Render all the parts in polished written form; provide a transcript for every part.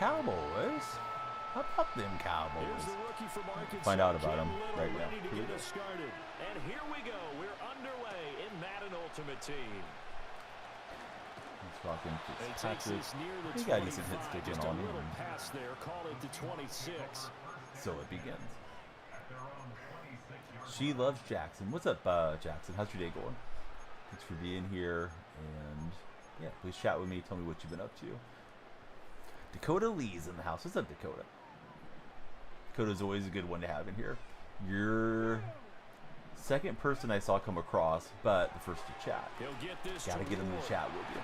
Cowboys? How about them Cowboys? Find out about them right now. And here we go. We're underway in Madden Ultimate Team. He's rocking Fitzpatrick. He got decent hit sticking on him. Pass there, call it to 26. So it begins. She loves Jackson. What's up, Jackson? How's your day going? Thanks for being here. And yeah, please chat with me. Tell me what you've been up to. Dakota Lee's in the house. What's up, Dakota? Dakota's always a good one to have in here. You're second person I saw come across, but the first to chat. Gotta get him to chat with you.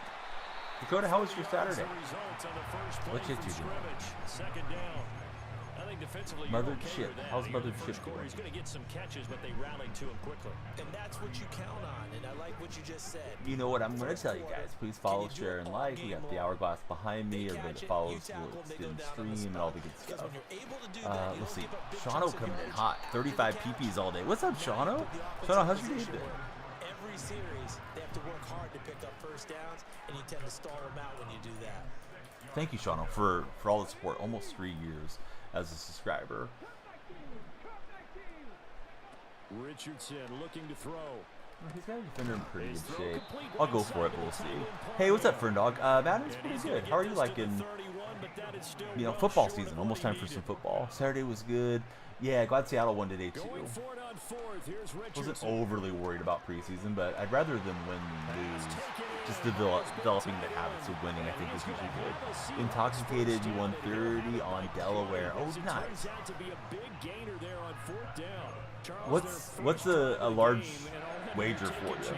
Dakota, how was your Saturday? What you do? Second down. I think defensively, Mother Chip. How's Mother Chip doing? He's going to get some catches, but they rallied to him quickly. And that's what you count on, and I like what you just said. You know what I'm going to tell you guys. Please follow, share, and like. We got the hourglass behind me. Everybody that follows will extend stream and all the good stuff. Let's see. Shawno coming in hot. 35 PPs all day. What's up, Shawno? Shawno, how's your day been? Every series, they have to work hard to pick up first downs, and you tend to stall them out when you do that. Thank you, Shawno, for all the support. Almost 3 years as a subscriber. Richardson looking to throw. He's got a defender in pretty good shape. I'll go for it, but we'll see. Hey, what's up, Fern Dog? Madden's pretty good. How are you liking, football season? Almost time for some football. Saturday was good. Yeah, glad Seattle won today, too. Wasn't overly worried about preseason, but I'd rather them win than lose. Just developing the habits of winning, I think, is usually good. Intoxicated, you won 30 on Delaware. Oh, nice. What's a large wager for you?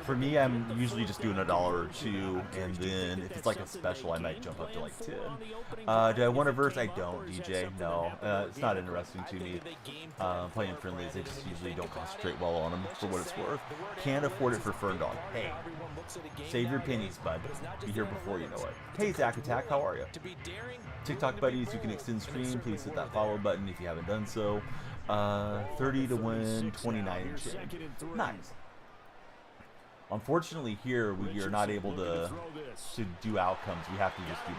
For me, I'm usually just doing $1 or $2, and then if it's like a special, I might jump up to like 10. Do I want a verse? I don't, DJ. No, it's not interesting to me. Playing friendlies, I just usually don't concentrate well on them for what it's worth. Can't afford it for Fern Dog. Hey, save your pennies, bud. Be here before you know it. Hey, Zach Attack, how are you? TikTok buddies, you can extend stream. Please hit that follow button if you haven't done so. 30 to win, 29 and change. Nice. Unfortunately, here we are not able to do outcomes. We have to just do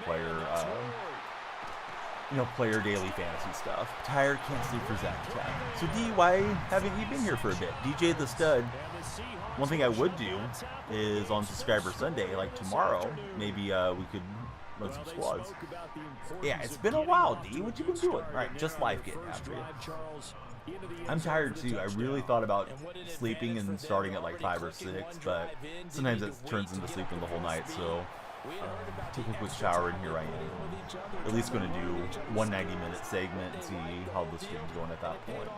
player daily fantasy stuff. Tired, can't sleep for Zach Attack. So D, why haven't you been here for a bit? DJ the Stud. One thing I would do is on Subscriber Sunday, like tomorrow, maybe we could run some squads. Yeah, it's been a while, D. What you been doing? All right, just life getting after you. I'm tired too. I really thought about sleeping and starting at like 5 or 6, but sometimes it turns into sleeping the whole night. So take a quick shower and here I am. At least going to do one 90-minute segment and see how the stream's going at that point.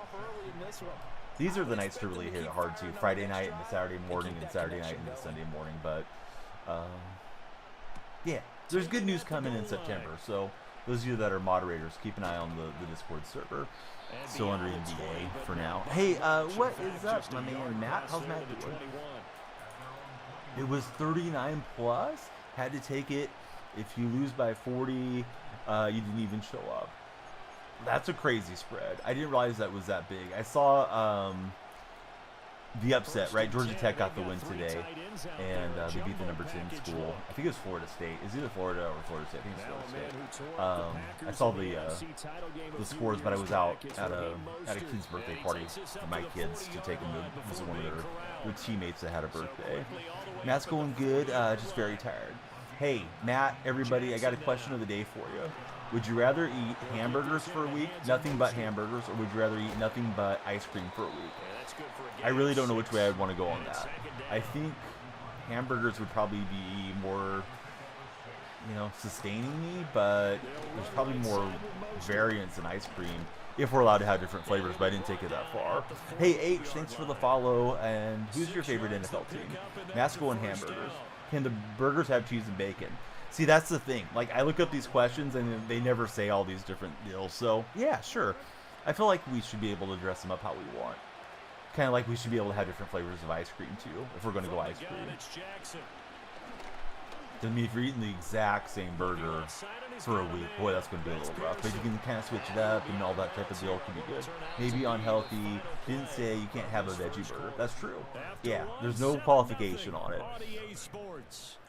These are the nights to really hit it hard too. Friday night and the Saturday morning, and Saturday night and the Sunday morning. But yeah, there's good news coming in September. So those of you that are moderators, keep an eye on the Discord server. Still under NDA for now. Hey, what is up, my man Matt? How's Matt doing? It was 39 plus. Had to take it. If you lose by 40, you didn't even show up. That's a crazy spread. I didn't realize that was that big. I saw the upset, right? Georgia Tech got the win today, and they beat the number 10 school. I think it was Florida State. It's either Florida or Florida State. I think it's Florida State. I saw the scores, but I was out at a kid's birthday party for my kids to take them to visit one of their teammates that had a birthday. Matt's going good, just very tired. Hey, Matt, everybody, I got a question of the day for you. Would you rather eat hamburgers for a week, nothing but hamburgers, or would you rather eat nothing but ice cream for a week? I really don't know which way I'd want to go on that. I think hamburgers would probably be more, sustaining me, but there's probably more variance in ice cream if we're allowed to have different flavors, but I didn't take it that far. Hey, H, thanks for the follow, and who's your favorite NFL team? Masco and hamburgers. Can the burgers have cheese and bacon? See, that's the thing. Like, I look up these questions, and they never say all these different deals. So, yeah, sure. I feel like we should be able to dress them up how we want. Kind of like we should be able to have different flavors of ice cream, too, if we're going to go ice cream. Doesn't mean if you're eating the exact same burger for a week, boy, that's going to be a little rough. But you can kind of switch it up, and all that type of deal can be good. Maybe unhealthy. Didn't say you can't have a veggie burger. That's true. Yeah, there's no qualification on it.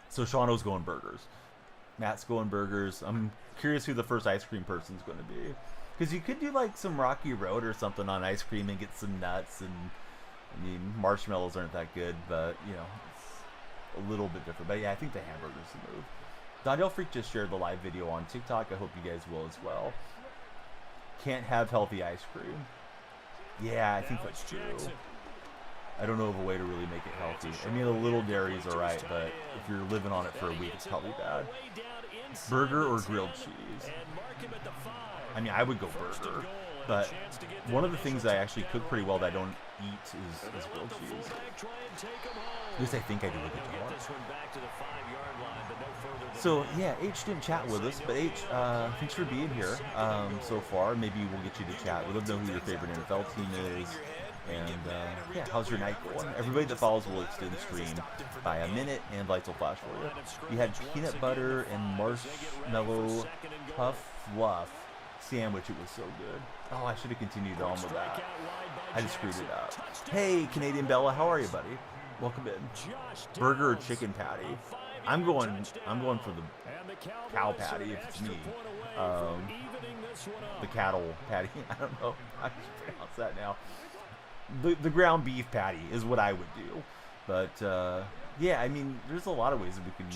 So Shawno's going burgers. Matt's going burgers. I'm curious who the first ice cream person's going to be. Because you could do like some Rocky Road or something on ice cream and get some nuts. And I mean, marshmallows aren't that good, but you know, it's a little bit different. But yeah, I think the hamburger's the move. Dondale Freak just shared the live video on TikTok. I hope you guys will as well. Can't have healthy ice cream. Yeah, I think that's true. I don't know of a way to really make it healthy. I mean, a little dairy is alright, but if you're living on it for a week, it's probably bad. Burger or grilled cheese? I mean, I would go burger, but one of the things I actually cook pretty well that I don't eat is grilled cheese. At least I think I do a good job. So, yeah, H didn't chat with us, but H, thanks for being here so far. Maybe we'll get you to chat. We'd love to know who your favorite NFL team is. And, yeah, how's your night going? Everybody that follows will extend the stream by a minute, and lights will flash for you. You had peanut butter and marshmallow puff fluff sandwich. It was so good. Oh, I should have continued on with that. I just screwed it up. Hey, Canadian Bella, how are you, buddy? Welcome in. Burger or chicken patty? I'm going for the cow patty if it's me. The cattle patty. I don't know how to pronounce that now. The ground beef patty is what I would do. But, yeah, I mean, there's a lot of ways that we can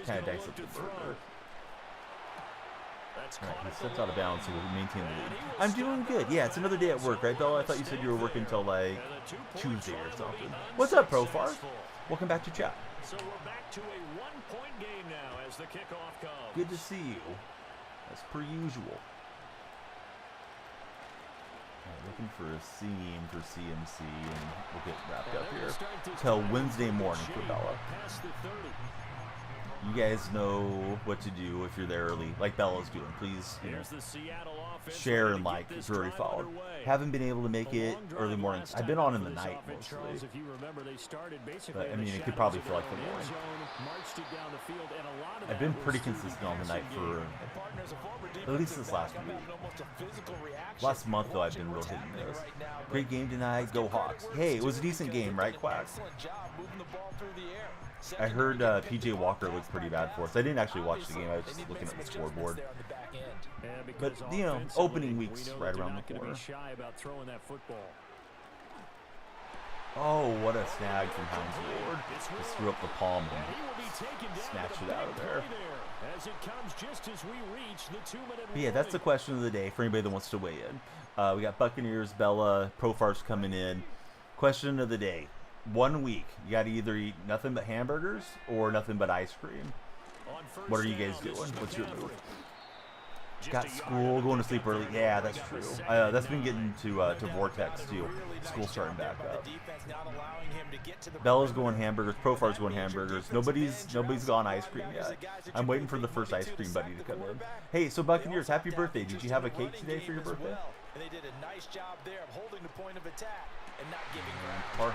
kind of dice up the burger. Alright, he steps out of bounds, so we'll maintain the lead. I'm doing good. Yeah, it's another day at work, right, Bella? I thought you said you were working until, like, Tuesday or something. What's up, Profar? Welcome back to chat. So we're back to a one-point game now as the kickoff comes. Good to see you. As per usual. Looking for a theme for CMC, and we'll get wrapped up here till Wednesday morning for Bella. You guys know what to do if you're there early, like Bella's doing. Please, you know, share and like if you're already followed. Haven't been able to make it early mornings. I've been on in the night mostly, but I mean, it could probably feel like the morning. I've been pretty consistent on the night for at least this last week. Last month though, I've been real hit and miss. Great game tonight. Go Hawks. Hey, it was a decent game, right, Quack? I heard PJ Walker looked pretty bad for us. I didn't actually watch the game. I was just looking at the scoreboard. But, you know, opening week's right around the corner. Oh, what a snag from Hines Ward. Just threw up the palm and snatched it out of there. But yeah, that's the question of the day for anybody that wants to weigh in. We got Buccaneers, Bella, Profar's coming in. Question of the day. 1 week, you got to either eat nothing but hamburgers or nothing but ice cream. What are you guys doing? What's your move? Got school, going to sleep early. Yeah, that's true. That's been getting to Vortex too. School starting back up. Bella's going hamburgers. Profar's going hamburgers. Nobody's gone ice cream yet. I'm waiting for the first ice cream buddy to come in. Hey, so Buccaneers, happy birthday! Did you have a cake today for your birthday? And they did a nice job there of holding the point of attack and not giving Parham,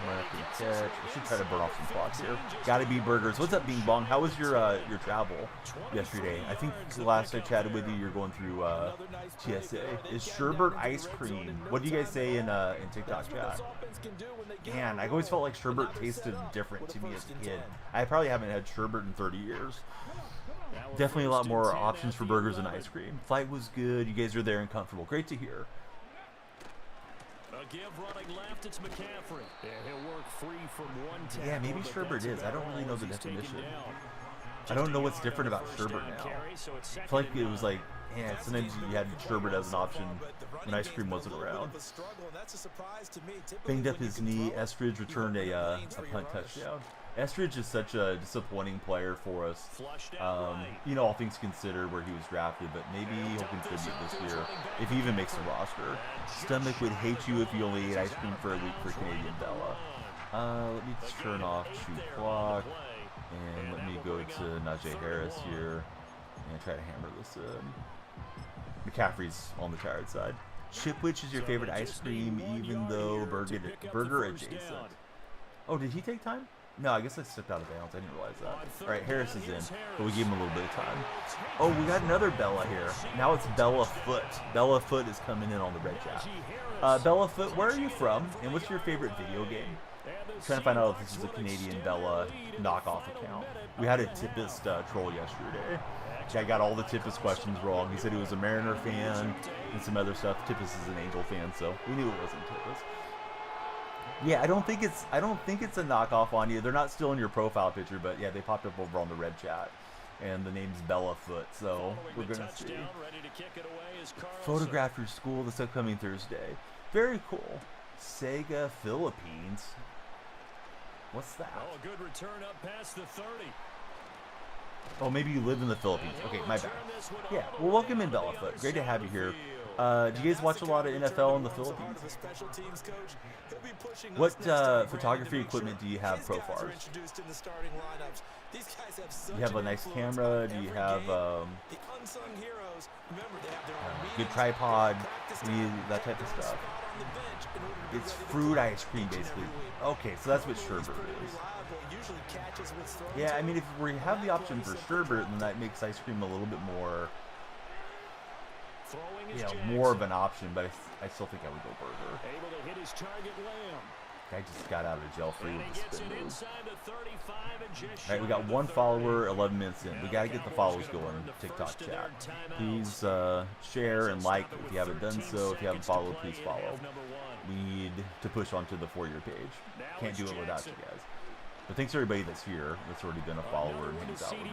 American catch. I should try to burn off some clocks here. Gotta be burgers. What's up, Bing Bong? How was your travel yesterday? I think the last I chatted with you, you're going through TSA. Is sherbet ice cream? What do you guys say in TikTok chat? Man, I always felt like sherbet tasted different to me as a kid. I probably haven't had sherbet in 30 years. Definitely a lot more options for burgers and ice cream. Flight was good. You guys are there and comfortable. Great to hear. Yeah, maybe sherbet is. I don't really know the definition. I don't know what's different about sherbet now. I feel like it was like, yeah, sometimes you had sherbet as an option when ice cream wasn't around. Banged up his knee. Estridge returned a punt touchdown. Estridge is such a disappointing player for us. You know, all things considered where he was drafted, but maybe he'll contribute this year if he even makes the roster. Stomach would hate you if you only ate ice cream for a week for Canadian Bella. Let me turn off shoot clock, and let me go to Najee Harris here and try to hammer this in. McCaffrey's on the tired side. Chipwich is your favorite ice cream, even though burger adjacent. Oh, did he take time? No, I guess I stepped out of bounds. I didn't realize that. All right, Harris is in, but we gave him a little bit of time. Oh, we got another Bella here. Now it's Bella Foot. Bella Foot is coming in on the red chat. Bella Foot, where are you from, and what's your favorite video game? trying to find out if this is a Canadian Bella knockoff account. We had a Tippist troll yesterday. Guy got all the Tippist questions wrong. He said he was a Mariner fan and some other stuff. Tippist is an Angel fan, so we knew it wasn't Tippist. Yeah, I don't think it's a knockoff on you. They're not still in your profile picture, but yeah, they popped up over on the red chat, and the name's Bella Foot. So we're gonna see. Photograph your school this upcoming Thursday. Very cool. Sega Philippines. What's that? Oh, a good return up past the 30. Oh, maybe you live in the Philippines. Okay, my bad. Yeah, well, welcome in, Bella Foot. Great to have you here. Do you guys watch a lot of NFL in the Philippines? What photography equipment do you have, Profars? You have a nice camera? Do you have good tripod? That type of stuff? It's fruit ice cream, basically. Okay, so that's what sherbet is. Yeah, I mean, if we have the option for sherbet, then that makes ice cream a little bit more, more of an option. But I still think I would go burger. Guy just got out of jail free with the spin move. All right, we got one follower, 11 minutes in. We got to get the follows going. TikTok chat. Please share and like if you haven't done so. If you haven't followed, please follow. We need to push onto the For Your page. Can't do it without you guys. But thanks to everybody that's here, that's already been a follower and hangs out with me.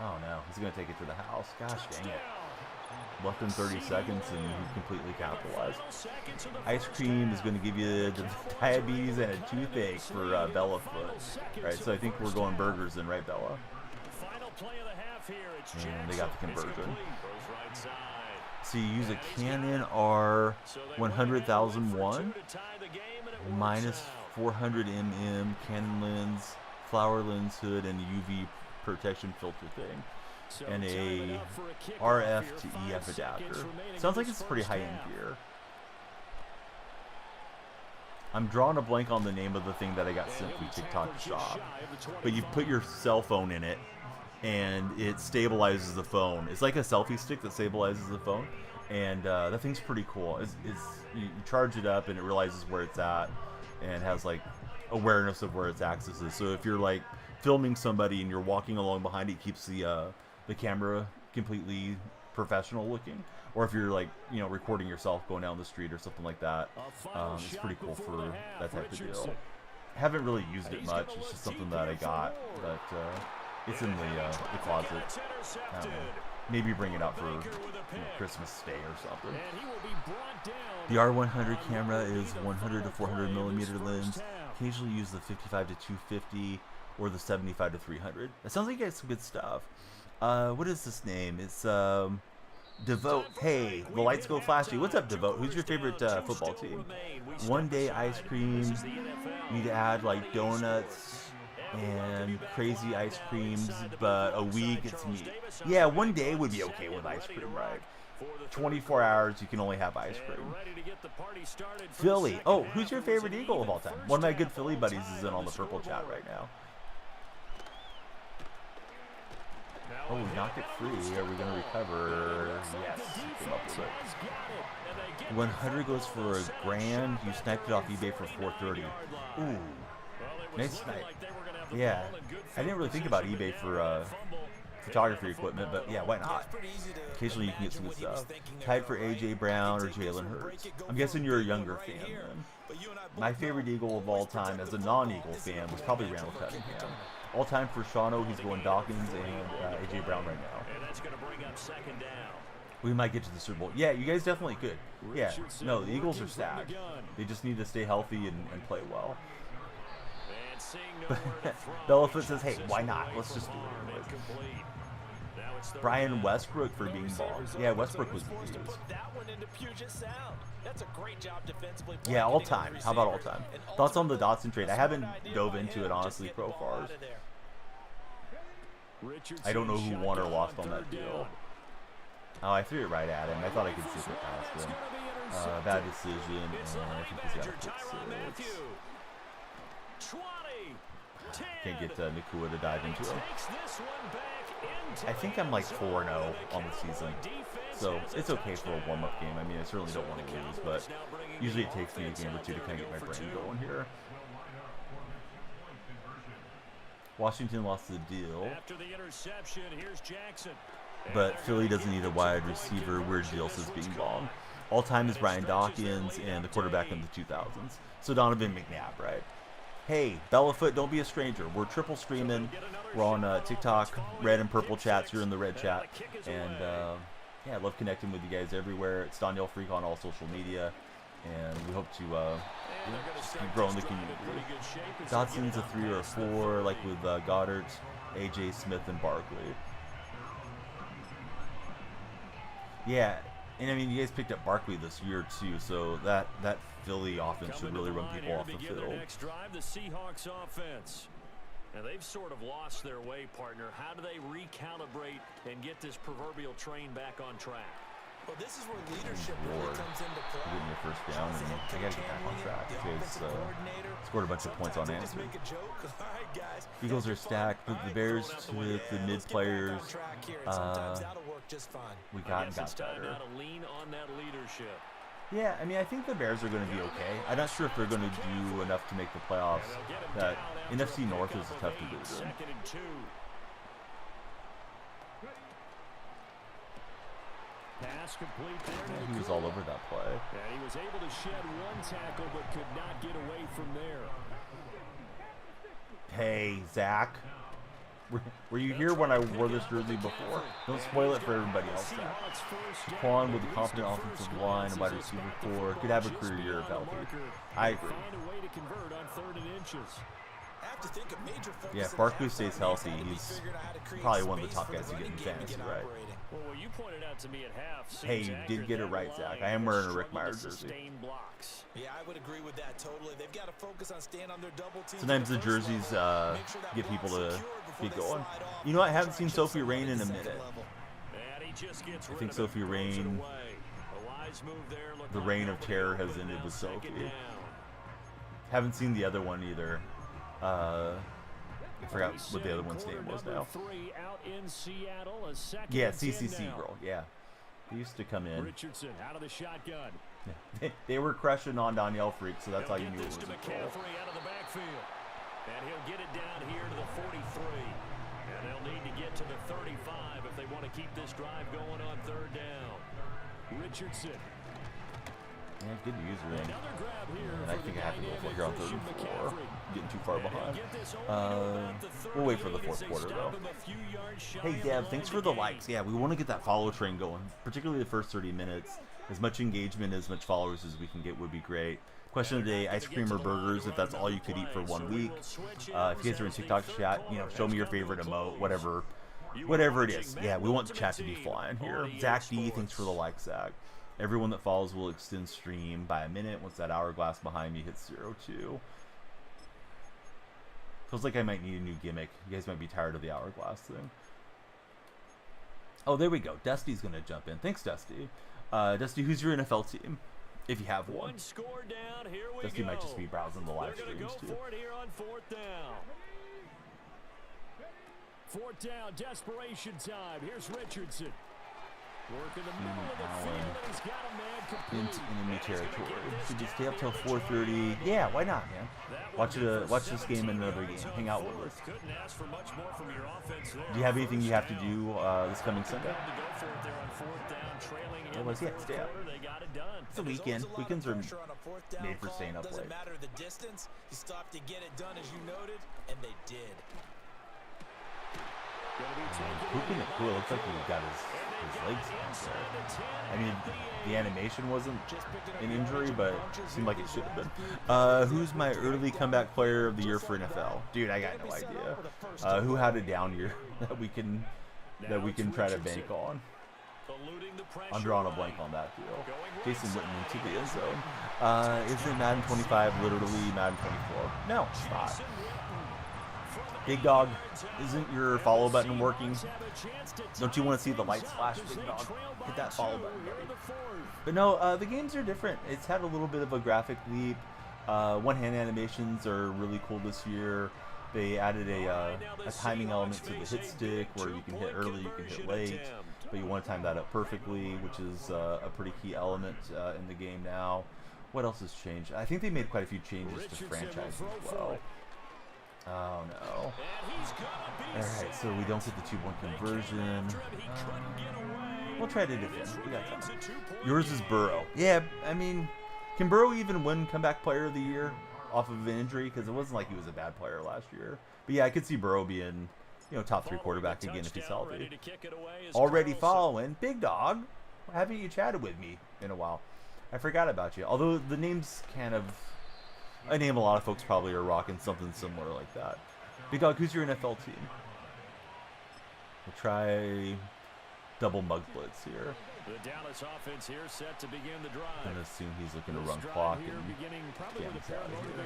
Oh no, he's going to take it to the house. Gosh dang it. Less than 30 seconds and he completely capitalized. Ice cream is going to give you diabetes and a toothache for Bella Foot. Alright, so I think we're going burgers then, right, Bella? And they got the conversion. So you use a Canon R100,001 minus 400 mm Canon lens, flower lens hood, and UV protection filter thing, and a RF to EF adapter. Sounds like it's pretty high-end gear. I'm drawing a blank on the name of the thing that I got sent from TikTok Shop, but you put your cell phone in it and it stabilizes the phone. It's like a selfie stick that stabilizes the phone, and that thing's pretty cool. You charge it up and it realizes where it's at and has like awareness of where its axis is. So if you're like filming somebody and you're walking along behind it, it keeps the camera completely professional looking. Or if you're like, recording yourself going down the street or something like that, it's pretty cool for that type of deal. I haven't really used it much. It's just something that I got, but it's in the closet. I don't know. Maybe bring it out for Christmas Day or something. The R100 camera is 100 to 400 millimeter lens. Occasionally use the 55 to 250 or the 75 to 300. That sounds like you got some good stuff. What is this name? It's Devote. Hey, the lights go flashy. What's up, Devote? Who's your favorite football team? One day ice cream. You'd add like donuts and crazy ice creams, but a week it's meat. Yeah, one day would be okay with ice cream, right? 24 hours you can only have ice cream. Philly. Oh, who's your favorite Eagle of all time? One of my good Philly buddies is in on the purple chat right now. Oh, we knocked it free. Are we going to recover? Yes. Came up with it. 100 goes for $1,000. You sniped it off eBay for $430. Ooh. Nice snipe. Yeah. I didn't really think about eBay for photography equipment, but yeah, why not? Occasionally you can get some good stuff. Tied for AJ Brown or Jalen Hurts. I'm guessing you're a younger fan then. My favorite Eagle of all time as a non-Eagle fan was probably Randall Cunningham. All time for Shawno, he's going Dawkins and AJ Brown right now. We might get to the Super Bowl. Yeah, you guys definitely could. Yeah, no, the Eagles are stacked. They just need to stay healthy and play well. Bella Foot says, hey, why not? Let's just do it anyways. Brian Westbrook for being bombed. Yeah, Westbrook was used. Yeah, all time. How about all time? Thoughts on the Dotson trade? I haven't dove into it, honestly, Profars. I don't know who won or lost on that deal. Oh, I threw it right at him. I thought I could zip it past him. Bad decision, and I think he's got a pick six. Can't get Nakua to dive into him. Takes this one back into I think I'm like 4-0 on the season, so it's okay for a warm-up game. I mean, I certainly don't want to lose, but usually it takes me a game or two to kind of get my brain going here. Washington lost the deal, After the interception, here's Jackson. but Philly doesn't need a wide receiver. Weird deal, says Bing Bong. All-time is Brian Dawkins and the quarterback in the 2000s. So Donovan McNabb, right? Hey, Bellafoot, don't be a stranger. We're triple streaming. We're on TikTok, red and purple chats. You're in the red chat. And yeah, I love connecting with you guys everywhere. It's Danielle Freak on all social media. And we hope to just keep growing the community. Dodson's a 3 or a 4, like with Goddard, AJ Smith, and Barkley. Yeah, and I mean, you guys picked up Barkley this year too, so that Philly offense should really run people off the field. Next drive, the Seahawks offense. Now they've sort of lost their way, partner. How do they recalibrate and get this proverbial train back on track? Well, this is where leadership really comes into play. Getting your first down, and I got to get back on track because scored a bunch of points on Anderson. Eagles are stacked, but the Bears with the mid players. We got better. Yeah, I mean, I think the Bears are going to be okay. I'm not sure if they're going to do enough to make the playoffs. That NFC North is a tough division. Pass complete there. Yeah, he was all over that play. And he was able to shed one tackle, but could not get away from there. Hey, Zach. Were you here when I wore this jersey before? Don't spoil it for everybody else, Zach. Saquon with a confident offensive line, wide receiver 4, could have a career year if healthy. I agree. Yeah, if Barkley stays healthy, he's probably one of the top guys to get in fantasy, right? Well, you pointed out to me at half. Hey, you did get it right, Zach. I am wearing a Rick Myers jersey. Yeah, I would agree with that totally. They've got to focus on staying on their double team. Sometimes the jerseys get people to get going. You know, I haven't seen Sophie Rain in a minute. I think Sophie Rain, the reign of terror has ended with Sophie. Haven't seen the other one either. I forgot what the other one's name was now. Yeah, CCC girl. Yeah, they used to come in. Richardson out of the shotgun. They were crushing on Danielle Freak, so that's how you knew it was a goal. Out of the backfield. And he'll get it down here to the 43. And they'll need to get to the 35 if they want to keep this drive going on third down. Richardson. Yeah, good user in. And I think I have to go for here on 3rd and 4. Getting too far behind. We'll wait for the 4th quarter, though. Hey, Dev, thanks for the likes. Yeah, we want to get that follow train going, particularly the first 30 minutes. As much engagement, as much followers as we can get would be great. Question of the day, ice cream or burgers, if that's all you could eat for 1 week. If you guys are in TikTok chat, you know, show me your favorite emote, whatever it is. Yeah, we want the chat to be flying here. Zach D, thanks for the like, Zach. Everyone that follows will extend stream by a minute once that hourglass behind me hits 0-2. Feels like I might need a new gimmick. You guys might be tired of the hourglass thing. Oh, there we go. Dusty's going to jump in. Thanks, Dusty. Dusty, who's your NFL team? If you have one. Dusty might just be browsing the live streams, too. Fourth down, desperation time. Here's Richardson. Work in the middle of the field, and he's got a man complete. Into enemy territory. Should you stay up till 4:30? Yeah, why not, man? Watch this game and another game. Hang out with us. Do you have anything you have to do this coming Sunday? Otherwise, yeah, stay up. It's a weekend. Weekends are made for staying up late. Hooping it cool. Looks like he got his legs down there. I mean, the animation wasn't an injury, but it seemed like it should have been. Who's my early comeback player of the year for NFL? Dude, I got no idea. Who had a down year that we can try to bank on? I'm drawing a blank on that deal. Jason Witten into the end zone. Isn't Madden 25 literally Madden 24? No, it's not. Big Dog, isn't your follow button working? Don't you want to see the lights flash, Big Dog? Hit that follow button, buddy. But no, the games are different. It's had a little bit of a graphic leap. One-hand animations are really cool this year. They added a timing element to the hit stick where you can hit early, you can hit late, but you want to time that up perfectly, which is a pretty key element in the game now. What else has changed? I think they made quite a few changes to franchise as well. Oh no. Alright, so we don't get the 2-point conversion. We'll try to defend. We got time. Yours is Burrow. Yeah, I mean, can Burrow even win Comeback Player of the Year off of an injury? Because it wasn't like he was a bad player last year. But yeah, I could see Burrow being, top 3 quarterback again if he's healthy. Already following. Big Dog, haven't you chatted with me in a while? I forgot about you. Although the name's kind of... I name a lot of folks probably are rocking something similar like that. Big Dog, who's your NFL team? We'll try double mug blitz here. The Dallas offense here set to begin the drive. I'm gonna assume he's looking to run clock and get us out of here.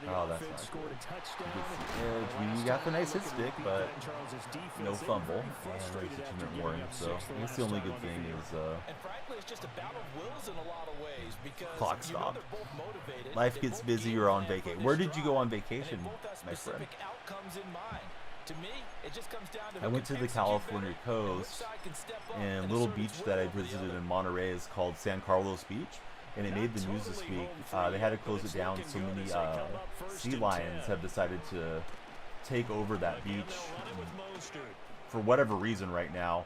Oh, that's not good. We got the nice hit stick, but no fumble. And there's a 2-minute warning, so I guess the only good thing is clock stop. Life gets busy, you're on vacation. Where did you go on vacation, my friend? I went to the California coast, and little beach that I visited in Monterey is called San Carlos Beach, and it made the news this week. They had to close it down. So many sea lions have decided to take over that beach for whatever reason right now,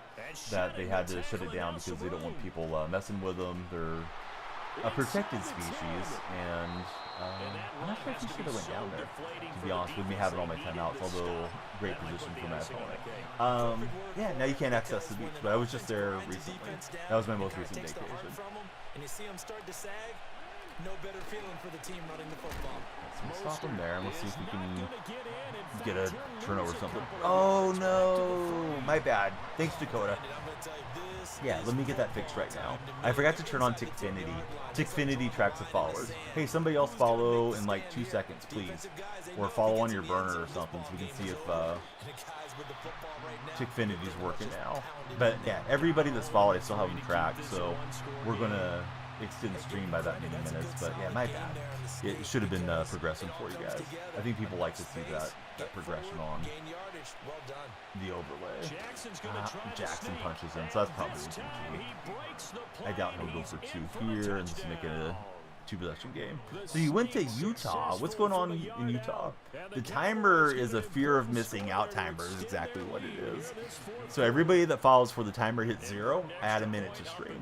that they had to shut it down because they don't want people messing with them. They're a protected species, and I'm not sure if you should have went down there, to be honest with me, having all my timeouts, although great position for my opponent. Yeah, now you can't access the beach, but I was just there recently. That was my most recent vacation. And you see him start to sag, no better feeling for the team running the football. Let's stop him there, and we'll see if we can get a turnover or something. Oh no, my bad. Thanks, Dakota. Yeah, let me get that fixed right now. I forgot to turn on Tickfinity. Tickfinity tracks the followers. Hey, somebody else follow in like 2 seconds, please. Or follow on your burner or something so we can see if Tickfinity's working now. But yeah, everybody that's followed, I still have them tracked, so we're going to extend the stream by that many minutes. But yeah, my bad. It should have been progressing for you guys. I think people like to see that progression on the overlay. Jackson punches in, so that's probably intentional. I doubt he'll go for 2 here and just make it a 2-possession game. So you went to Utah. What's going on in Utah? The timer is a fear of missing out timer is exactly what it is. So everybody that follows for the timer hits 0, add a minute to stream.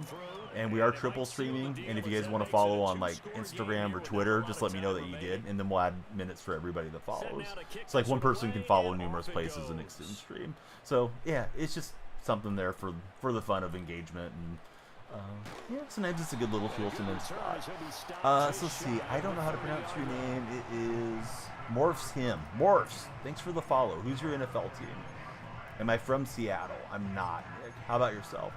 And we are triple streaming, and if you guys want to follow on like Instagram or Twitter, just let me know that you did, and then we'll add minutes for everybody that follows. It's like one person can follow numerous places and extend stream. So yeah, it's just something there for the fun of engagement, and yeah, sometimes it's a good little tool to know spot. So let's see, I don't know how to pronounce your name. It is Morphs Him. Morphs, thanks for the follow. Who's your NFL team? Am I from Seattle? I'm not, Nick. How about yourself?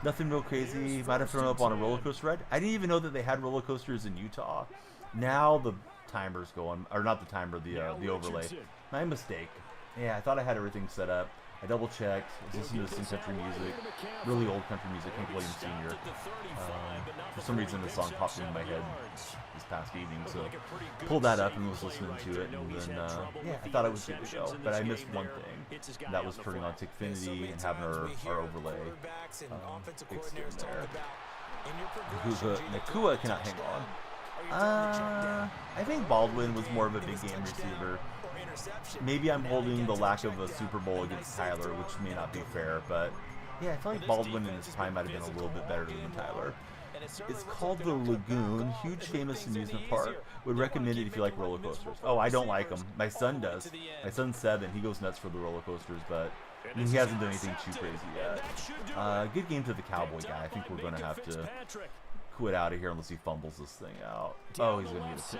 Nothing real crazy. Might have thrown up on a roller coaster ride. I didn't even know that they had roller coasters in Utah. Now the timer's going, or not the timer, the overlay. My mistake. Yeah, I thought I had everything set up. I double checked. I was listening to some country music, really old country music, Hank Williams Sr. For some reason, the song popped into my head this past evening, so pulled that up and was listening to it, and then yeah, I thought I was good to go, but I missed one thing. And that was turning on Tickfinity and having our overlay fixed in there. Nakua cannot hang on. I think Baldwin was more of a big game receiver. Maybe I'm holding the lack of a Super Bowl against Tyler, which may not be fair, but yeah, I feel like Baldwin in his prime might have been a little bit better than Tyler. It's called the Lagoon, huge famous amusement park. Would recommend it if you like roller coasters. Oh, I don't like them. My son does. My son's 7. He goes nuts for the roller coasters, but I mean, he hasn't done anything too crazy yet. Good game to the Cowboy guy. I think we're going to have to quit out of here unless he fumbles this thing out. Oh, he's going to get a 6-6.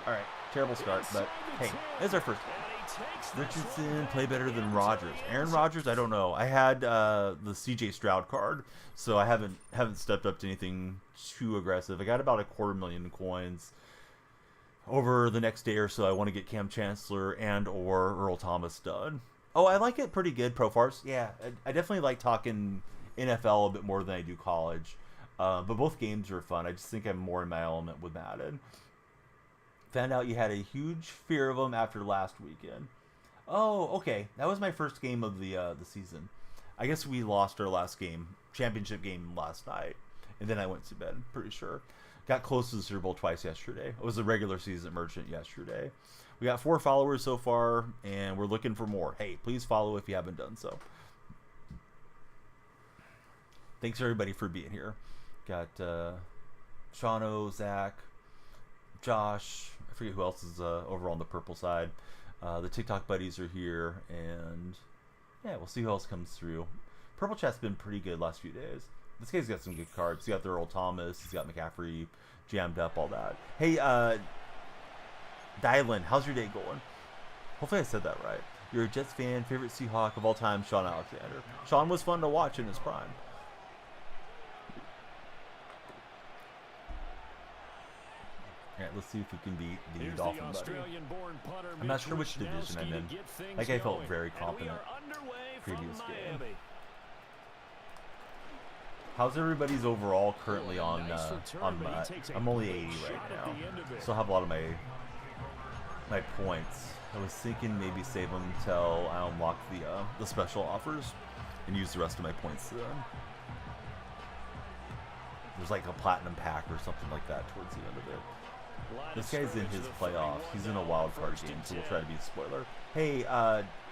All right, terrible start, but hey, it's our first game. Richardson play better than Rodgers. Aaron Rodgers, I don't know. I had the CJ Stroud card, so I haven't stepped up to anything too aggressive. I got about 250,000 coins. Over the next day or so, I want to get Cam Chancellor and or Earl Thomas done. Oh, I like it pretty good, Profars. Yeah, I definitely like talking NFL a bit more than I do college. But both games are fun. I just think I'm more in my element with Madden. Found out you had a huge fear of them after last weekend. Oh, okay. That was my first game of the season. I guess we lost our last game, championship game last night, and then I went to bed. Pretty sure. Got close to the Super Bowl twice yesterday. I was a regular season merchant yesterday. We got 4 followers so far, and we're looking for more. Hey, please follow if you haven't done so. Thanks everybody for being here. Got Shano, Zach, Josh. I forget who else is over on the purple side. The TikTok buddies are here, and yeah, we'll see who else comes through. Purple chat's been pretty good last few days. This guy's got some good cards. He's got the Earl Thomas. He's got McCaffrey jammed up, all that. Hey, Dylan, how's your day going? Hopefully I said that right. You're a Jets fan, favorite Seahawk of all time, Sean Alexander. Sean was fun to watch in his prime. All right, let's see if we can beat the Dolphin buddy. I'm not sure which division I'm in. That guy felt very confident previous game. How's everybody's overall currently on I'm only 80 right now. Still have a lot of my points. I was thinking maybe save them until I unlock the special offers and use the rest of my points to them. There's like a platinum pack or something like that towards the end of it. This guy's in his playoffs. He's in a wild card game, so we'll try to be a spoiler. Hey,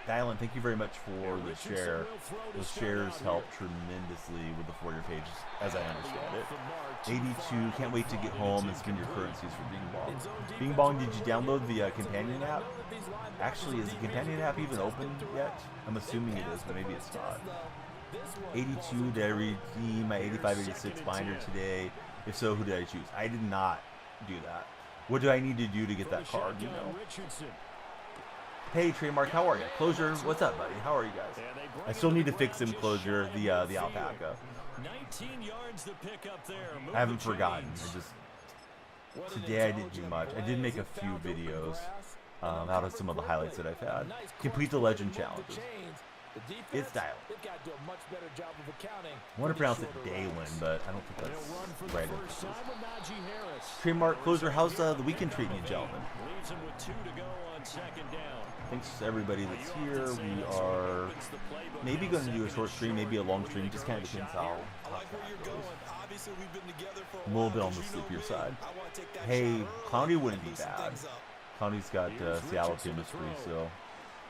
Dylan, thank you very much for the share. Those shares help tremendously with the For Your page, as I understand it. 82, can't wait to get home and spend your currencies for Bing Bong. Bing Bong, did you download the companion app? Actually, is the companion app even open yet? I'm assuming it is, but maybe it's not. 82, did I redeem my 85-86 binder today? If so, who did I choose? I did not do that. What do I need to do to get that card, you know? Hey, Trademark, how are you? Closure, what's up, buddy? How are you guys? I still need to fix him, Closure, the alpaca. 19 yards to pick up there. I haven't forgotten. Today I didn't do much. I did make a few videos out of some of the highlights that I've had. Complete the legend challenges. It's Dylan. I want to pronounce it Dalen, but I don't think that's right. Trademark, Closer, how's the weekend treating you, gentlemen? Thanks to everybody that's here. We are maybe going to do a short stream, maybe a long stream. Just kind of depends how that goes. A little bit on the sleepier side. Hey, Clowney wouldn't be bad. Clowney's got Seattle chemistry, so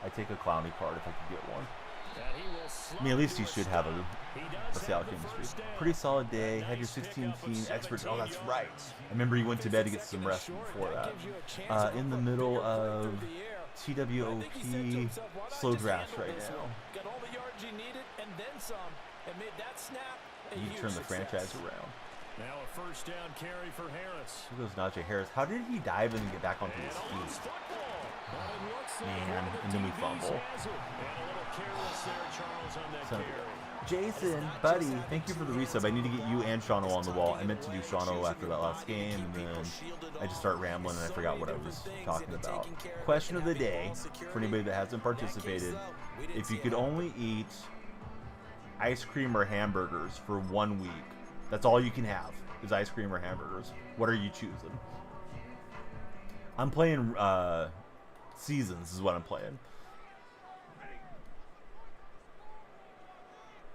I take a Clowney card if I could get one. I mean, at least he should have a Seattle chemistry. Pretty solid day. Had your 16-team experts. Oh, that's right. I remember you went to bed to get some rest before that. In the middle of TWOP slow drafts right now. You turn the franchise around. Now a first down carry for Harris. Here goes Najee Harris. How did he dive in and get back onto his feet? Man, and then we fumble. Jason, buddy, thank you for the resub. I need to get you and Shano on the wall. I meant to do Shano after that last game, and then I just start rambling and I forgot what I was talking about. Question of the day, for anybody that hasn't participated, if you could only eat ice cream or hamburgers for 1 week, that's all you can have, is ice cream or hamburgers. What are you choosing? I'm playing Seasons is what I'm playing.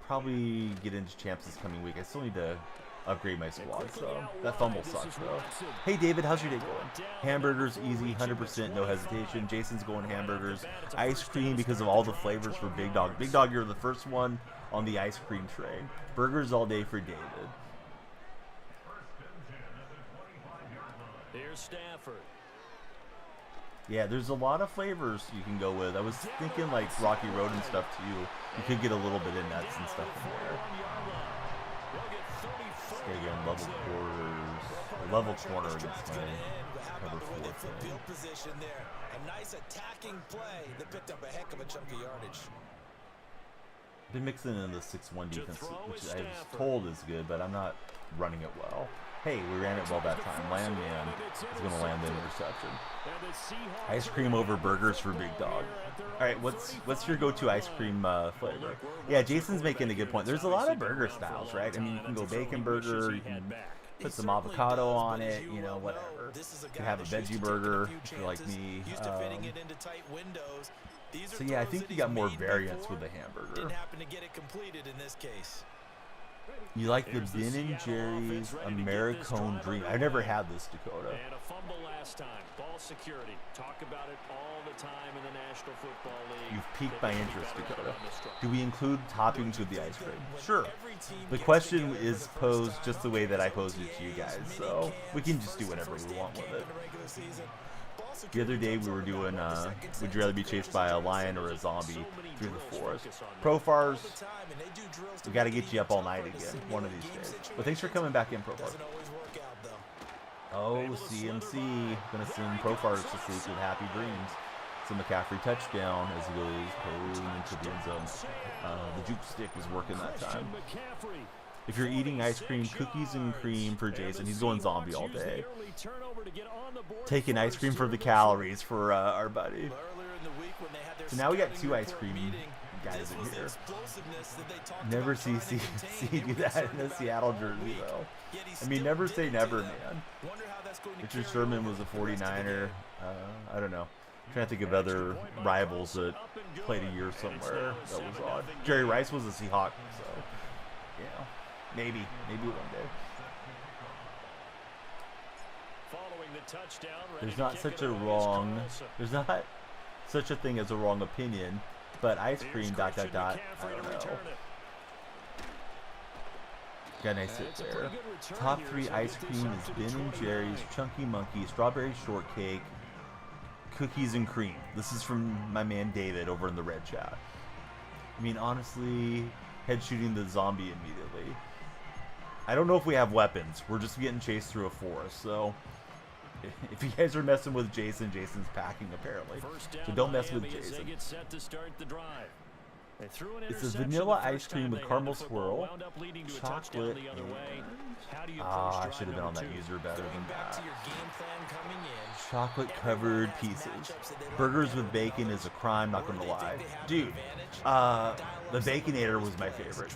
Probably get into champs this coming week. I still need to upgrade my squad, so that fumble sucks though. Hey David, how's your day going? Hamburgers, easy, 100%, no hesitation. Jason's going hamburgers. Ice cream because of all the flavors for Big Dog. Big Dog, you're the first one on the ice cream train. Burgers all day for David. Here's Stafford. Yeah, there's a lot of flavors you can go with. I was thinking like Rocky Road and stuff too. You could get a little bit of nuts and stuff in there. Again, level quarters, level corner against my cover 4 thing. A nice attacking play that picked up a heck of a chunk of yardage. Been mixing in the 6-1 defense, which I was told is good, but I'm not running it well. Hey, we ran it well that time. Landman is going to land the interception. Ice cream over burgers for Big Dog. All right, what's your go-to ice cream flavor? Yeah, Jason's making a good point. There's a lot of burger styles, right? I mean, you can go bacon burger, you can Put some avocado on it, you know, whatever. You can have a veggie burger if you're like me. So yeah, I think you got more variants with the hamburger. You like the Ben & Jerry's Americone Dream. I never had this, Dakota. And a fumble last time. Ball security. Talk about it all the time in the National Football League. You've piqued my interest, Dakota. Do we include toppings with the ice cream? Sure. The question is posed just the way that I posed it to you guys, so we can just do whatever we want with it. The other day we were doing, would you rather be chased by a lion or a zombie through the forest? Profars, we got to get you up all night again, one of these days. But thanks for coming back in, Profar. Oh, CMC, gonna send Profars to sleep with happy dreams. It's a McCaffrey touchdown as he goes into the end zone. The juke stick was working that time. If you're eating ice cream, cookies and cream for Jason, he's going zombie all day. Taking ice cream for the calories for our buddy. So now we got 2 ice cream guys in here. Never see do that in a Seattle jersey, though. I mean, never say never, man. Richard Sherman was a 49er. I don't know. I'm trying to think of other rivals that played a year somewhere that was odd. Jerry Rice was a Seahawk, so yeah. Maybe one day. There's not such a thing as a wrong opinion, but ice cream ... I don't know. Got a nice hit there. Top 3 ice cream is Ben & Jerry's, Chunky Monkey, Strawberry Shortcake, Cookies and Cream. This is from my man David over in the red chat. I mean, honestly, head shooting the zombie immediately. I don't know if we have weapons. We're just getting chased through a forest, so if you guys are messing with Jason, Jason's packing apparently. So don't mess with Jason. It's a vanilla ice cream with caramel swirl, chocolate, and I should have been on that user better than that. Chocolate covered pieces. Burgers with bacon is a crime, not gonna lie. Dude, the Baconator was my favorite.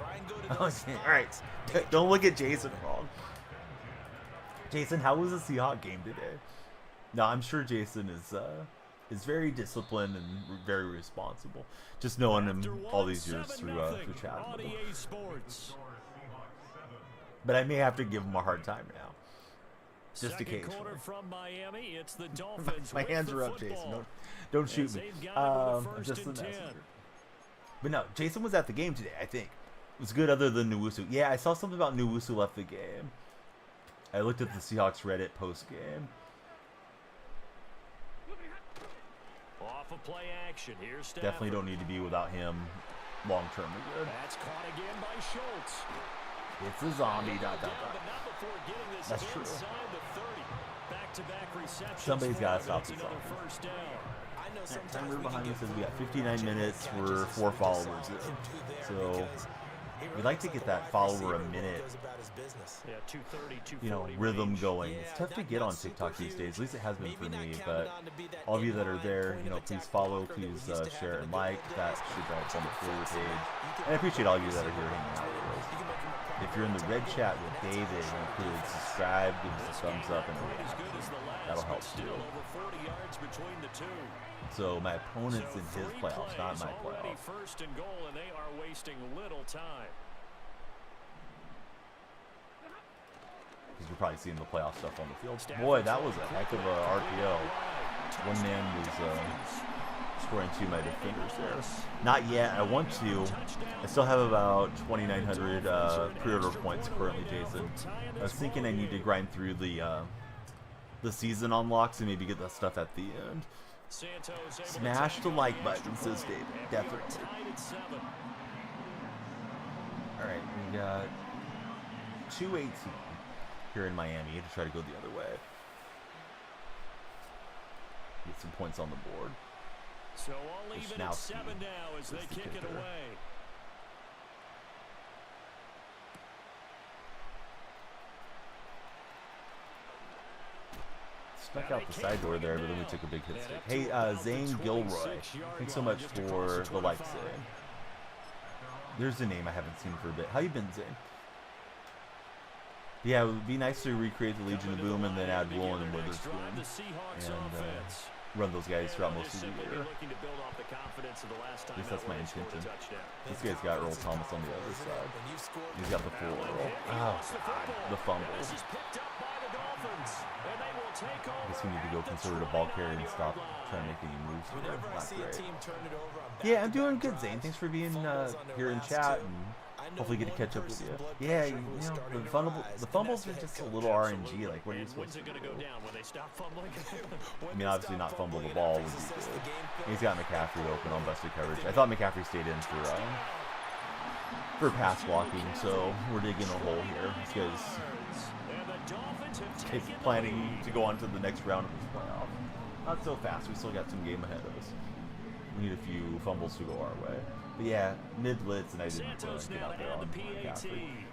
Alright, don't look at Jason wrong. Jason, how was the Seahawks game today? No, I'm sure Jason is very disciplined and very responsible. Just knowing him all these years through chat. But I may have to give him a hard time now. Just occasionally. My hands are up, Jason. Don't shoot me. I'm just the messenger. But no, Jason was at the game today, I think. It was good other than Nwosu. Yeah, I saw something about Nwosu left the game. I looked at the Seahawks Reddit post-game. Off of play action. Here's definitely don't need to be without him long-term again. That's caught again by Schultz. It's a zombie. That's true. Somebody's got to stop the zombie. Timer behind me says we got 59 minutes. We're 4 followers in. So we'd like to get that follower a minute, you know, rhythm going. It's tough to get on TikTok these days. At least it has been for me. But all of you that are there, you know, please follow, please share and like. That should help on the Twitter page. And I appreciate all of you that are here hanging out with us. If you're in the red chat with David, include subscribe, give us a thumbs up, and a reaction. That'll help too. So my opponent's in his playoffs, not my playoffs. First and goal, and they are wasting little time. Because you're probably seeing the playoff stuff on the field. Boy, that was a heck of a RPO. One man was scoring 2 my defenders there. Not yet. I want to. I still have about 2,900 pre-order points currently, Jason. I was thinking I need to grind through the season unlocks and maybe get that stuff at the end. Smash the like button, says David. Definitely. Alright, we got 2:18 here in Miami to try to go the other way. Get some points on the board. So all even at 7 now as they kick it away. Stuck out the side door there, but then we took a big hit stick. Hey, Zane Gilroy, thanks so much for the like, Zane. There's a name I haven't seen for a bit. How you been, Zane? Yeah, it would be nice to recreate the Legion of Boom and then add Woolen and Witherspoon and run those guys throughout most of the year. At least that's my intention. This guy's got Earl Thomas on the other side. He's got the full Earl. Oh, God, the fumble. I guess we need to go conservative ball carry and stop trying to make any moves here. Not great. Yeah, I'm doing good, Zane. Thanks for being here in chat and hopefully get to catch up with you. Yeah, you know, the fumbles are just a little RNG. Like, what are you supposed to do? I mean, obviously not fumble the ball would be good. He's got McCaffrey open on busted coverage. I thought McCaffrey stayed in for pass blocking, so we're digging a hole here. This guy's planning to go on to the next round of this playoff. Not so fast. We still got some game ahead of us. We need a few fumbles to go our way. But yeah, mid blitz, and I didn't get out there on McCaffrey.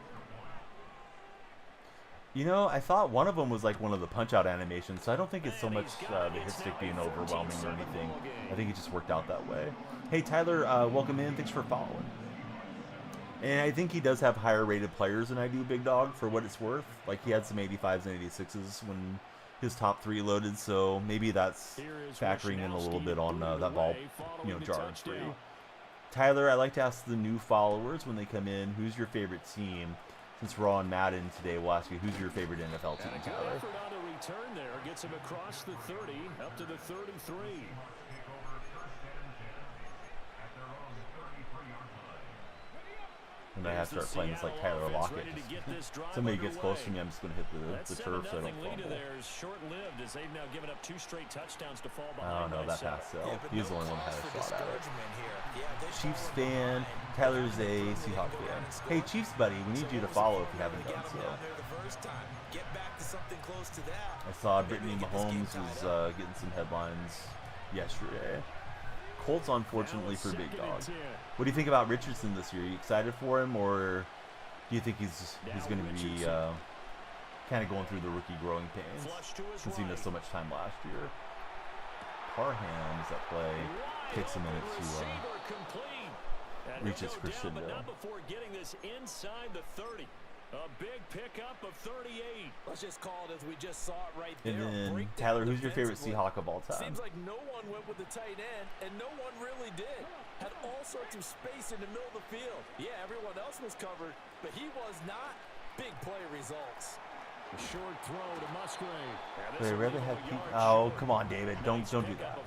You know, I thought one of them was like one of the punch-out animations, so I don't think it's so much the hit stick being overwhelming or anything. I think it just worked out that way. Hey, Tyler, welcome in. Thanks for following. And I think he does have higher rated players than I do, Big Dog, for what it's worth. Like, he had some 85s and 86s when his top 3 loaded, so maybe that's factoring in a little bit on that ball, you know, jarring free. Tyler, I like to ask the new followers when they come in, who's your favorite team? Since we're on Madden today, we'll ask you, who's your favorite NFL team, Tyler? Effort on a return there gets him across the 30 up to the 33. And I have to start playing this like Tyler Lockett. Somebody gets close to me, I'm just going to hit the turf so I don't fumble. Short-lived as they've now given up 2 straight touchdowns to fall behind. I don't know, that pass though. He was the only one that had a shot at it. Chiefs fan. Tyler's a Seahawks fan. Hey, Chiefs buddy, we need you to follow if you haven't done so. I saw Brittany Mahomes was getting some headlines yesterday. Colts, unfortunately, for Big Dog. What do you think about Richardson this year? Are you excited for him, or do you think he's going to be kind of going through the rookie growing pains since he missed so much time last year? Parham is at play. Takes a minute to reach its crescendo. Not before getting this inside the 30. A big pickup of 38. Let's just call it as we just saw it right there. And then, Tyler, who's your favorite Seahawk of all time? Seems like no one went with the tight end, and no one really did. Had all sorts of space in the middle of the field. Yeah, everyone else was covered, but he was not. Big play results. A short throw to Musgrave. Would I rather have Oh, come on, David. Don't do that.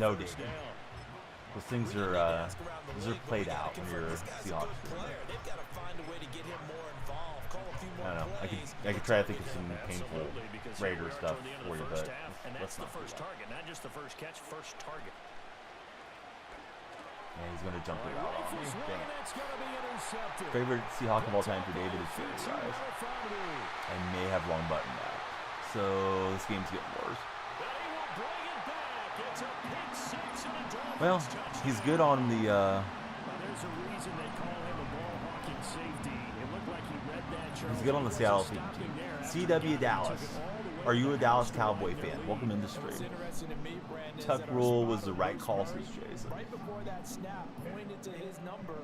No, David. Those things are played out when you're Seahawks. I don't know. I could try to think of some painful Raider stuff for you, but let's not. First target, not just the first catch, first target. Yeah, he's going to jump it out on me. Favorite Seahawk of all time for David is Jerry Rice. I may have wrong button back. So this game's getting worse. Well, he's good on the he's good on the Seattle team. CW Dallas. Are you a Dallas Cowboy fan? Welcome into stream. Tuck rule was the right call, says Jason.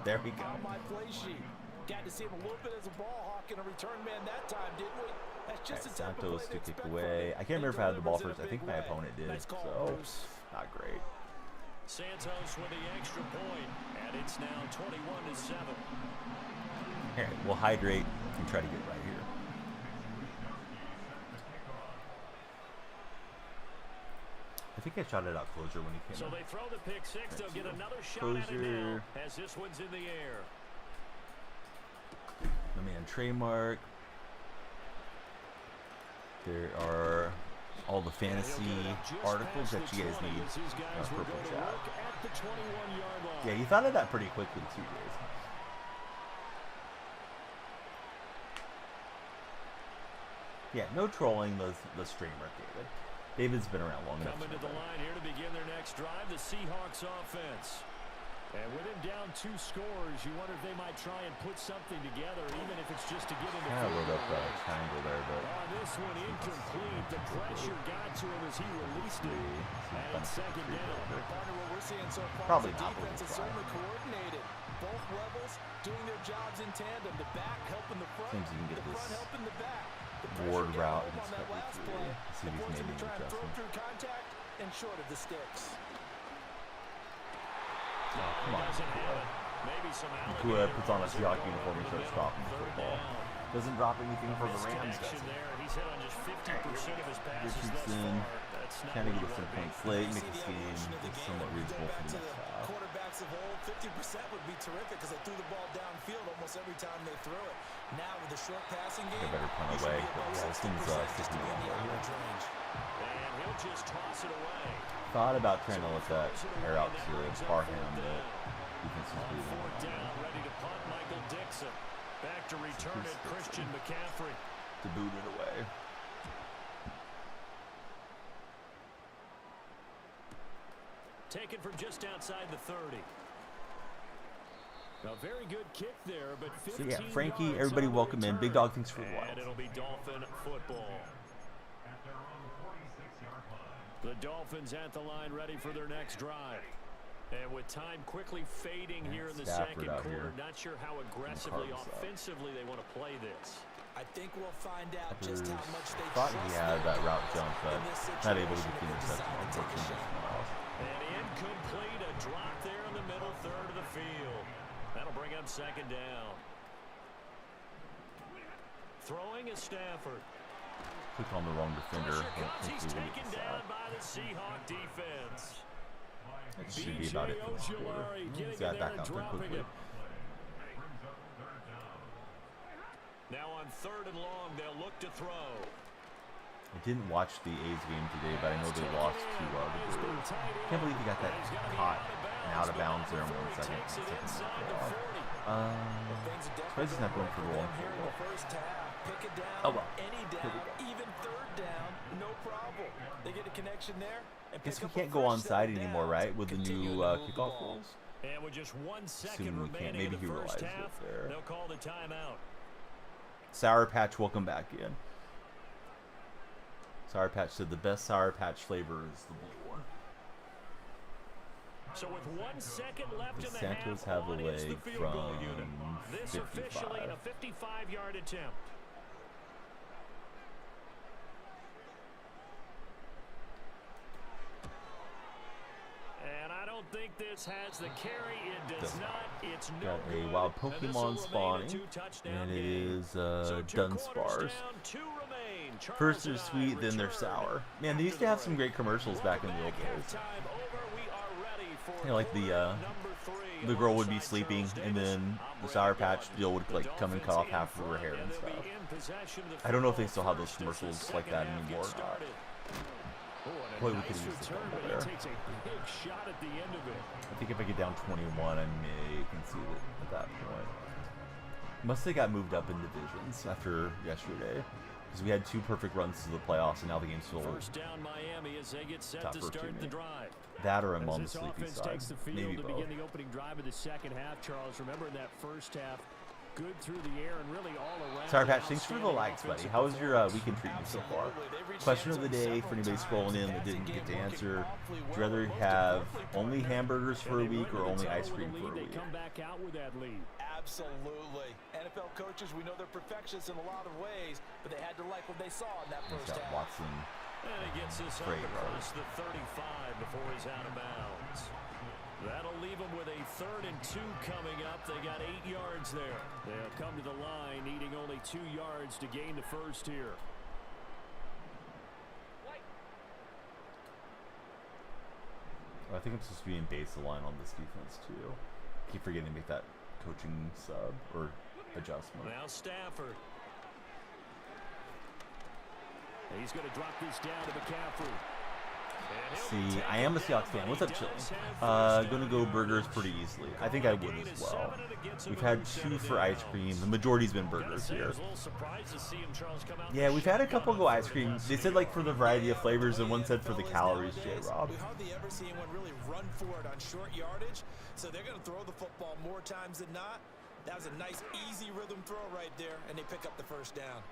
There we go. Got to see him a little bit as a ball hawk and a return man that time, didn't we? That's just right, Santos to kick away. I can't remember if I had the ball first. I think my opponent did. So, not great. Santos with the extra point, and it's now 21-7. All right, we'll hydrate and try to get right here. I think I shot it out closer when he came in. So they throw the pick six. They'll get another shot at it now as this one's in the air. My man Trademark. There are all the fantasy articles that you guys need on Purple Chat. Yeah, you thought of that pretty quickly too, guys. Yeah, no trolling the streamer, David. David's been around long enough. Coming to the line here to begin their next drive, the Seahawks offense. And with him down 2 scores, you wonder if they might try and put something together, even if it's just to get into Kind of field wrote up goal a triangle there, but on this one, incomplete. The pressure got to him as he released it. And it's second down. Partner, what we're seeing so far Probably is the not defense is what certainly coordinated. Both levels doing their jobs in tandem. The back helping the front, seems you can get the front this helping the back. The Ward pressure route getting home and on that stuff last through. play. See if he's Forced him made to try any and throw adjustments. through contact and short of the sticks. Oh, come on. Doesn't have it. Maybe some Nakua puts on a Seahawks uniform and starts dropping the football. Doesn't drop anything for the Rams, does he? there. He's hit on just 50% of his passes thus Richardson far. That's not kind of where get you some wanna be. points late, make See the the scheme evolution of the game. somewhat We go reasonable back for the to next half. quarterbacks of old, 50% would be terrific because they threw the ball downfield almost every time they threw it. Now with the short passing They game, better punt you should away, be but above yeah, this thing's 60% just to 60 be in the yards. average range. And he'll just toss it away. Thought about trying to let that air out to Parham, but defense is On beating 4th him. down, ready to punt, Michael Dixon. Back to return it, Christian McCaffrey. To boot it away. Taken from just outside the 30. A very good kick there, but 15 So yeah, Frankie, yards everybody on the welcome in. return. Big Dog, thanks for the And wild. it'll be Dolphin football. The Dolphins at the line, ready for their next drive. And with time quickly fading here in the Stafford second out quarter, here. not sure how aggressively, Carves up. offensively they want to play this. I think we'll find out just how much they Thought trust he had their that route guys jump, but in this not able to situation get the if they interception. decide to take a Unfortunately, shot. just lost. And incomplete, a drop there in the middle third of the field. That'll bring up second down. Throwing is Stafford. Click on the wrong defender. Pressure comes, he's Hopefully we'll taken get this down out. by the Seahawk defense. That should be about it for this quarter. Ojulari getting He's got in back there and out there dropping quickly. it. Now on 3rd and long, they'll look to throw. I didn't watch the A's game today, but I know they lost to the Brewers. Can't believe he got that caught and out of bounds there in 1 second. Takes it inside the 40. Things are Surprised he's not going for the them long here in field the first half. Pick it down, Oh, well. any Here down, we go. even 3rd down, no problem. They get a connection there. And Guess pick we up a can't go fresh onside set of anymore, downs, right? With the continue new to move the kickoff ball. rules. And with just 1 second Assuming we can't. remaining Maybe in he the first realized it half, there. they'll call the timeout. Sour Patch, welcome back in. Sour Patch said the best Sour Patch flavor is the blue one. So with 1 second left The in the Santos half, have a on is the leg field goal from unit. This officially a 55-yard attempt. And I don't think this has the carry. It does Does not. It's no Got a good. wild And this'll Pokemon remain a spawning, two-touchdown and it game. is So 2 quarters Dunsparce. down, 2 remain. Charles First they're and I sweet, then they're return sour. Man, they used to have some great commercials back in the old days. Halftime over. We are ready for You know, like the number 3 the girl would be alongside sleeping, Charles and Davis. then I'm the Sour Randy Patch Gordon. deal would The like come and cut off Dolphins half of her in hair front, and they'll stuff. be in possession of the I don't know if they football still have those first as the commercials like second that half anymore gets or not. started. Oh, and a Boy, we nice could use the return, fumble but there. he takes a big shot at the end of it. I think if I get down 21, I may concede it at that point. Must have got moved up in divisions after yesterday, because we had 2 perfect runs to the playoffs, and now the game's still First down Miami as they get set to tougher to start the me. drive. That or I'm As on the this sleepy offense side. takes the field Maybe to both. begin the opening drive of the second half, Charles. Remember in that first half, good through the air and really all around. Sour Patch, thanks for the likes, buddy. How was your weekend treatment so far? Question of the day for anybody scrolling in that didn't get to answer: would you rather have only hamburgers for a week or only ice cream for a They week? come back out with that lead. Absolutely. NFL coaches, we know they're perfectionists in a lot of ways, but they had to like what they saw in that He's first got half. Watson. And he gets this up Great across the 35 before he's out of bounds. That'll leave them with a 3rd and 2 coming up. They got 8 yards there. They'll come to the line, needing only 2 yards to gain the first here. I think I'm supposed to be in base line on this defense too. Keep forgetting to make that coaching sub or adjustment. Now Stafford. He's going to drop this down to McCaffrey. See, I am a Seahawks fan. What's up, Chilling? Gonna go burgers pretty easily. I think I would as well. We've had 2 for ice cream. The majority's been burgers here. Yeah, we've had a couple go ice cream. They said like for the variety of flavors, and one said for the calories, J-Rob. We hardly ever see anyone really run for it on short yardage, so they're going to throw the football more times than not. That was a nice, easy rhythm throw right there, and they pick up the first down.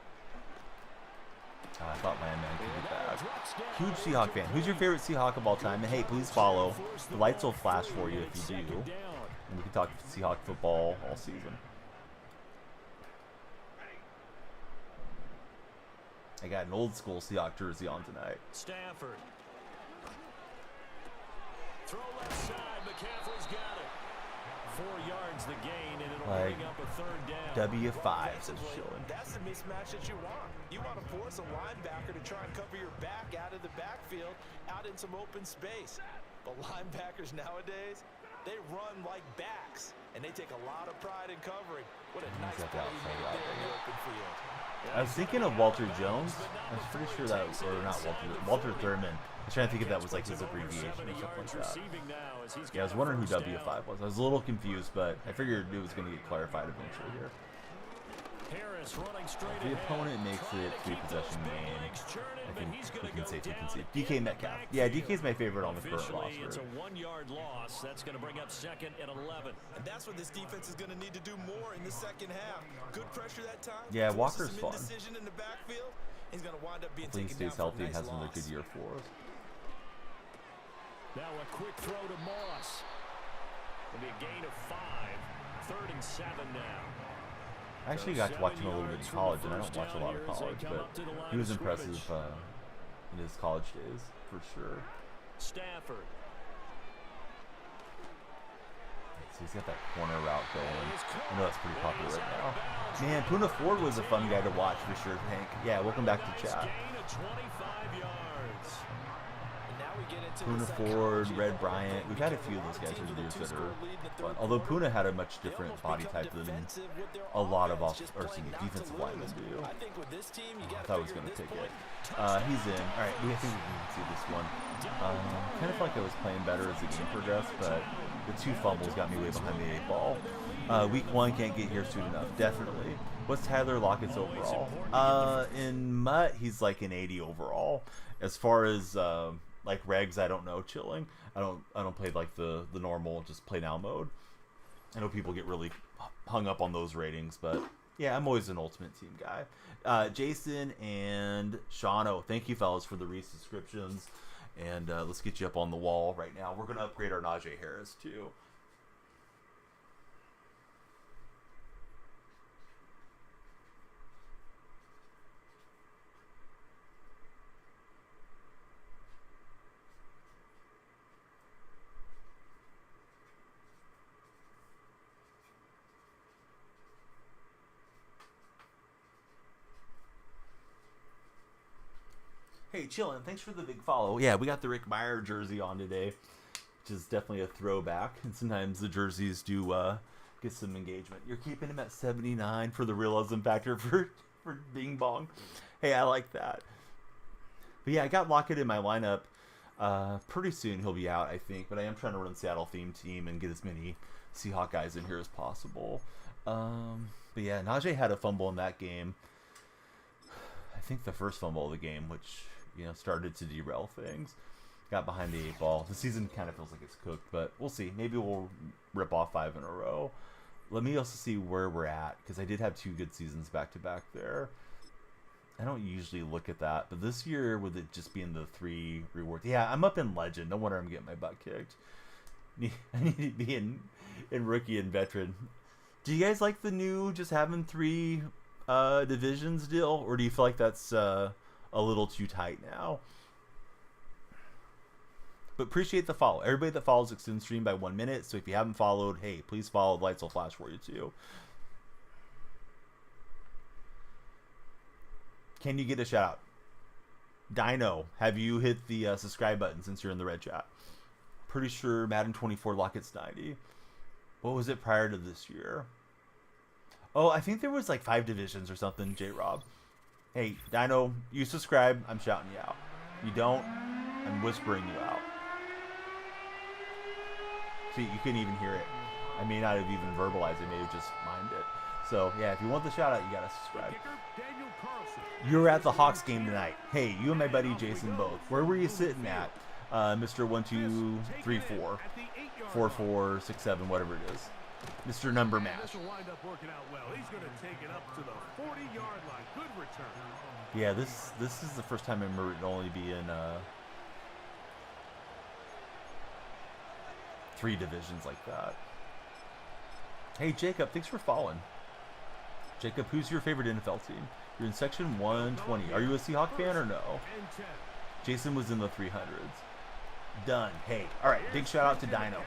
I thought Landman could get back. Huge Seahawk fan. Who's your favorite Seahawk of all time? And hey, please follow. The lights will flash for you if you do. And we can talk Seahawk football all season. I got an old school Seahawk jersey on tonight. Stafford. Throw left side. McCaffrey's got it. 4 yards the gain, and it'll Like, bring up a third down. W5 is chilling. That's the mismatch that you want. You want to force a linebacker to try and cover your back out of the backfield, out in some open space. But linebackers nowadays, they run like backs, and they take a lot of pride in covering. What a nice play he made there in the open field. I was thinking of Walter Jones. I was pretty sure that was, or not Walter Thurman. I was trying to think if that was like his abbreviation or something like that. Yeah, I was wondering who W5 was. I was a little confused, but I figured it was going to get clarified eventually here. Harris running straight If the opponent makes it 3 possession game, I think we can safely concede. DK Metcalf. Yeah, DK's my favorite on the current roster. It's a 1-yard loss. That's going to bring up 2nd and 11. And that's what this defense is going to need to do more in the second half. Good pressure that time. Yeah, Walker's fun. Indecision in the backfield. He's going to wind up being Hopefully he taken stays down for healthy a and nice has another good loss. year for us. Now a quick throw to Moss. It'll be a gain of 5. 3rd and 7 now. I actually got to watch him a little bit in college, and I don't watch a lot of college, but he was impressive in his college days, for sure. Stafford. So he's got that corner route going. I know that's pretty popular right now. Man, Puna Ford was a fun guy to watch for sure, Hank. Yeah, welcome back to chat. Gain of 25 yards. And now we get into Puna the Ford, psychology Red of Bryant. We've had a few of those guys over the years that are fun. Although Puna had a much different body type than a lot of defensive linemen do. I think with this team, you I thought I was going to pick it. He's in. All right, I think we can see this one. Kind of felt like I was playing better as the game progressed, but the 2 fumbles got me way behind the 8 ball. Week 1 can't get here soon enough. Definitely. What's Tyler Lockett's overall? In Mutt, he's like an 80 overall. As far as like regs, I don't know. Chilling. I don't play like the normal just play now mode. I know people get really hung up on those ratings, but yeah, I'm always an Ultimate Team guy. Jason and Shano, thank you fellas for the resubscriptions, and let's get you up on the wall right now. We're gonna upgrade our Najee Harris too. Hey, chillin', thanks for the big follow. Yeah, we got the Rick Meyer jersey on today, which is definitely a throwback. And sometimes the jerseys do get some engagement. You're keeping him at 79 for the realism factor for Bing Bong. Hey, I like that. But yeah, I got Lockett in my lineup. Pretty soon he'll be out, I think. But I am trying to run Seattle theme team and get as many Seahawk guys in here as possible. But yeah, Najee had a fumble in that game. I think the first fumble of the game, which started to derail things. Got behind the 8 ball. The season kind of feels like it's cooked, but we'll see. Maybe we'll rip off 5 in a row. Let me also see where we're at, because I did have 2 good seasons back to back there. I don't usually look at that, but this year with it just being the 3 rewards, yeah, I'm up in legend. No wonder I'm getting my butt kicked. I need to be in rookie and veteran. Do you guys like the new just having 3 divisions deal, or do you feel like that's a little too tight now? But appreciate the follow. Everybody that follows extends stream by 1 minute, so if you haven't followed, hey, please follow. The lights will flash for you too. Can you get a shout out? Dino, have you hit the subscribe button since you're in the red chat? Pretty sure Madden 24 Lockett's 90. What was it prior to this year? Oh, I think there was like 5 divisions or something, J-Rob. Hey, Dino, you subscribe, I'm shouting you out. You don't, I'm whispering you out. See, you couldn't even hear it. I may not have even verbalized it. I may have just mimed it. So, yeah, if you want the shout-out, you got to subscribe. You're at the Hawks game tonight. Hey, you and my buddy Jason both. Where were you sitting at, Mr. 1234, 4467, whatever it is? Mr. Number Mash. Yeah, this is the first time I remember it only being 3 divisions like that. Hey, Jacob, thanks for following. Jacob, who's your favorite NFL team? You're in section 120. Are you a Seahawk fan or no? Jason was in the 300s. Done. Hey, all right, big shout out to Dino.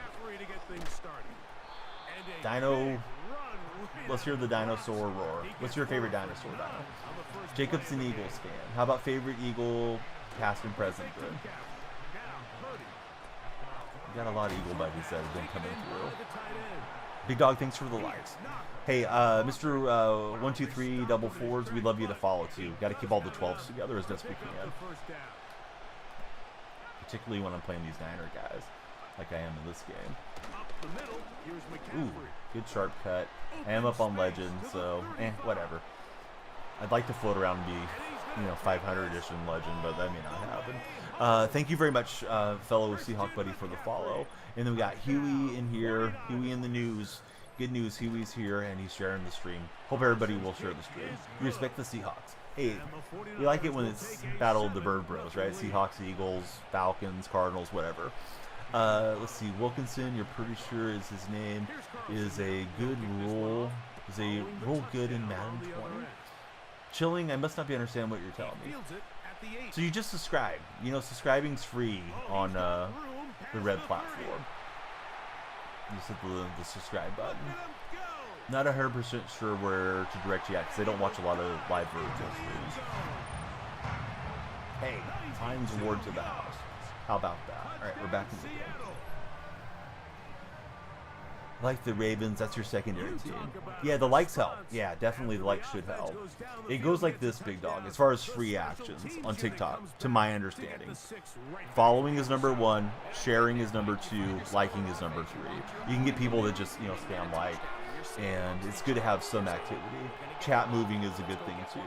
Dino, let's hear the dinosaur roar. What's your favorite dinosaur, Dino? Jacob's an Eagles fan. How about favorite Eagle, past and present? Good. We got a lot of Eagle buddies that have been coming through. Big Dog, thanks for the likes. Hey, Mr. 123 double fours, we'd love you to follow too. Got to keep all the 12s together as best we can. Particularly when I'm playing these Niner guys, like I am in this game. Ooh, good sharp cut. I am up on legend, so whatever. I'd like to float around and be, 500-ish in legend, but that may not happen. Thank you very much, fellow Seahawk buddy, for the follow. And then we got Huey in here, Huey in the news. Good news, Huey's here, and he's sharing the stream. Hope everybody will share the stream. We respect the Seahawks. Hey, we like it when it's Battle of the Bird Bros, right? Seahawks, Eagles, Falcons, Cardinals, whatever. Let's see, Wilkinson, you're pretty sure is his name, is a good rule. Is a rule good in Madden 20? Chilling, I must not be understanding what you're telling me. So you just subscribe. Subscribing's free on the red platform. You just hit the subscribe button. Not 100% sure where to direct you at because they don't watch a lot of live virtual streams. Hey, Times Ward to the house. How about that? All right, we're back in the game. Like the Ravens, that's your secondary team. Yeah, the likes help. Yeah, definitely the likes should help. It goes like this, Big Dog, as far as free actions on TikTok, to my understanding. Following is number 1, sharing is number 2, liking is number 3. You can get people that just, spam like, and it's good to have some activity. Chat moving is a good thing too.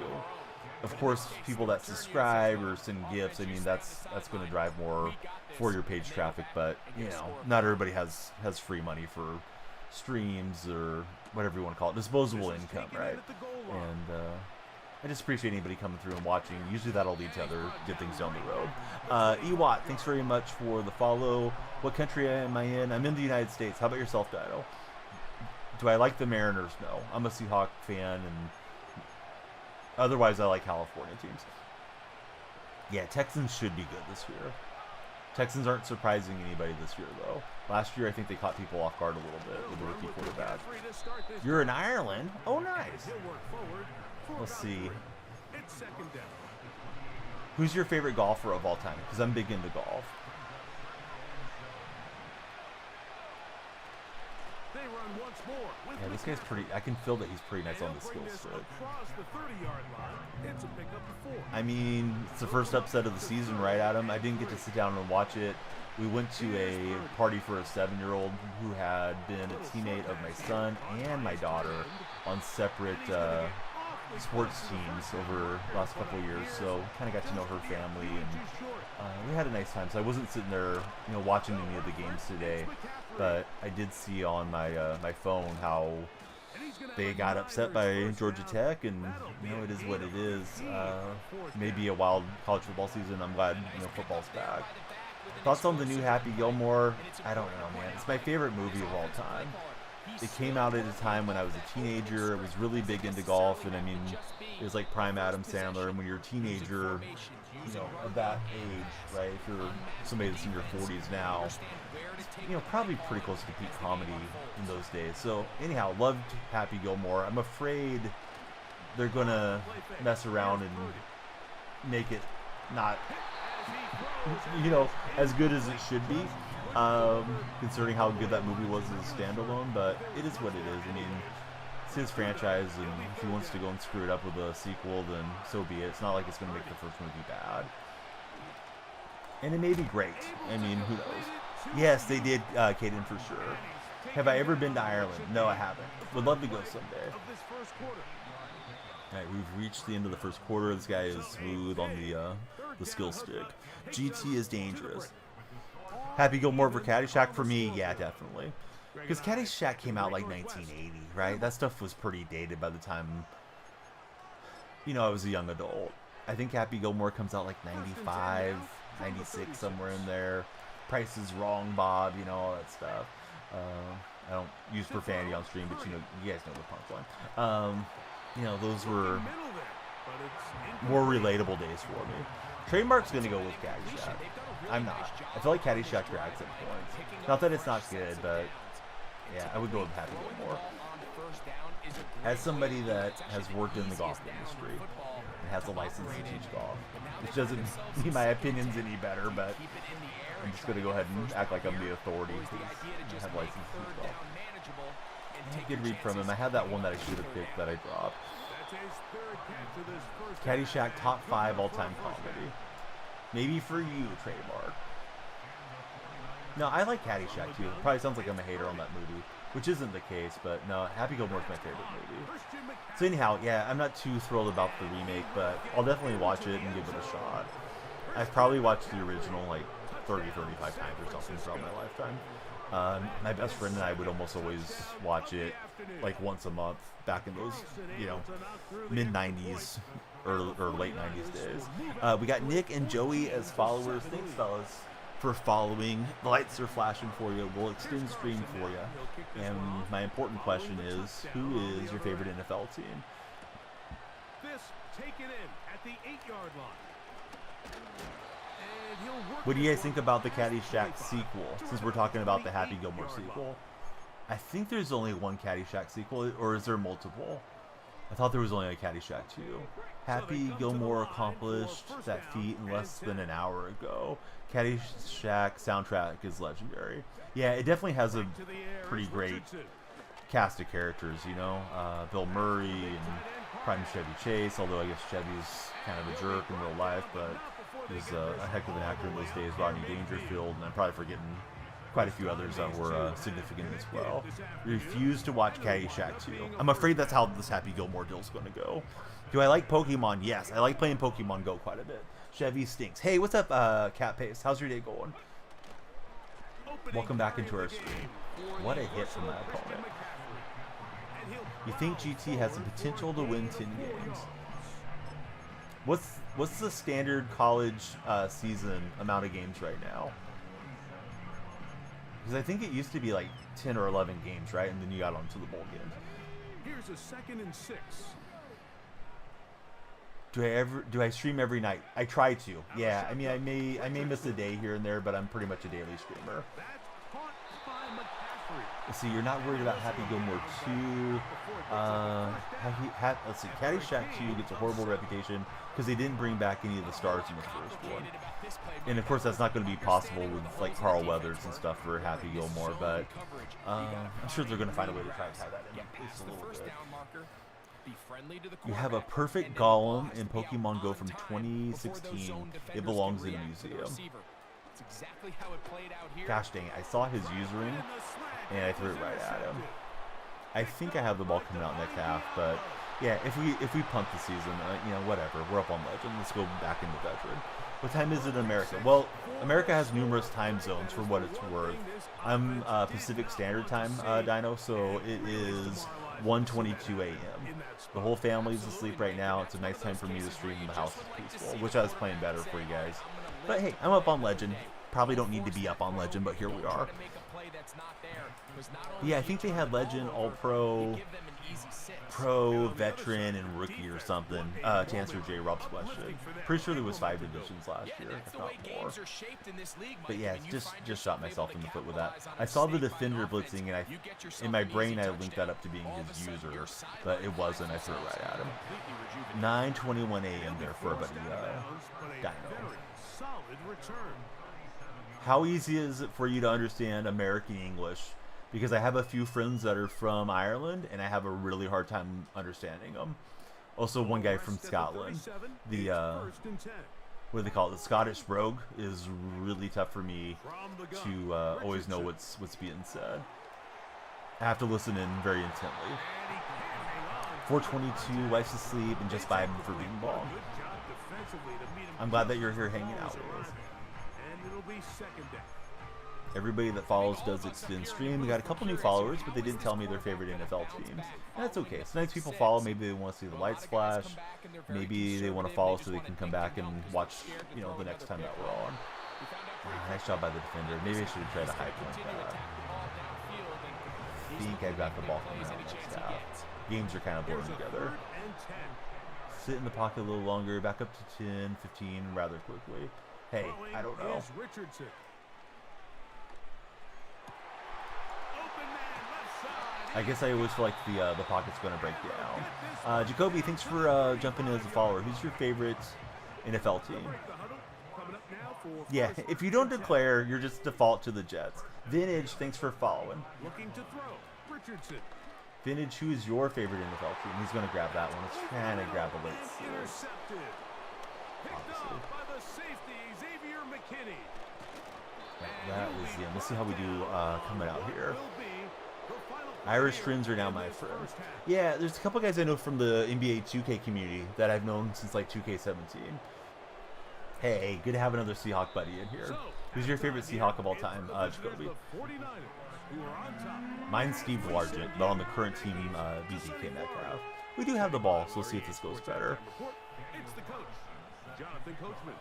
Of course, people that subscribe or send gifts, that's going to drive more for your page traffic, but, not everybody has free money for streams or whatever you want to call it, disposable income, right? And I just appreciate anybody coming through and watching. Usually that'll lead to other good things down the road. Ewat, thanks very much for the follow. What country am I in? I'm in the United States. How about yourself, Dino? Do I like the Mariners? No. I'm a Seahawk fan, and otherwise I like California teams. Yeah, Texans should be good this year. Texans aren't surprising anybody this year, though. Last year, I think they caught people off guard a little bit with the rookie quarterback. You're in Ireland? Oh, nice. Let's see. Who's your favorite golfer of all time? Because I'm big into golf. Yeah, this guy's pretty. I can feel that he's pretty nice on the skill stick. It's the first upset of the season, right, Adam? I didn't get to sit down and watch it. We went to a party for a 7-year-old who had been a teammate of my son and my daughter on separate sports teams over the last couple of years, so kind of got to know her family, and we had a nice time. So I wasn't sitting there, watching any of the games today, but I did see on my my phone how they got upset by Georgia Tech, and it is what it is. Maybe a wild college football season. I'm glad football's back. Thoughts on the new Happy Gilmore? I don't know, man. It's my favorite movie of all time. It came out at a time when I was a teenager. I was really big into golf, and it was like prime Adam Sandler. And when you're a teenager, of that age, right? If you're somebody that's in your 40s now, probably pretty close to peak comedy in those days. So anyhow, loved Happy Gilmore. I'm afraid they're gonna mess around and make it not, as good as it should be. Considering how good that movie was as a standalone, but it is what it is. It's his franchise, and if he wants to go and screw it up with a sequel, then so be it. It's not like it's going to make the first movie bad. And it may be great. I mean, who knows? Yes, they did, Caden, for sure. Have I ever been to Ireland? No, I haven't. Would love to go someday. All right, we've reached the end of the first quarter. This guy is smooth on the skill stick. GT is dangerous. Happy Gilmore for Caddyshack for me? Yeah, definitely. Because Caddyshack came out like 1980, right? That stuff was pretty dated by the time, you know, I was a young adult. I think Happy Gilmore comes out like 95, 96, somewhere in there. Price is Wrong, Bob, you know, all that stuff. I don't use profanity on stream, but you know, you guys know the punchline. You know, those were more relatable days for me. Trademark's gonna go with Caddyshack. I'm not. I feel like Caddyshack drags at points. Not that it's not good, but yeah, I would go with Happy Gilmore. As somebody that has worked in the golf industry and has a license to teach golf, which doesn't mean my opinion's any better, but I'm just gonna go ahead and act like I'm the authority because I have license to teach golf. Good read from him. I had that one that I should have picked that I dropped. Caddyshack top 5 all-time comedy. Maybe for you, Trademark. No, I like Caddyshack too. It probably sounds like I'm a hater on that movie, which isn't the case, but no, Happy Gilmore's my favorite movie. So anyhow, yeah, I'm not too thrilled about the remake, but I'll definitely watch it and give it a shot. I've probably watched the original like 30, 35 times or something throughout my lifetime. My best friend and I would almost always watch it like once a month back in those, you know, mid-90s or late 90s days. We got Nick and Joey as followers. Thanks, fellas, for following. The lights are flashing for you. We'll extend stream for you. And my important question is, who is your favorite NFL team? This taken in at the 8-yard line. What do you guys think about the Caddyshack sequel, since we're talking about the Happy Gilmore sequel? I think there's only one Caddyshack sequel, or is there multiple? I thought there was only a Caddyshack 2. Happy Gilmore accomplished that feat in less than an hour ago. Caddyshack soundtrack is legendary. Yeah, it definitely has a pretty great cast of characters, you know? Bill Murray and Prime Chevy Chase, although I guess Chevy's kind of a jerk in real life, but he's a heck of an actor in those days. Rodney Dangerfield, and I'm probably forgetting quite a few others that were significant as well. Refuse to watch Caddyshack 2. I'm afraid that's how this Happy Gilmore deal's going to go. Do I like Pokemon? Yes, I like playing Pokemon Go quite a bit. Chevy stinks. Hey, what's up, Cat Pace? How's your day going? Welcome back into our stream. What a hit from that opponent. You think GT has the potential to win 10 games? What's the standard college season amount of games right now? Because I think it used to be like 10 or 11 games, right? And then you got onto the bowl games. Here's a 2nd and 6. Do I stream every night? I try to. Yeah, I mean, I may miss a day here and there, but I'm pretty much a daily streamer. Let's see, you're not worried about Happy Gilmore 2. Let's see, Caddyshack 2 gets a horrible reputation because they didn't bring back any of the stars in the first one. And of course, that's not going to be possible with like Carl Weathers and stuff for Happy Gilmore, but I'm sure they're going to find a way to try to tie that in at least a little bit. You have a perfect Golem in Pokemon Go from 2016. It belongs in a museum. Gosh dang it, I saw his username and I threw it right at him. I think I have the ball coming out next half, but yeah, if we punt the season, you know, whatever. We're up on Legend. Let's go back into Veteran. What time is it in America? Well, America has numerous time zones for what it's worth. I'm Pacific Standard Time, Dino, so it is 1:22 a.m. The whole family's asleep right now. It's a nice time for me to stream. The house is peaceful. Wish I was playing better for you guys. But hey, I'm up on Legend. Probably don't need to be up on Legend, but here we are. Yeah, I think they had Legend, All-Pro, Pro, Veteran, and Rookie or something to answer J. Rob's question. Pretty sure there was 5 divisions last year, if not more. But yeah, just shot myself in the foot with that. I saw the Defender blitzing, and in my brain I linked that up to being his user, but it wasn't. I threw it right at him. 9:21 a.m. there for everybody. Dino. How easy is it for you to understand American English? Because I have a few friends that are from Ireland, and I have a really hard time understanding them. Also, one guy from Scotland. what do they call it? The Scottish brogue is really tough for me to always know what's being said. I have to listen in very intently. 422, wife's asleep, and just vibing for being ball. I'm glad that you're here hanging out with us. Everybody that follows does extend stream. We got a couple new followers, but they didn't tell me their favorite NFL teams. And that's okay. Sometimes people follow. Maybe they want to see the light splash. Maybe they want to follow so they can come back and watch, you know, the next time that we're on. Nice job by the defender. Maybe I should have tried a high point that. I think I got the ball from the next half. Games are kind of blurring together. Sit in the pocket a little longer. Back up to 10, 15 rather quickly. Hey, I don't know. I guess I always feel like the pocket's going to break down. Jacoby, thanks for jumping in as a follower. Who's your favorite NFL team? Yeah, if you don't declare, you're just default to the Jets. Vintage, thanks for following. Vintage, who is your favorite NFL team? He's going to grab that one. Let's try to grab a late steal. That was the end. Let's see how we do coming out here. Irish friends are now my friends. Yeah, there's a couple guys I know from the NBA 2K community that I've known since like 2K17. Hey, good to have another Seahawk buddy in here. Who's your favorite Seahawk of all time, Jacoby? Mine's Steve Largent, but on the current team, BZK Metcalf. We do have the ball, so let's see if this goes better. It's the coach, Jonathan Coachman.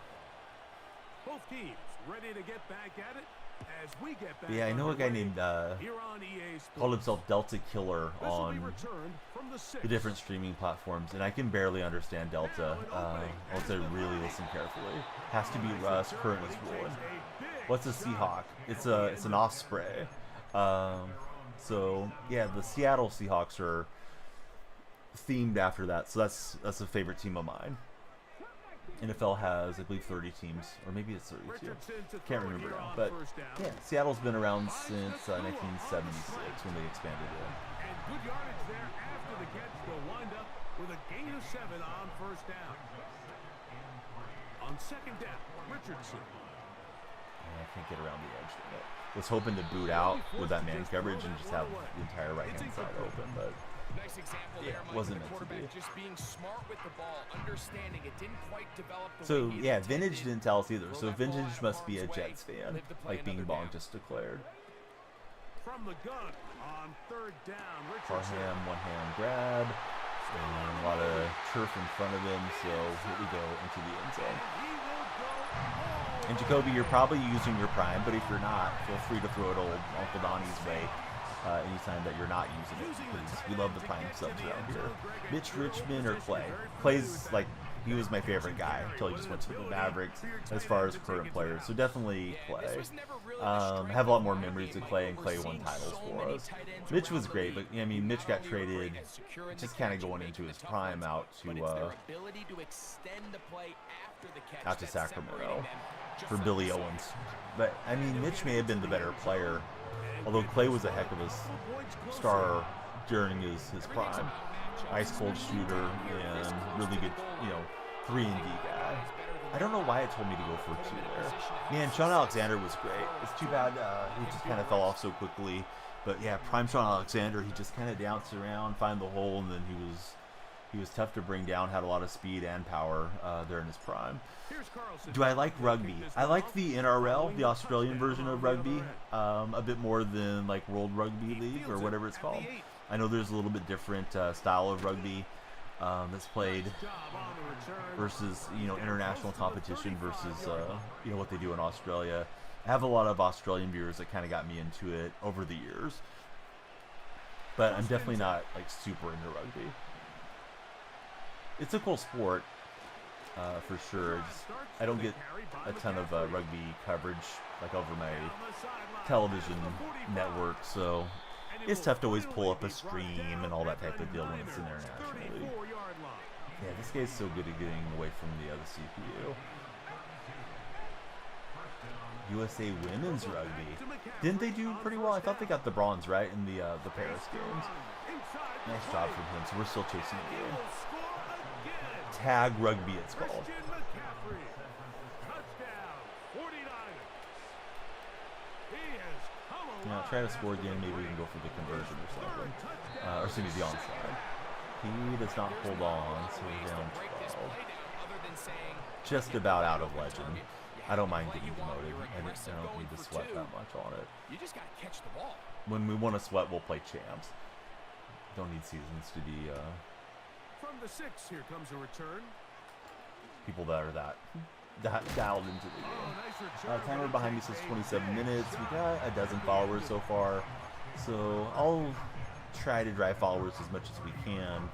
Both teams ready to get back at it as we get back. Yeah, I know a guy named called himself Delta Killer on the different streaming platforms, and I can barely understand Delta unless I really listen carefully. Has to be Russ, current is Roy. What's a Seahawk? It's an Osprey. So yeah, the Seattle Seahawks are themed after that, so that's a favorite team of mine. NFL has, I believe, 30 teams, or maybe it's 32. Can't remember now. But yeah, Seattle's been around since 1976 when they expanded it. And good yardage there after the catch. They'll wind up with a gain of 7 on first down. On second down, Richardson. I can't get around the edge. Was hoping to boot out with that man coverage and just have the entire right-hand side open, but nice example yeah, there, wasn't the meant to be. Just being smart with the ball, understanding it didn't quite develop the so way he yeah, intended. Vintage didn't tell us either. So Vintage must be a Jets fan, like Bing Bong just declared. From the gun on third down, Richardson. Parham, one-hand grab, and a lot of turf in front of him. So here we go into the end zone. And Jacoby, you're probably using your prime, but if you're not, feel free to throw it old Uncle Donnie's way anytime that you're not using it, because we love the prime subs around here. Mitch Richmond or Clay? Clay's like, he was my favorite guy until he just went to the Mavericks as far as current players. So definitely Clay. Have a lot more memories of Clay, and Clay won titles for us. Mitch was great, but I mean, Mitch got traded just kind of going into his prime out to Sacramento for Billy Owens. But I mean, Mitch may have been the better player, although Clay was a heck of a star during his prime. Ice cold shooter and really good, 3-and-D guy. I don't know why it told me to go for 2 there. Man, Sean Alexander was great. It's too bad he just kind of fell off so quickly. But yeah, prime Sean Alexander, he just kind of danced around, find the hole, and then he was tough to bring down. Had a lot of speed and power there in his prime. Do I like rugby? I like the NRL, the Australian version of rugby, a bit more than like World Rugby League or whatever it's called. I know there's a little bit different style of rugby that's played versus international competition versus what they do in Australia. I have a lot of Australian viewers that kind of got me into it over the years, but I'm definitely not like super into rugby. It's a cool sport for sure. I don't get a ton of rugby coverage like over my television network, so it's tough to always pull up a stream and all that type of deal when it's internationally. Yeah, this guy's so good at getting away from the other CPU. USA Women's Rugby. Didn't they do pretty well? I thought they got the bronze, right, in the Paris games. Nice job from him. So we're still chasing the game. Tag Rugby, it's called. try to score again. Maybe we can go for the conversion or something. Or excuse me, the onside. He does not hold on, so we're down 12. Just about out of legend. I don't mind getting demoted. I don't need to sweat that much on it. You just gotta catch the ball. When we want to sweat, we'll play champs. Don't need seasons to be From the 6, here comes a return. people that are that dialed into the game. Nice return. Timer behind me says 27 minutes. We got a dozen followers so far, so I'll try to drive followers as much as we can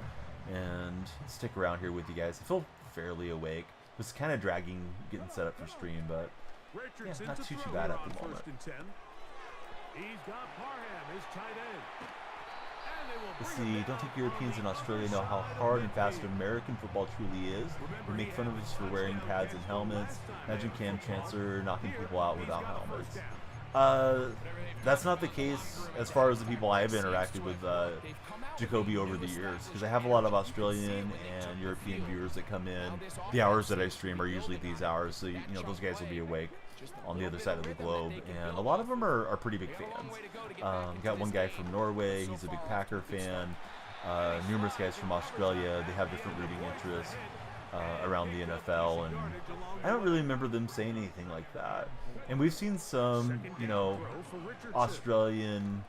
and stick around here with you guys. I feel fairly awake. It was kind of dragging getting set up for stream, but Richardson not to too throw bad it at on the moment. 1st and 10. He's got Parham, his tight end. And they will Let's bring him see, don't down think Europeans in Australia know how hard and fast American football truly is. They make fun of us for wearing pads and helmets. Imagine Cam Chancellor knocking people out without helmets. That's not the case as far as the people I've interacted with Jacoby over the years, because I have a lot of Australian and European viewers that come in. The hours that I stream are usually these hours, so those guys will be awake on the other side of the globe, and a lot of them are pretty big fans. Got one guy from Norway, he's a big Packer fan. Numerous guys from Australia, they have different rooting interests around the NFL, and I don't really remember them saying anything like that. And we've seen some, Australian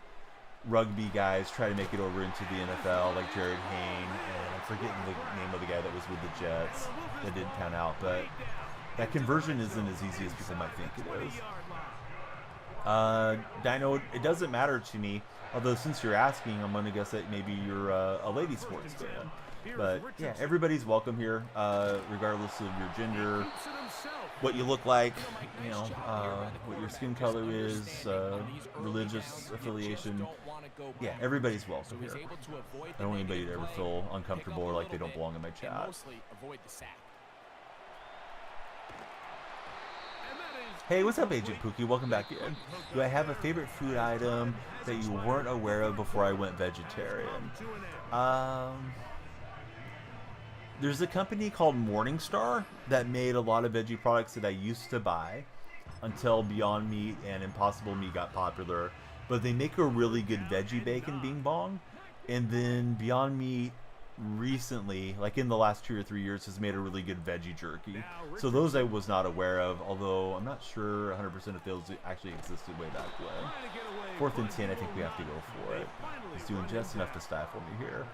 rugby guys try to make it over into the NFL, like Jared Hayne, and I'm forgetting the name of the guy that was with the Jets that didn't pan out, but that conversion isn't as easy as people might think it is. Dino, it doesn't matter to me, although since you're asking, I'm going to guess that maybe you're a lady sports fan. But yeah, everybody's welcome here, regardless of your gender, what you look like, what your skin color is, religious affiliation. Yeah, everybody's welcome here. I don't want anybody to ever feel uncomfortable or like they don't belong in my chat. Hey, what's up, Agent Pookie? Welcome back in. Do I have a favorite food item that you weren't aware of before I went vegetarian? There's a company called Morningstar that made a lot of veggie products that I used to buy until Beyond Meat and Impossible Meat got popular. But they make a really good veggie bacon Bing Bong. And then Beyond Meat recently, like in the last 2 or 3 years, has made a really good veggie jerky. So those I was not aware of, although I'm not sure 100% if those actually existed way back when. 4th and 10, I think we have to go for it. He's doing just enough to stifle me here.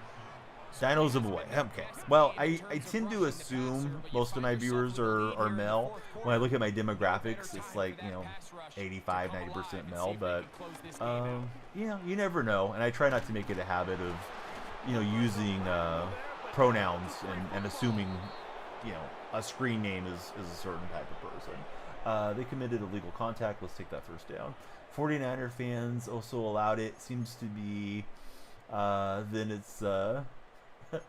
Dino's a boy. Okay. Well, I tend to assume most of my viewers are male. When I look at my demographics, it's like, 85, 90% male. But, you never know. And I try not to make it a habit of, using pronouns and assuming, a screen name is a certain type of person. They committed illegal contact. Let's take that first down. 49er fans also allowed it. Seems to be, then it's...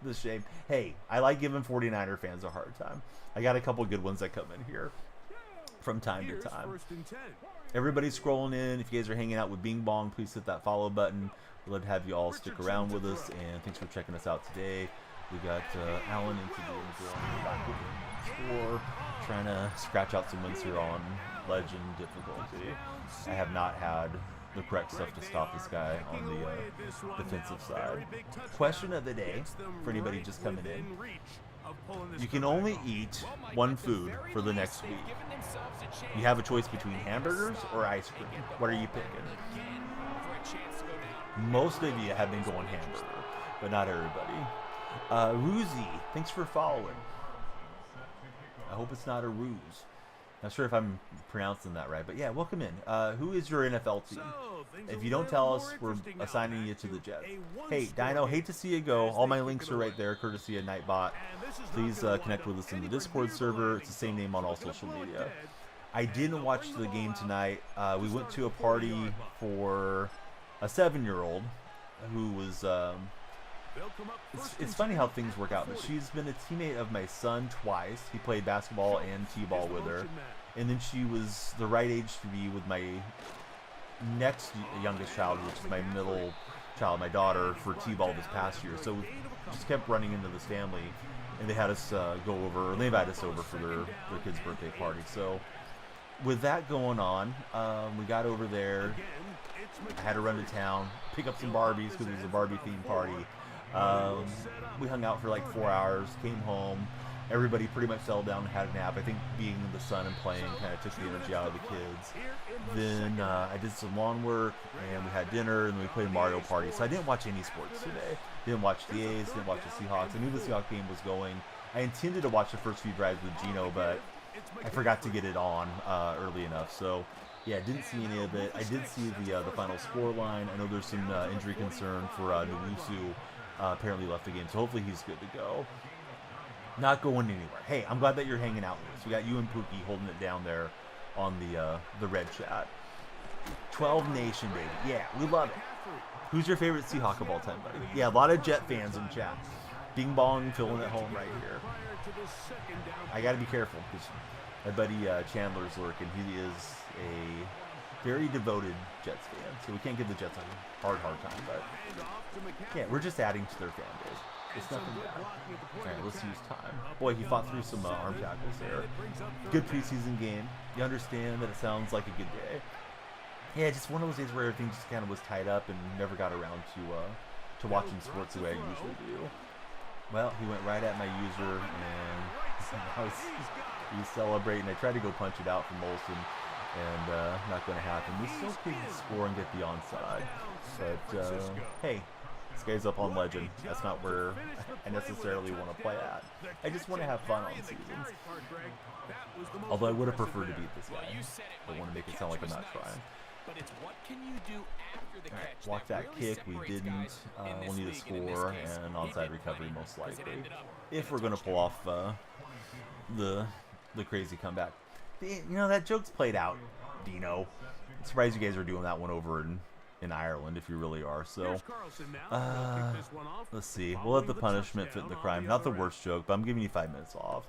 the shame. Hey, I like giving 49er fans a hard time. I got a couple good ones that come in here from time to time. Everybody's scrolling in. If you guys are hanging out with Bing Bong, please hit that follow button. We'd love to have you all stick around with us, and thanks for checking us out today. We got Alan into the back with score, trying to scratch out some wins here on Legend difficulty. I have not had the correct stuff to stop this guy on the defensive side. Question of the day for anybody just coming in: you can only eat one food for the next week. You have a choice between hamburgers or ice cream. What are you picking? Most of you have been going hamburger, but not everybody. Ruzi, thanks for following. I hope it's not a ruse. Not sure if I'm pronouncing that right, but yeah, welcome in. Who is your NFL team? If you don't tell us, we're assigning you to the Jets. Hey, Dino, hate to see you go. All my links are right there, courtesy of Nightbot. Please connect with us in the Discord server. It's the same name on all social media. I didn't watch the game tonight. We went to a party for a 7-year-old who was... It's funny how things work out, but she's been a teammate of my son twice. He played basketball and t-ball with her, and then she was the right age to be with my next youngest child, which is my middle child, my daughter, for t-ball this past year. So we just kept running into this family, and they had us go over, or they invited us over for their kid's birthday party. So with that going on, we got over there. I had to run to town, pick up some Barbies because it was a Barbie themed party. We hung out for like 4 hours, came home. Everybody pretty much settled down and had a nap. I think being in the sun and playing kind of took the energy out of the kids. Then I did some lawn work, and we had dinner, and we played Mario Party. So I didn't watch any sports today. Didn't watch the A's, didn't watch the Seahawks. I knew the Seahawks game was going. I intended to watch the first few drives with Gino, but I forgot to get it on early enough. So yeah, didn't see any of it. I did see the final score line. I know there's some injury concern for Nwosu. Apparently left the game, so hopefully he's good to go. Not going anywhere. Hey, I'm glad that you're hanging out with us. We got you and Pookie holding it down there on the red chat. 12 Nation, baby. Yeah, we love it. Who's your favorite Seahawk of all time, buddy? Yeah, a lot of Jet fans in chat. Bing Bong filling it home right here. I got to be careful because my buddy Chandler's lurking. He is a very devoted Jets fan, so we can't give the Jets a hard time. But yeah, we're just adding to their fan base. It's nothing bad. All right, let's use time. Boy, he fought through some arm tackles there. Good preseason game. You understand that it sounds like a good day. Yeah, just one of those days where everything just kind of was tied up and never got around to watching sports the way I usually do. Well, he went right at my user, and he's celebrating. I tried to go punch it out from Olsen, and not going to happen. We still could score and get the onside. But, hey, this guy's up on Legend. That's not where I necessarily want to play at. I just want to have fun on seasons. Although I would have preferred to beat this guy. I want to make it sound like I'm not trying. But it's what can you do after the catch. Right, block that kick. We didn't. We'll need a score and onside recovery most likely. If we're going to pull off the crazy comeback. You know, that joke's played out, Dino. I'm surprised you guys are doing that one over in Ireland, if you really are. So, let's see. We'll let the punishment fit the crime. Not the worst joke, but I'm giving you 5 minutes off.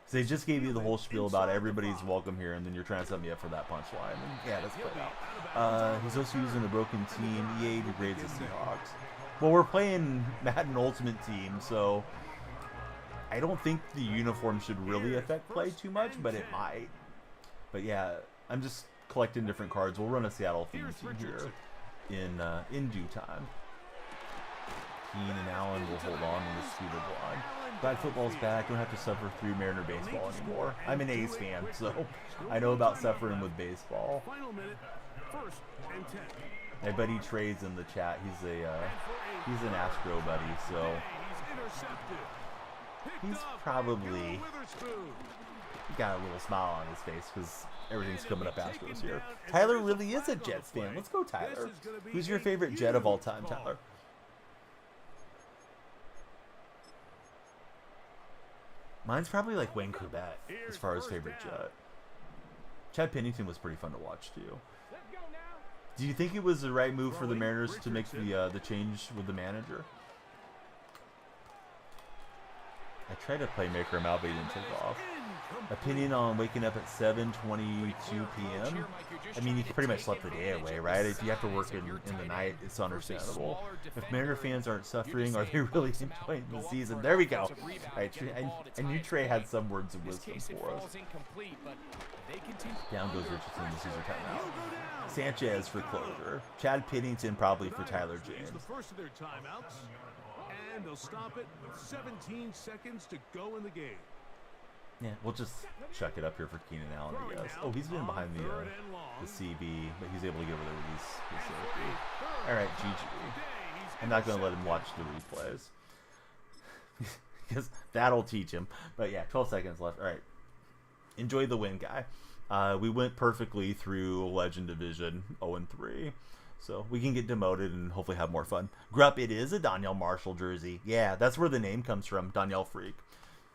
So they just gave you the whole spiel about everybody's welcome here, and then you're trying to set me up for that punchline. Yeah, that's played out. He's also using a broken team. EA degrades the Seahawks. Well, we're playing Madden Ultimate Team, so I don't think the uniform should really affect play too much, but it might. But yeah, I'm just collecting different cards. We'll run a Seattle theme team here in due time. Keen and Allen will hold on in the speed of line. Glad football's back. Don't have to suffer through Mariner baseball anymore. I'm an A's fan, so I know about suffering with baseball. My buddy Trey's in the chat. He's an Astro buddy, so he's probably got a little smile on his face because everything's coming up Astros here. Tyler really is a Jets fan. Let's go, Tyler. Who's your favorite Jet of all time, Tyler? Mine's probably like Wayne Corbett as far as favorite Jet. Chad Pennington was pretty fun to watch too. Do you think it was the right move for the Mariners to make the change with the manager? I tried to playmaker him out, but he didn't take off. Opinion on waking up at 7:22 p.m. I mean, you can pretty much slept the day away, right? If you have to work in the night, it's understandable. If Mariner fans aren't suffering, are they really enjoying the season? There we go. Right, I knew Trey had some words of wisdom for us. Down goes Richardson. This is your timeout. Sanchez for closure. Chad Pennington probably for Tyler James. The first of their timeouts, and they'll stop it with 17 seconds to go in the game. Yeah, we'll just chuck it up here for Keenan Allen, I guess. Oh, he's been behind the CB, but he's able to get over there with his safety. All right, GG. I'm not going to let him watch the replays because that'll teach him. But yeah, 12 seconds left. All right, enjoy the win, guy. We went perfectly through Legend Division 0-3. So we can get demoted and hopefully have more fun. Grupp, it is a Danielle Marshall jersey. Yeah, that's where the name comes from, Danielle Freak.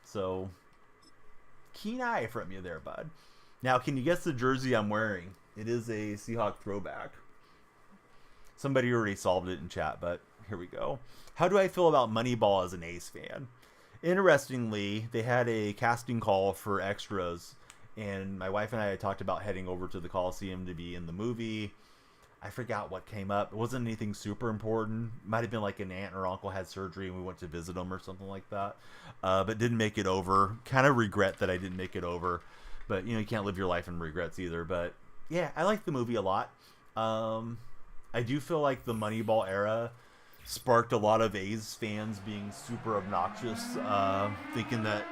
So keen eye from you there, bud. Now, can you guess the jersey I'm wearing? It is a Seahawk throwback. Somebody already solved it in chat, but here we go. How do I feel about Moneyball as an Ace fan? Interestingly, they had a casting call for extras, and my wife and I had talked about heading over to the Coliseum to be in the movie. I forgot what came up. It wasn't anything super important. Might have been like an aunt or uncle had surgery and we went to visit them or something like that. But didn't make it over. Kind of regret that I didn't make it over. But, you know, you can't live your life in regrets either. But, yeah, I like the movie a lot. I do feel like the Moneyball era sparked a lot of A's fans being super obnoxious, thinking that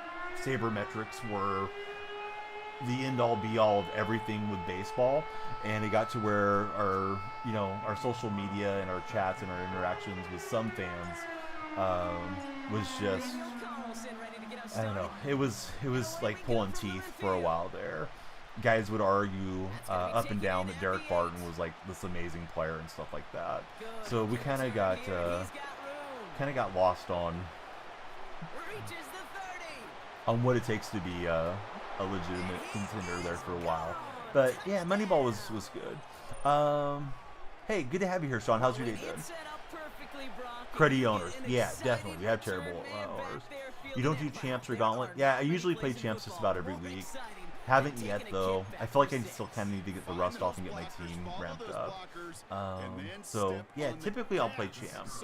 sabermetrics were the end-all be-all of everything with baseball. And it got to where our social media and our chats and our interactions with some fans was just, I don't know, it was like pulling teeth for a while there. Guys would argue up and down that Derek Barton was like this amazing player and stuff like that. So we kind of got lost on what it takes to be a legitimate contender there for a while. But yeah, Moneyball was good. Hey, good to have you here, Sean. How's your day been? Cruddy owners. Yeah, definitely. We have terrible owners. You don't do champs or gauntlet? Yeah, I usually play champs just about every week. Haven't yet, though. I feel like I still kind of need to get the rust off and get my team ramped up. So, yeah, typically I'll play champs.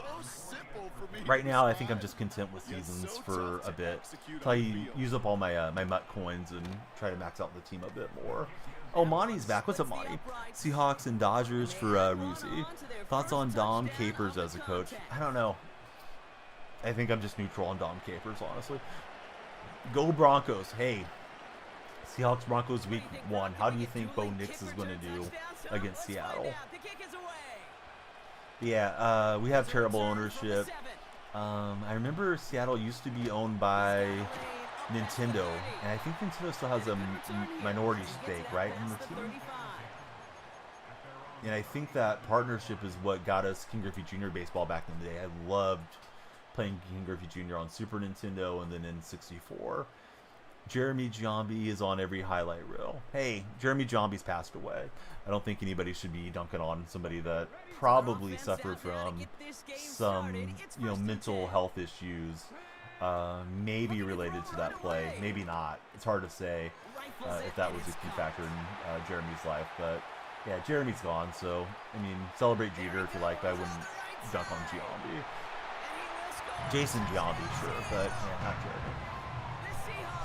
Right now, I think I'm just content with seasons for a bit. Until I use up all my my MUT coins and try to max out the team a bit more. Oh, Monty's back. What's up, Monty? Seahawks and Dodgers for Ruzi. Thoughts on Dom Capers as a coach? I don't know. I think I'm just neutral on Dom Capers, honestly. Go Broncos. Hey. Seahawks Broncos week 1. How do you think Bo Nix is going to do against Seattle? Yeah, we have terrible ownership. I remember Seattle used to be owned by Nintendo, and I think Nintendo still has a minority stake, right, in the team? And I think that partnership is what got us King Griffey Jr. baseball back in the day. I loved playing King Griffey Jr. on Super Nintendo and then in 64. Jeremy Giambi is on every highlight reel. Hey, Jeremy Giambi's passed away. I don't think anybody should be dunking on somebody that probably suffered from some, mental health issues, maybe related to that play, maybe not. It's hard to say if that was a key factor in Jeremy's life. But yeah, Jeremy's gone. So I mean, celebrate Jeter if you like, but I wouldn't dunk on Giambi. Jason Giambi, sure, but yeah, not Jeremy.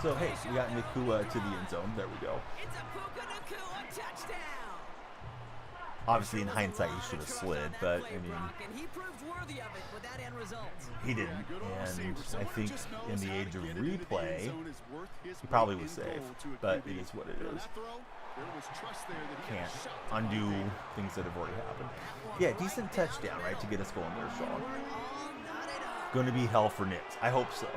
So, hey, we got Nakua to the end zone. There we go. Obviously, in hindsight, he should have slid, but, I mean, he didn't. And I think in the age of replay, he probably was safe, but it is what it is. Can't undo things that have already happened. Yeah, decent touchdown, right, to get us going there, Sean. Going to be hell for Knicks. I hope so.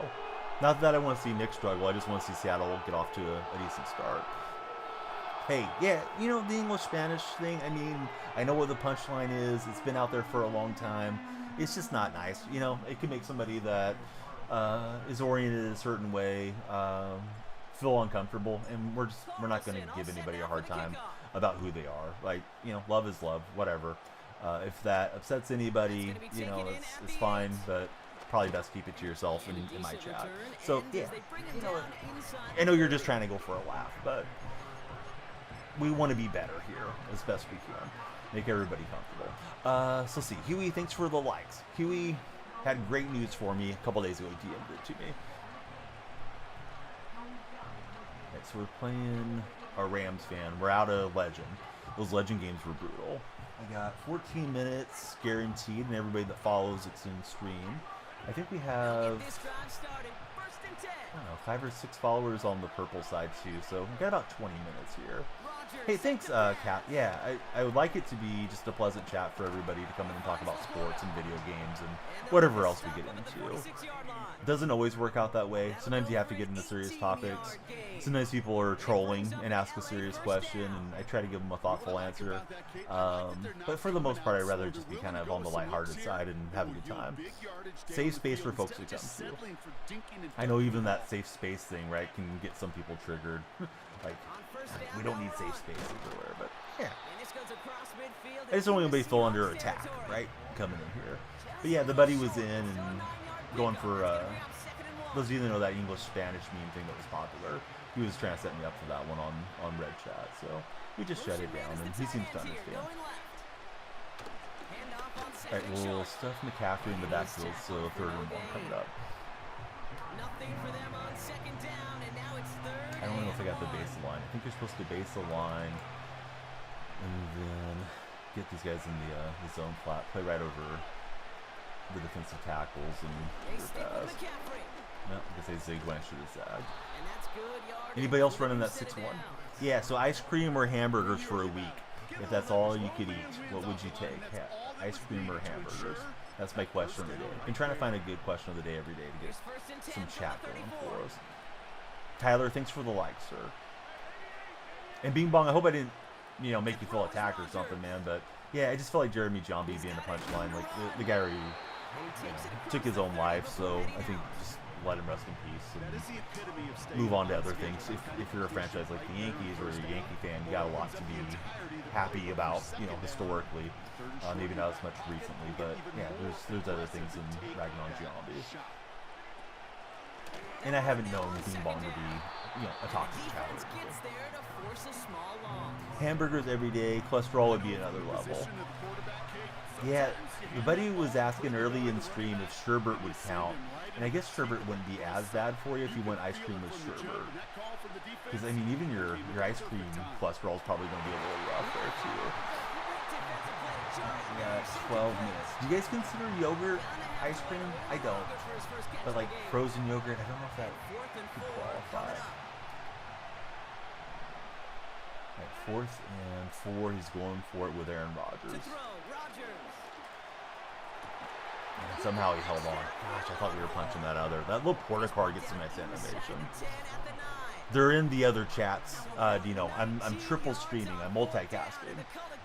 Not that I want to see Nick struggle. I just want to see Seattle get off to a decent start. Hey, yeah, the English-Spanish thing, I mean, I know what the punchline is. It's been out there for a long time. It's just not nice. It can make somebody that is oriented a certain way feel uncomfortable. And we're not going to give anybody a hard time about who they are. Like, love is love, whatever. If that upsets anybody, it's fine, but probably best keep it to yourself in my chat. So yeah, I know you're just trying to go for a laugh, but we want to be better here as best we can. Make everybody comfortable. So see, Huey, thanks for the likes. Huey had great news for me a couple days ago. He DM'd it to me. Okay, so we're playing a Rams fan. We're out of Legend. Those Legend games were brutal. I got 14 minutes guaranteed, and everybody that follows it's in stream. I think we have, 5 or 6 followers on the purple side too, so we've got about 20 minutes here. Hey, thanks, Kat. Yeah, I would like it to be just a pleasant chat for everybody to come in and talk about sports and video games and whatever else we get into. It doesn't always work out that way. Sometimes you have to get into serious topics. Sometimes people are trolling and ask a serious question, and I try to give them a thoughtful answer. But for the most part, I'd rather just be kind of on the lighthearted side and have a good time. Safe space for folks to come to. I know even that safe space thing, right, can get some people triggered. Like, we don't need safe space everywhere, but yeah. I just don't want anybody to feel under attack, right, coming in here. But yeah, the buddy was in and going for, those of you that know that English-Spanish meme thing that was popular, he was trying to set me up for that one on Red Chat, so we just shut it down, and he seems to understand. Alright, we'll stuff McCaffrey in the backfield, so 3rd and 1 coming up. Nothing for them on second down, and now it's third. I don't know if I got the baseline. I think you're supposed to base the line and then get these guys in the zone flat, play right over the defensive tackles and They stick with McCaffrey. no, I guess they zigged when I should have zagged. And that's good yardage. Anybody else running that Set it 6-1? down. Yeah, so ice cream or hamburgers for a week. If that's all you could eat, what would you take? Ice cream or hamburgers? That's my question of the day. I've been trying to find a good question of the day every day to get Here's first and 10 some from chat the going 34. for us. Tyler, thanks for the like, sir. And Bing Bong, I hope I didn't, make you feel attacked or something, man. But yeah, I just felt like Jeremy Johnby being the punchline. Like the guy already took his own life, so I think just let him rest in peace and move on to other things. If you're a franchise like the Yankees or a Yankee fan, you got a lot to be happy about, historically. Maybe not as much recently, but yeah, there's other things in ragging on Giambi. And I haven't known Bing Bong to be, a toxic cat. Defense gets there to force a small loss. Hamburgers every day, cholesterol would be another level. Yeah, the buddy was asking early in the stream if sherbet would count. And I guess sherbet wouldn't be as bad for you if you went ice cream with sherbet. Because, even your ice cream cholesterol is probably going to be a little rough there, too. Yeah, 12 minutes. Do you guys consider yogurt ice cream? I don't. But, like, frozen yogurt, I don't know if that could qualify. Alright, 4th and 4. He's going for it with Aaron Rodgers. And somehow he held on. Gosh, I thought we were punching that other. That little porta car gets some nice animation. They're in the other chats. Dino, I'm triple streaming. I'm multicasting.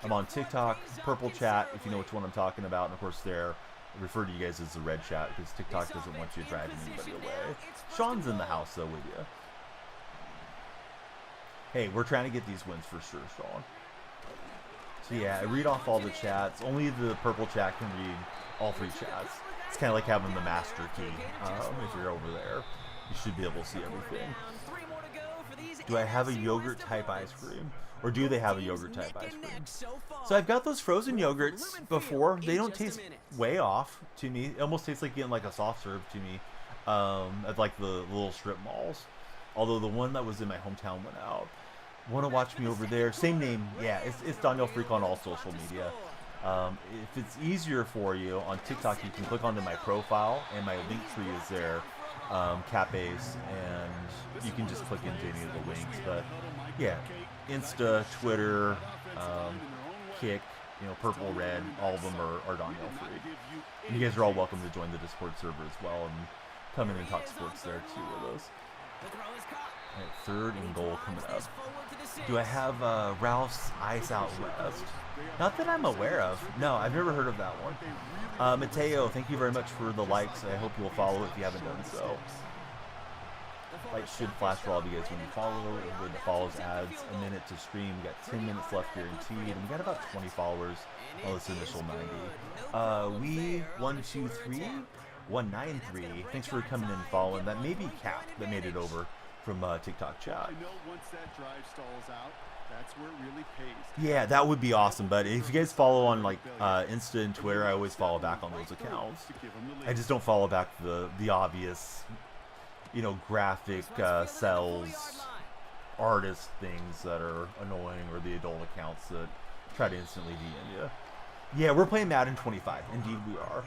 I'm on TikTok, Purple Chat, if you know which one I'm talking about. And of course, there, I refer to you guys as the Red Chat because TikTok doesn't want you driving anybody away. Sean's in the house, though, with you. Hey, we're trying to get these wins for sure, Sean. So yeah, I read off all the chats. Only the Purple Chat can read all 3 chats. It's kind of like having the master key. If you're over there, you should be able to see everything. Do I have a yogurt type ice cream? Or do they have a yogurt type ice cream? So I've got those frozen yogurts before. They don't taste way off to me. It almost tastes like getting like a soft serve to me at like the little strip malls. Although the one that was in my hometown went out. Want to watch me over there? Same name. Yeah, it's Daniel Freak on all social media. If it's easier for you on TikTok, you can click onto my profile and my link tree is there, Capbase, and you can just click into any of the links. But yeah, Insta, Twitter, Kick, Purple, Red, all of them are Daniel Freak. And you guys are all welcome to join the Discord server as well and come in and talk sports there too with us. All right, 3rd and goal coming up. Do I have Ralph's Ice Out West? Not that I'm aware of. No, I've never heard of that one. Mateo, thank you very much for the likes. I hope you'll follow if you haven't done so. Lights should flash for all of you guys when you follow. Everybody that follows adds a minute to stream. We got 10 minutes left guaranteed, and we got about 20 followers on this initial 90. 193. Thanks for coming in and following. That may be Cap that made it over from TikTok chat. I know once that drive stalls out, that's where it really pays. Yeah, that would be awesome. But if you guys follow on like Insta and Twitter, I always follow back on those accounts. I just don't follow back the obvious, graphic sells artist things that are annoying or the adult accounts that try to instantly DM you. Yeah, we're playing Madden 25. Indeed, we are.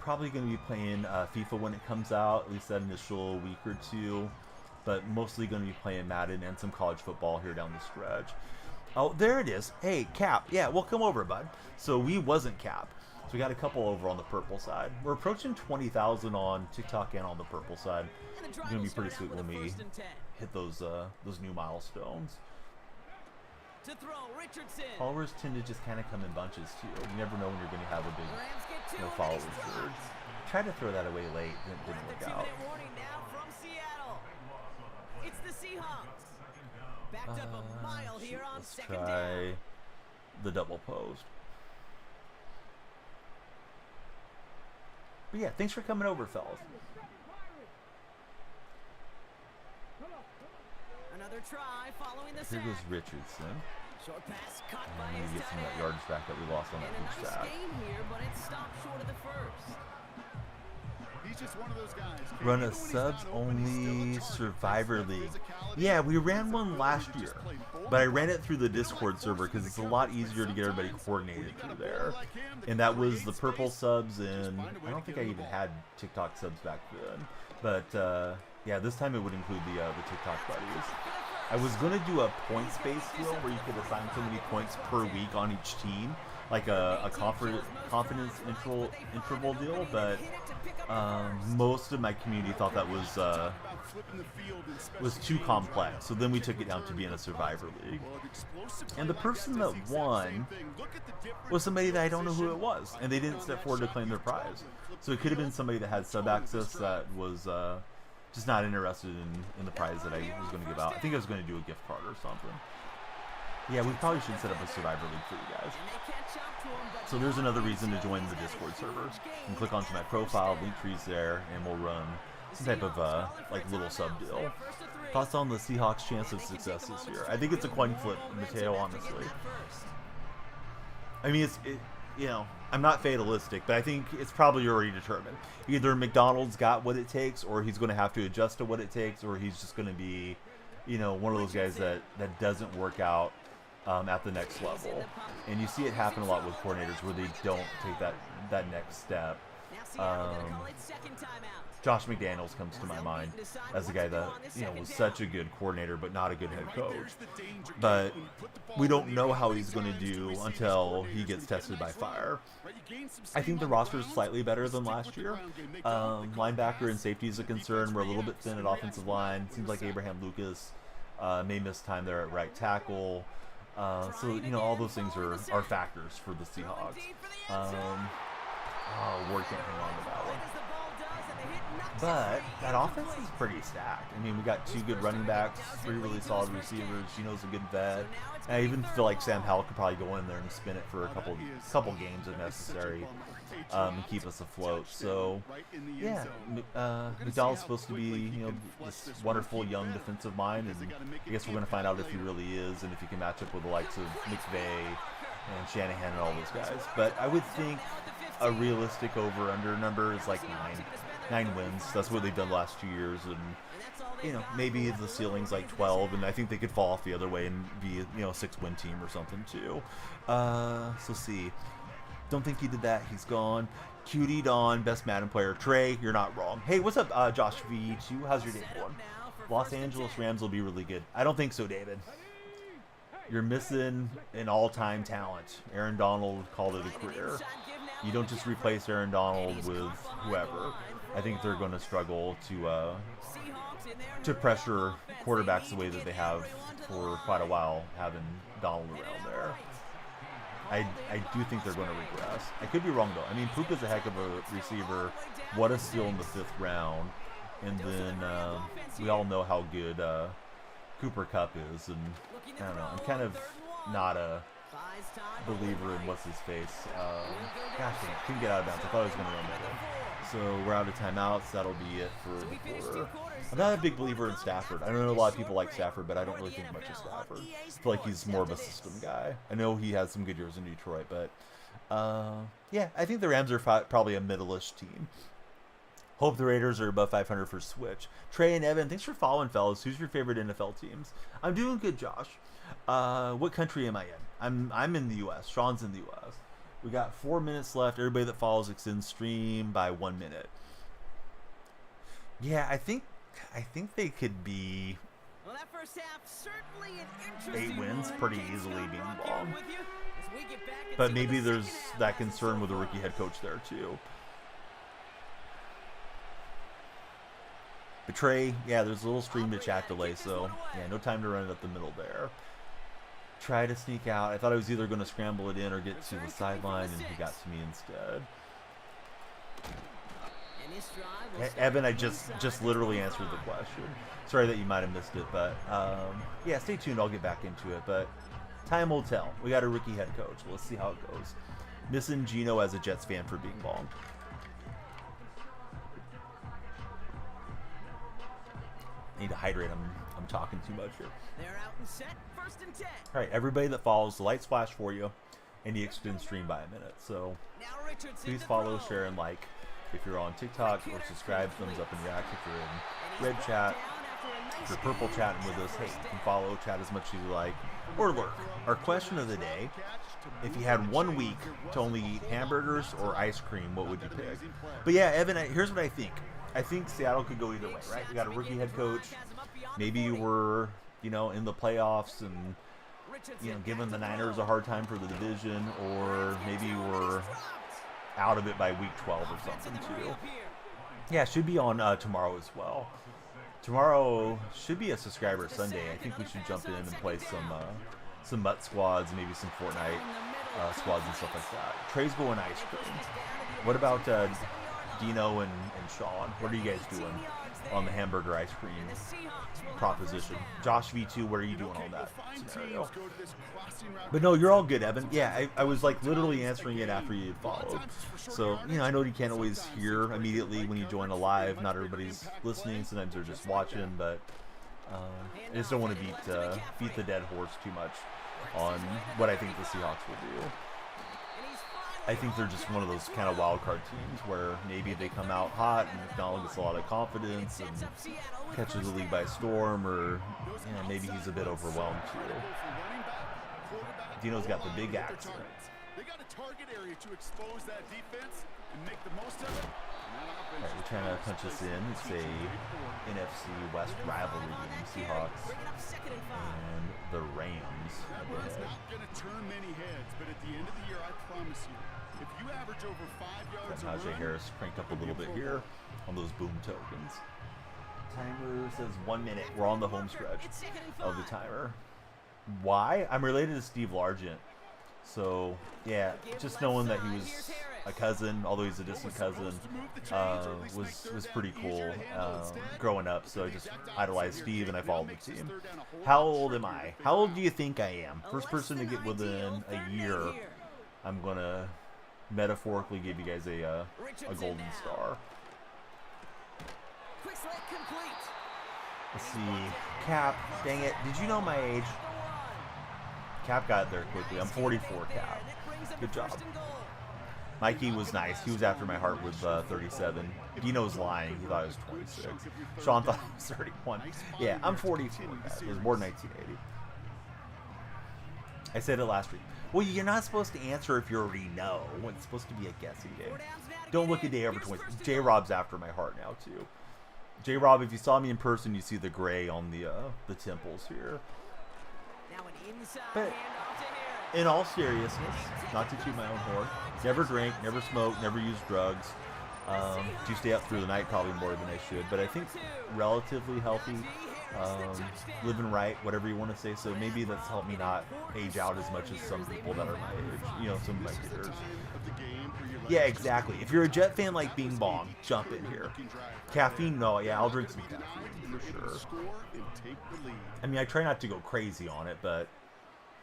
Probably going to be playing FIFA when it comes out, at least that initial week or two. But mostly going to be playing Madden and some college football here down the stretch. Oh, there it is. Hey, Cap. Yeah, well, come over, bud. So we wasn't Cap. So we got a couple over on the purple side. We're approaching 20,000 on TikTok and on the purple side. It's going to be pretty sweet when we hit those new milestones. Followers tend to just kind of come in bunches, too. You never know when you're going to have a big follower surge. Tried to throw that away late. It didn't work out. It's the Seahawks. Backed up a mile here on Let's second try down. the double post. But yeah, thanks for coming over, fellas. Another try following the Here sack. goes Richardson. Short pass caught And by we his get some of tight that end. yardage back that we lost on And that a big nice sack. game here, but it stopped short of the first. one of those guys. Run a subs-only Survivor League. Yeah, we ran one last year, but I ran it through the Discord server because it's a lot easier to get everybody coordinated through there. And that was the purple subs, and I don't think I even had TikTok subs back then. But yeah, this time it would include the TikTok buddies. I was gonna do a points-based deal where you could assign so many points per week on each team, like a confidence interval deal, but most of my community thought that was too complex. So then we took it down to being a Survivor League. And the person that won was somebody that I don't know who it was, and they didn't step forward to claim their prize. So it could have been somebody that had sub access that was just not interested in the prize that I was going to give out. I think I was going to do a gift card or something. Yeah, we probably should set up a Survivor League for you guys. So there's another reason to join the Discord server. You can click onto my profile, link trees there, and we'll run some type of like little sub deal. Thoughts on the Seahawks' chance of success this year? I think it's a coin flip, Mateo, honestly. I mean, you know, I'm not fatalistic, but I think it's probably already determined. Either McDonald's got what it takes, or he's going to have to adjust to what it takes, or he's just going to be, you know, one of those guys that doesn't work out at the next level. And you see it happen a lot with coordinators where they don't take that next step. Josh McDaniels comes to my mind as a guy that, you know, was such a good coordinator but not a good head coach. But we don't know how he's going to do until he gets tested by fire. I think the roster is slightly better than last year. Linebacker and safety is a concern. We're a little bit thin at offensive line. Seems like Abraham Lucas may miss time there at right tackle. So, you know, all those things are factors for the Seahawks. Ward can't hang on to that one. But that offense is pretty stacked. I mean, we got 2 good running backs, 3 really solid receivers. Gino's a good vet. And I even feel like Sam Howell could probably go in there and spin it for a couple games if necessary, and keep us afloat. So, yeah, McDowell's supposed to be, you know, this wonderful young defensive mind, and I guess we're going to find out if he really is, and if he can match up with the likes of McVay and Shanahan and all those guys. But I would think a realistic over/under number is like 9 wins. That's what they've done the last 2 years, and you know, maybe the ceiling's like 12, and I think they could fall off the other way and be, you know, a 6-win team or something too. So see, don't think he did that. He's gone. Cutie Don, best Madden player. Trey, you're not wrong. Hey, what's up, Josh V2? How's your day going? Los Angeles Rams will be really good. I don't think so, David. You're missing an all-time talent. Aaron Donald called it a career. You don't just replace Aaron Donald with whoever. I think they're going to struggle to pressure quarterbacks the way that they have for quite a while, having Donald around there. I do think they're going to regress. I could be wrong, though. I mean, Puka's a heck of a receiver. What a steal in the 5th round. And then we all know how good Cooper Kupp is. And I don't know. I'm kind of not a believer in what's-his-face. Gosh dang it. Couldn't get out of bounds. I thought I was going to run that in. So we're out of timeouts. That'll be it for the quarter. I'm not a big believer in Stafford. I know a lot of people like Stafford, but I don't really think much of Stafford. I feel like he's more of a system guy. I know he has some good years in Detroit, but yeah, I think the Rams are probably a middle-ish team. Hope the Raiders are above 500 for Switch. Trey and Evan, thanks for following, fellas. Who's your favorite NFL teams? I'm doing good, Josh. What country am I in? I'm in the U.S. Sean's in the U.S. We got 4 minutes left. Everybody that follows extends stream by 1 minute. Yeah, I think they could be 8 wins pretty easily being wrong. But maybe there's that concern with the rookie head coach there too. Betray, yeah, there's a little stream to chat delay, so yeah, no time to run it up the middle there. Try to sneak out. I thought I was either going to scramble it in or get to the sideline, and he got to me instead. Evan, I just literally answered the question. Sorry that you might have missed it, but yeah, stay tuned. I'll get back into it, but time will tell. We got a rookie head coach. Let's see how it goes. Missing Gino as a Jets fan for being wrong. Need to hydrate. I'm talking too much here. They're out and set. 1st and 10. All right, everybody that follows, the lights flash for you, and you extend stream by a minute. So please follow, share, and like. if you're on TikTok, or subscribe, thumbs up, and react if you're in red chat. If you're purple chatting with us, hey, you can follow, chat as much as you like, or lurk. Our question of the day: if you had 1 week to only eat hamburgers or ice cream, what would you pick? But yeah, Evan, here's what I think. I think Seattle could go either way, right? You got a rookie head coach. Maybe you were, in the playoffs and, giving the Niners a hard time for the division, or maybe you were out of it by week 12 or something too. Yeah, it should be on tomorrow as well. Tomorrow should be a subscriber Sunday. I think we should jump in and play some MUT squads, maybe some Fortnite squads and stuff like that. Trey's going ice cream. What about Dino and Sean? What are you guys doing on the hamburger ice cream proposition? Josh V2, what are you doing on that scenario? But no, you're all good, Evan. Yeah, I was like literally answering it after you followed. So, I know you can't always hear immediately when you join a live. Not everybody's listening. Sometimes they're just watching, but I just don't want to beat the dead horse too much on what I think the Seahawks will do. I think they're just one of those kind of wild card teams where maybe they come out hot and McDonald gets a lot of confidence and catches the league by storm, or maybe he's a bit overwhelmed too. Dino's got the big accent. They got a target area to expose that defense and make the most of it. Alright, we're trying to punch us in. It's a NFC West rivalry game. Seahawks and the Rams. It's not going to turn many heads, but at the end of the year, I promise you, if you average over 5 yards a Najee run, Harris cranked up a little bit here on those boom tokens. Timer says 1 minute. We're on the home stretch of the timer. Why? I'm related to Steve Largent. So, yeah, just knowing that he was a cousin, although he's a distant cousin, was pretty cool growing up. So I just idolized Steve and I followed the team. How old am I? How old do you think I am? First person to get within a year, I'm going to metaphorically give you guys a golden star. Let's see. Cap, dang it. Did you know my age? Cap got there quickly. I'm 44, Cap. Good job. Mikey was nice. He was after my heart with 37. Dino's lying. He thought I was 26. Sean thought I was 31. Yeah, I'm 44, guys. It was born in 1980. I said it last week. Well, you're not supposed to answer if you already know. It's supposed to be a guessing game. Don't look a day over 20. J-Rob's after my heart now, too. J-Rob, if you saw me in person, you see the gray on the temples here. But in all seriousness, not to toot my own horn, never drink, never smoke, never use drugs. Do stay up through the night probably more than I should, but I think relatively healthy, living right, whatever you want to say. So maybe that's helped me not age out as much as some people that are my age, some of my peers. Yeah, exactly. If you're a Jet fan like Bing Bong, jump in here. Caffeine, no, yeah, I'll drink some caffeine for sure. I mean, I try not to go crazy on it, but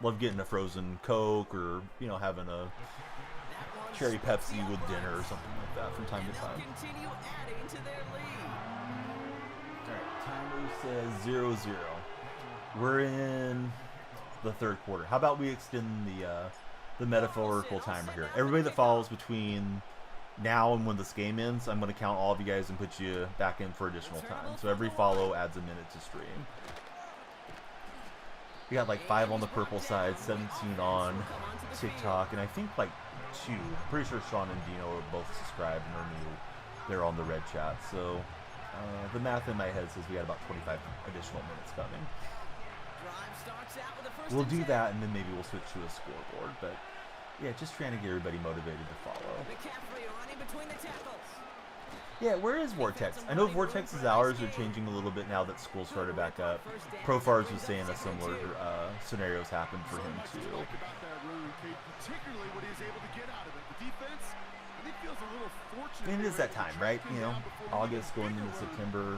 love getting a frozen Coke or, having a cherry Pepsi with dinner or something like that from time to time. Alright, timer says 0-0. We're in the third quarter. How about we extend the metaphorical timer here? Everybody that follows between now and when this game ends, I'm going to count all of you guys and put you back in for additional time. So every follow adds a minute to stream. We got like 5 on the purple side, 17 on TikTok, and I think like 2. I'm pretty sure Sean and Dino are both subscribed and are new. They're on the red chat. So the math in my head says we got about 25 additional minutes coming. We'll do that, and then maybe we'll switch to a scoreboard. But yeah, just trying to get everybody motivated to follow. Yeah, where is Vortex? I know Vortex's hours are changing a little bit now that school started back up. Profars was saying a similar scenarios happened for him too. And it is that time, right? August going into September.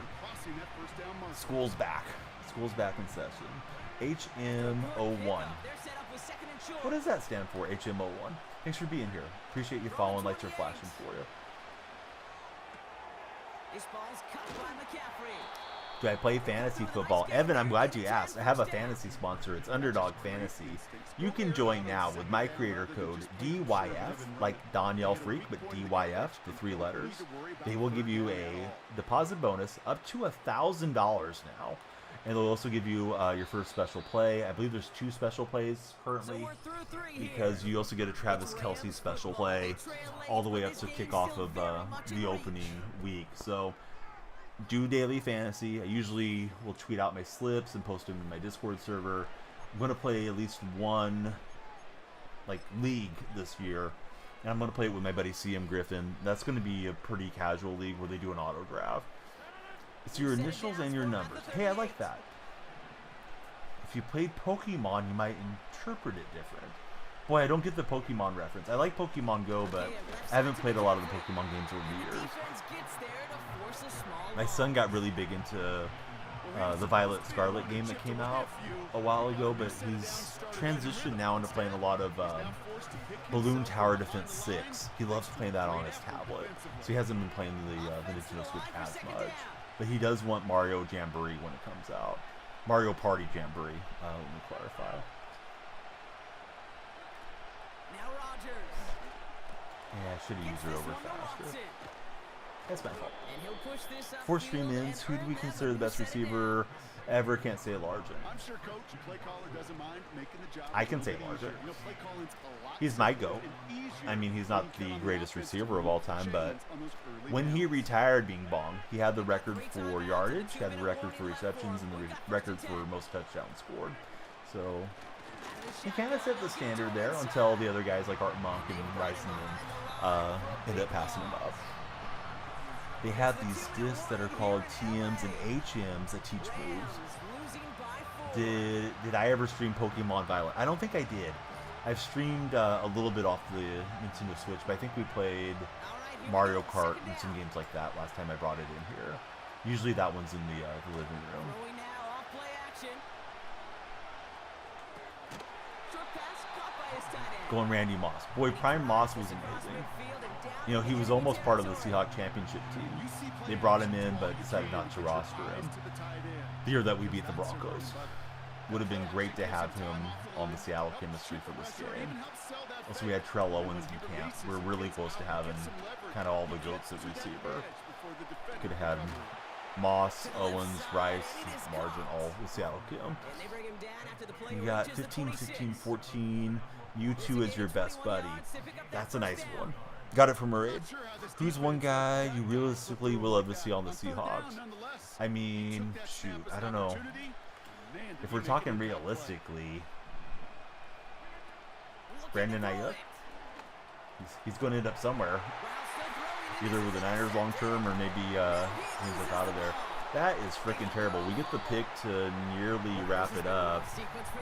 School's back. School's back in session. HM01. What does that stand for, HM01? Thanks for being here. Appreciate you following. Lights are flashing for you. Do I play fantasy football? Evan, I'm glad you asked. I have a fantasy sponsor. It's Underdog Fantasy. You can join now with my creator code DYF, like Danielle Freak, but DYF, the 3 letters. They will give you a deposit bonus up to $1,000 now. And they'll also give you your first special play. I believe there's 2 special plays currently, because you also get a Travis Kelce special play all the way up to kickoff of the opening week. So do daily fantasy. I usually will tweet out my slips and post them in my Discord server. I'm going to play at least one league this year, and I'm going to play it with my buddy CM Griffin. That's going to be a pretty casual league where they do an auto draft. It's your initials and your numbers. Hey, I like that. If you played Pokemon, you might interpret it different. Boy, I don't get the Pokemon reference. I like Pokemon Go, but I haven't played a lot of the Pokemon games over the years. My son got really big into the Violet Scarlet game that came out a while ago, but he's transitioned now into playing a lot of Balloon Tower Defense 6. He loves playing that on his tablet, so he hasn't been playing the Nintendo Switch as much. But he does want Mario Jamboree when it comes out. Mario Party Jamboree, let me clarify. Now Rodgers. Yeah, I should have used her over faster. That's my fault. And he'll push this up. 4 stream ins. Who do we consider the best receiver ever? Can't say Largent. I'm sure coach and play caller doesn't mind making the job. I can say Largent. He's my GOAT. I mean, he's not the greatest receiver of all time, but when he retired being Bong, he had the record for yardage, he had the record for receptions, and the record for most touchdowns scored. So he kind of set the standard there until the other guys like Art Monk and Ryson ended up passing him up. They have these discs that are called TMs and HMs that teach moves. Did I ever stream Pokemon Violet? I don't think I did. I've streamed a little bit off the Nintendo Switch, but I think we played Mario Kart and some games like that last time I brought it in here. Usually that one's in the living room. Going Randy Moss. Boy, Prime Moss was amazing. You know, he was almost part of the Seahawks championship team. They brought him in, but decided not to roster him. The year that we beat the Broncos. Would have been great to have him on the Seattle chemistry for this game. Also, we had Terrell Owens in camp. We're really close to having kind of all the goats at receiver. Could have had Moss, Owens, Rice, Margin, all with Seattle chem. You got 15, 15, 14. You two as your best buddy. That's a nice one. Got it from Murray. Who's one guy you realistically will love to see on the Seahawks? I mean, shoot, I don't know. If we're talking realistically, Brandon Ayuk, he's going to end up somewhere, either with the Niners long term or maybe he's like out of there. That is freaking terrible. We get the pick to nearly wrap it up,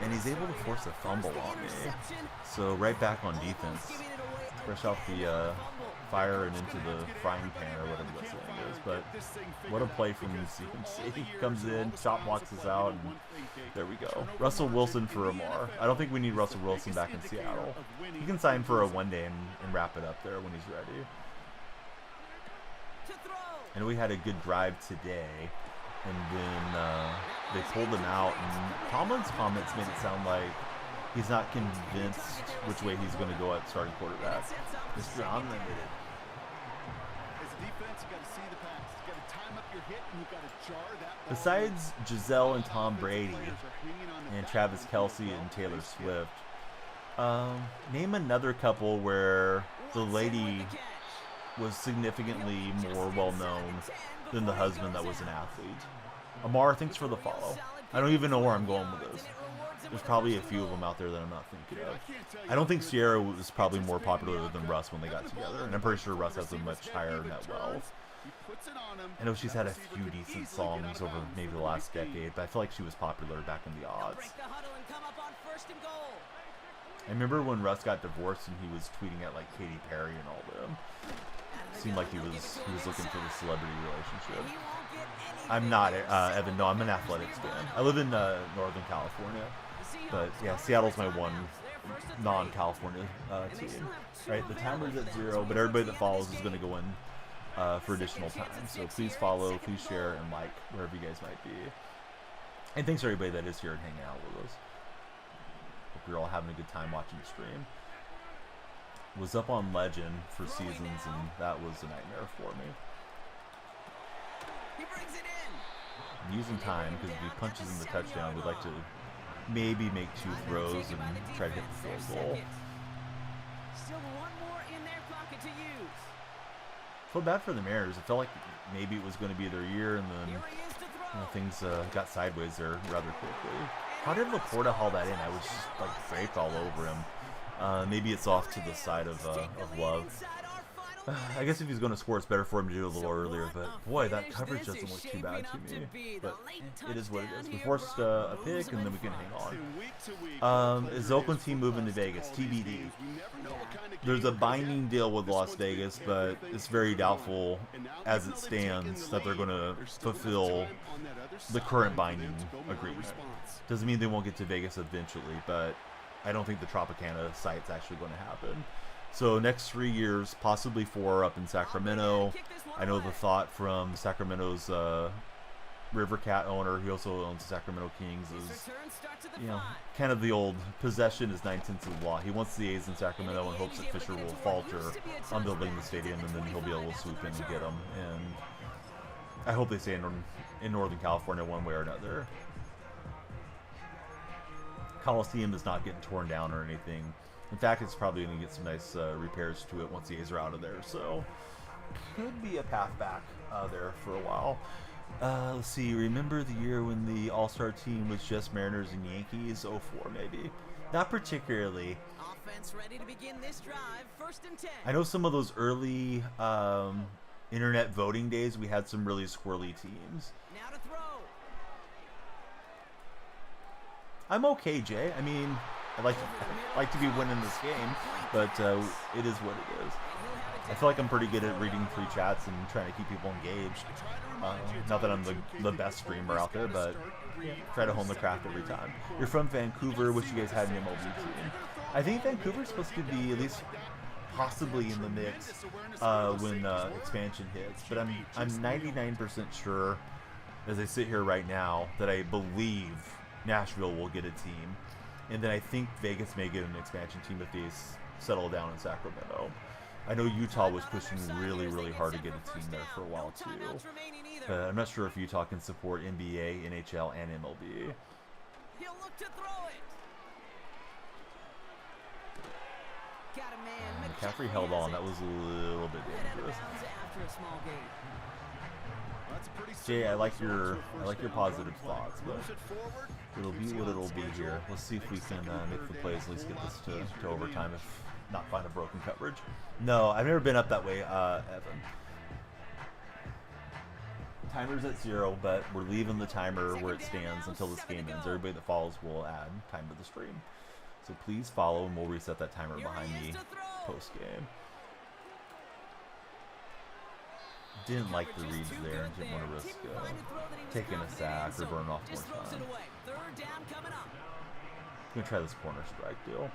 and he's able to force a fumble on me. So right back on defense, fresh off the fire and into the frying pan or whatever that saying is. But what a play from CMC. He comes in, chop blocks us out, and there we go. Russell Wilson for Amar. I don't think we need Russell Wilson back in Seattle. He can sign for a one-day and wrap it up there when he's ready. And we had a good drive today, and then they pulled him out, and Tomlin's comments made it sound like he's not convinced which way he's going to go at starting quarterback. Mr. Unlimited. Besides Giselle and Tom Brady and Travis Kelce and Taylor Swift, name another couple where the lady was significantly more well-known than the husband that was an athlete. Amar, thanks for the follow. I don't even know where I'm going with this. There's probably a few of them out there that I'm not thinking of. I don't think Sierra was probably more popular than Russ when they got together, and I'm pretty sure Russ has a much higher net wealth. I know she's had a few decent songs over maybe the last decade, but I feel like she was popular back in the odds. I remember when Russ got divorced and he was tweeting at like Katy Perry and all them. Seemed like he was looking for the celebrity relationship. I'm not, Evan. No, I'm an athletics fan. I live in Northern California, but yeah, Seattle's my one non-California team. Right, the timer's at 0, but everybody that follows is going to go in for additional time. So please follow, please share, and like wherever you guys might be. And thanks to everybody that is here and hanging out with us. Hope you're all having a good time watching the stream. Was up on Legend for seasons, and that was a nightmare for me. He brings it in. I'm using time because if he punches in the touchdown, we'd like to maybe make 2 throws and try to hit the field goal. Still one more in their pocket to use. Felt bad for the Mariners. It felt like maybe it was going to be their year, and then Here he is to throw. things got sideways there rather quickly. How did Laporta haul that in? I was just like draped all over him. Maybe it's off to the side of Love. I guess if he's going to score, it's better for him to do it a little earlier. But boy, that coverage doesn't look too bad to me. But it is what it is. We forced a pick, and then we can hang on. Is the Oakland team moving to Vegas? TBD. There's a binding deal with Las Vegas, but it's very doubtful, as it stands, that they're going to fulfill the current binding agreement. Doesn't mean they won't get to Vegas eventually, but I don't think the Tropicana site's actually going to happen. So next 3 years, possibly 4 up in Sacramento. I know the thought from Sacramento's River Cat owner, he also owns the Sacramento Kings, is, you know, kind of the old possession is 9/10 of the law. He wants the A's in Sacramento and hopes that Fisher will falter on building the stadium, and then he'll be able to swoop in and get them. And I hope they stay in Northern California one way or another. Coliseum is not getting torn down or anything. In fact, it's probably going to get some nice repairs to it once the A's are out of there. So, could be a path back there for a while. Let's see. Remember the year when the All-Star team was just Mariners and Yankees? 04 maybe. Not particularly. Offense ready to begin this drive. 1st and 10. I know some of those early internet voting days, we had some really squirrely teams. Now to throw. I'm okay, Jay. I mean, I like to be winning this game, but it is what it is. I feel like I'm pretty good at reading free chats and trying to keep people engaged. Not that I'm the best streamer out there, but try to hone the craft every time. You're from Vancouver. Wish you guys had an MLB team. I think Vancouver's supposed to be at least possibly in the mix when expansion hits, but I'm 99% sure, as I sit here right now, that I believe Nashville will get a team, and then I think Vegas may get an expansion team if they settle down in Sacramento. I know Utah was pushing really, really hard to get a team there for a while too, but I'm not sure if Utah can support NBA, NHL, and MLB. He'll look to throw it. Got a man. McCaffrey held on. That was a little bit dangerous. After a small gain. Jay, I like your positive thoughts, but it'll be what it'll be here. Let's see if we can make the plays, at least get this to overtime, if not find a broken coverage. No, I've never been up that way, Evan. Timer's at 0, but we're leaving the timer where it stands until this game ends. Everybody that follows will add time to the stream. So please follow, and we'll reset that timer behind me post-game. Didn't like the reads there and didn't want to risk taking a sack or burning off more time. I'm going to try this corner strike deal.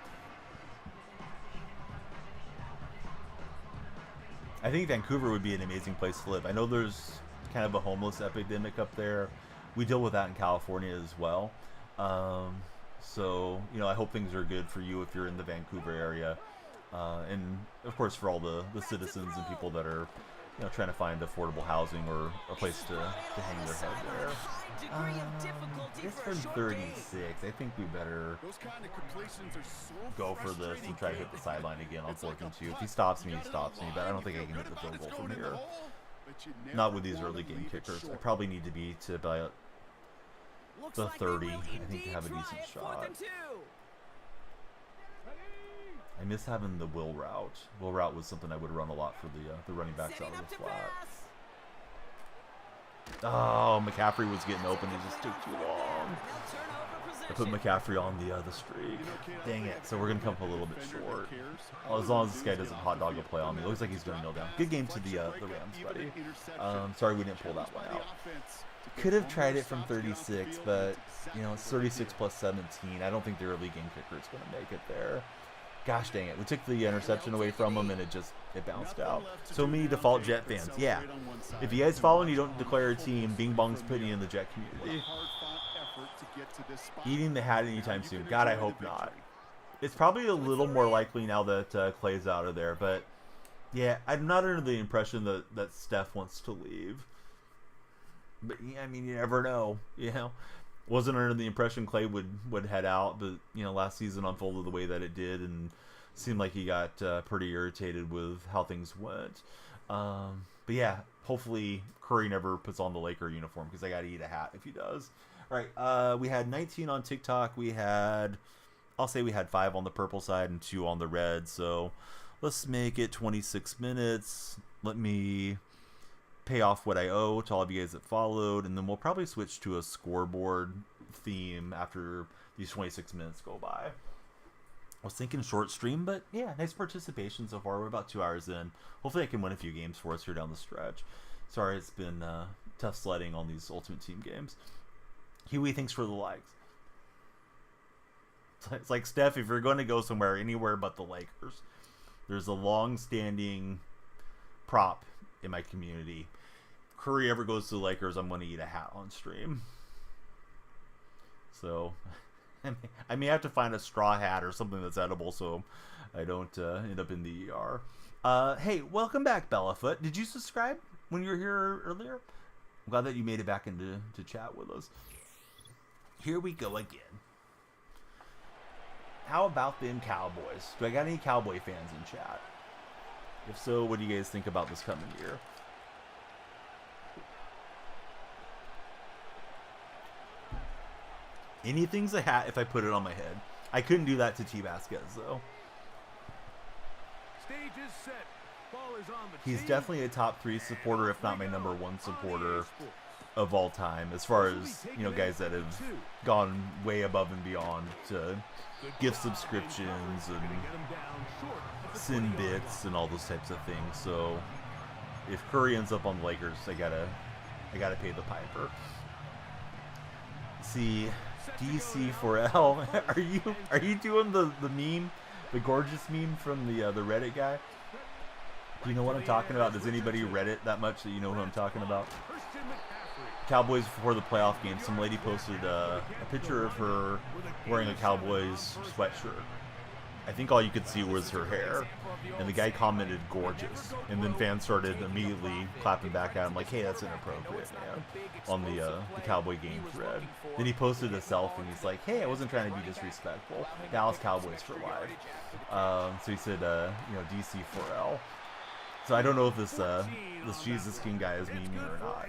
I think Vancouver would be an amazing place to live. I know there's kind of a homeless epidemic up there. We deal with that in California as well. So, you know, I hope things are good for you if you're in the Vancouver area. And, of course, for all the citizens and people that are, you know, trying to find affordable housing or a place to hang their head there. It's from 36. I think we better go for this and try to hit the sideline again on 4th and 2. If he stops me, he stops me, but I don't think I can hit the field goal from here. Not with these early game kickers. I probably need to be to about the 30, I think, to have a decent shot. I miss having the will route. Will route was something I would run a lot for the running backs out of the flat. Oh, McCaffrey was getting open. He just took too long. I put McCaffrey on the streak. Dang it. So we're going to come up a little bit short. Well, as long as this guy doesn't hot dog a play on me. It looks like he's going to kneel down. Good game to the Rams, buddy. Sorry we didn't pull that one out. Could have tried it from 36, but, you know, it's 36 plus 17. I don't think the early game kicker is going to make it there. Gosh dang it. We took the interception away from him, and it bounced out. So many default Jet fans. Yeah. If you guys follow and you don't declare a team, Bing Bong's putting you in the Jet community. Eating the hat anytime soon. God, I hope not. It's probably a little more likely now that Clay's out of there, but yeah, I'm not under the impression that Steph wants to leave. But yeah, I mean, you never know, you know. Wasn't under the impression Clay would head out, but you know, last season unfolded the way that it did, and seemed like he got pretty irritated with how things went. But yeah, hopefully Curry never puts on the Laker uniform, because I got to eat a hat if he does. All right, we had 19 on TikTok. I'll say we had 5 on the purple side and 2 on the red. So let's make it 26 minutes. Let me pay off what I owe to all of you guys that followed, and then we'll probably switch to a scoreboard theme after these 26 minutes go by. I was thinking short stream, but yeah, nice participation so far. We're about 2 hours in. Hopefully I can win a few games for us here down the stretch. Sorry, it's been tough sledding on these Ultimate Team games. Huey, thanks for the likes. It's like, Steph, if you're going to go somewhere, anywhere but the Lakers, there's a long-standing prop in my community. Curry ever goes to the Lakers, I'm going to eat a hat on stream. So I may have to find a straw hat or something that's edible so I don't end up in the ER. Hey, welcome back, Bellafoot. Did you subscribe when you were here earlier? I'm glad that you made it back into chat with us. Here we go again. How about them Cowboys? Do I got any Cowboy fans in chat? If so, what do you guys think about this coming year? Anything's a hat if I put it on my head. I couldn't do that to T-Baskets, though. Stage is set. Ball is on the He's tee. definitely a top 3 supporter, if not my number 1 supporter of all time, as far as, you know, guys that have gone way above and beyond to gift subscriptions and send bits and all those types of things. So if Curry ends up on the Lakers, I gotta pay the piper. See, DC4L, are you doing the meme, the gorgeous meme from the Reddit guy? Do you know what I'm talking about? Does anybody Reddit that much that you know who I'm talking about? Cowboys before the playoff game, some lady posted a picture of her wearing a Cowboys sweatshirt. I think all you could see was her hair, and the guy commented gorgeous, and then fans started immediately clapping back at him like, hey, that's inappropriate, man, on the Cowboy game thread. Then he posted a selfie and he's like, hey, I wasn't trying to be disrespectful, Dallas Cowboys for life. So he said, you know, DC4L. So I don't know if this Jesus King guy is memeing or not.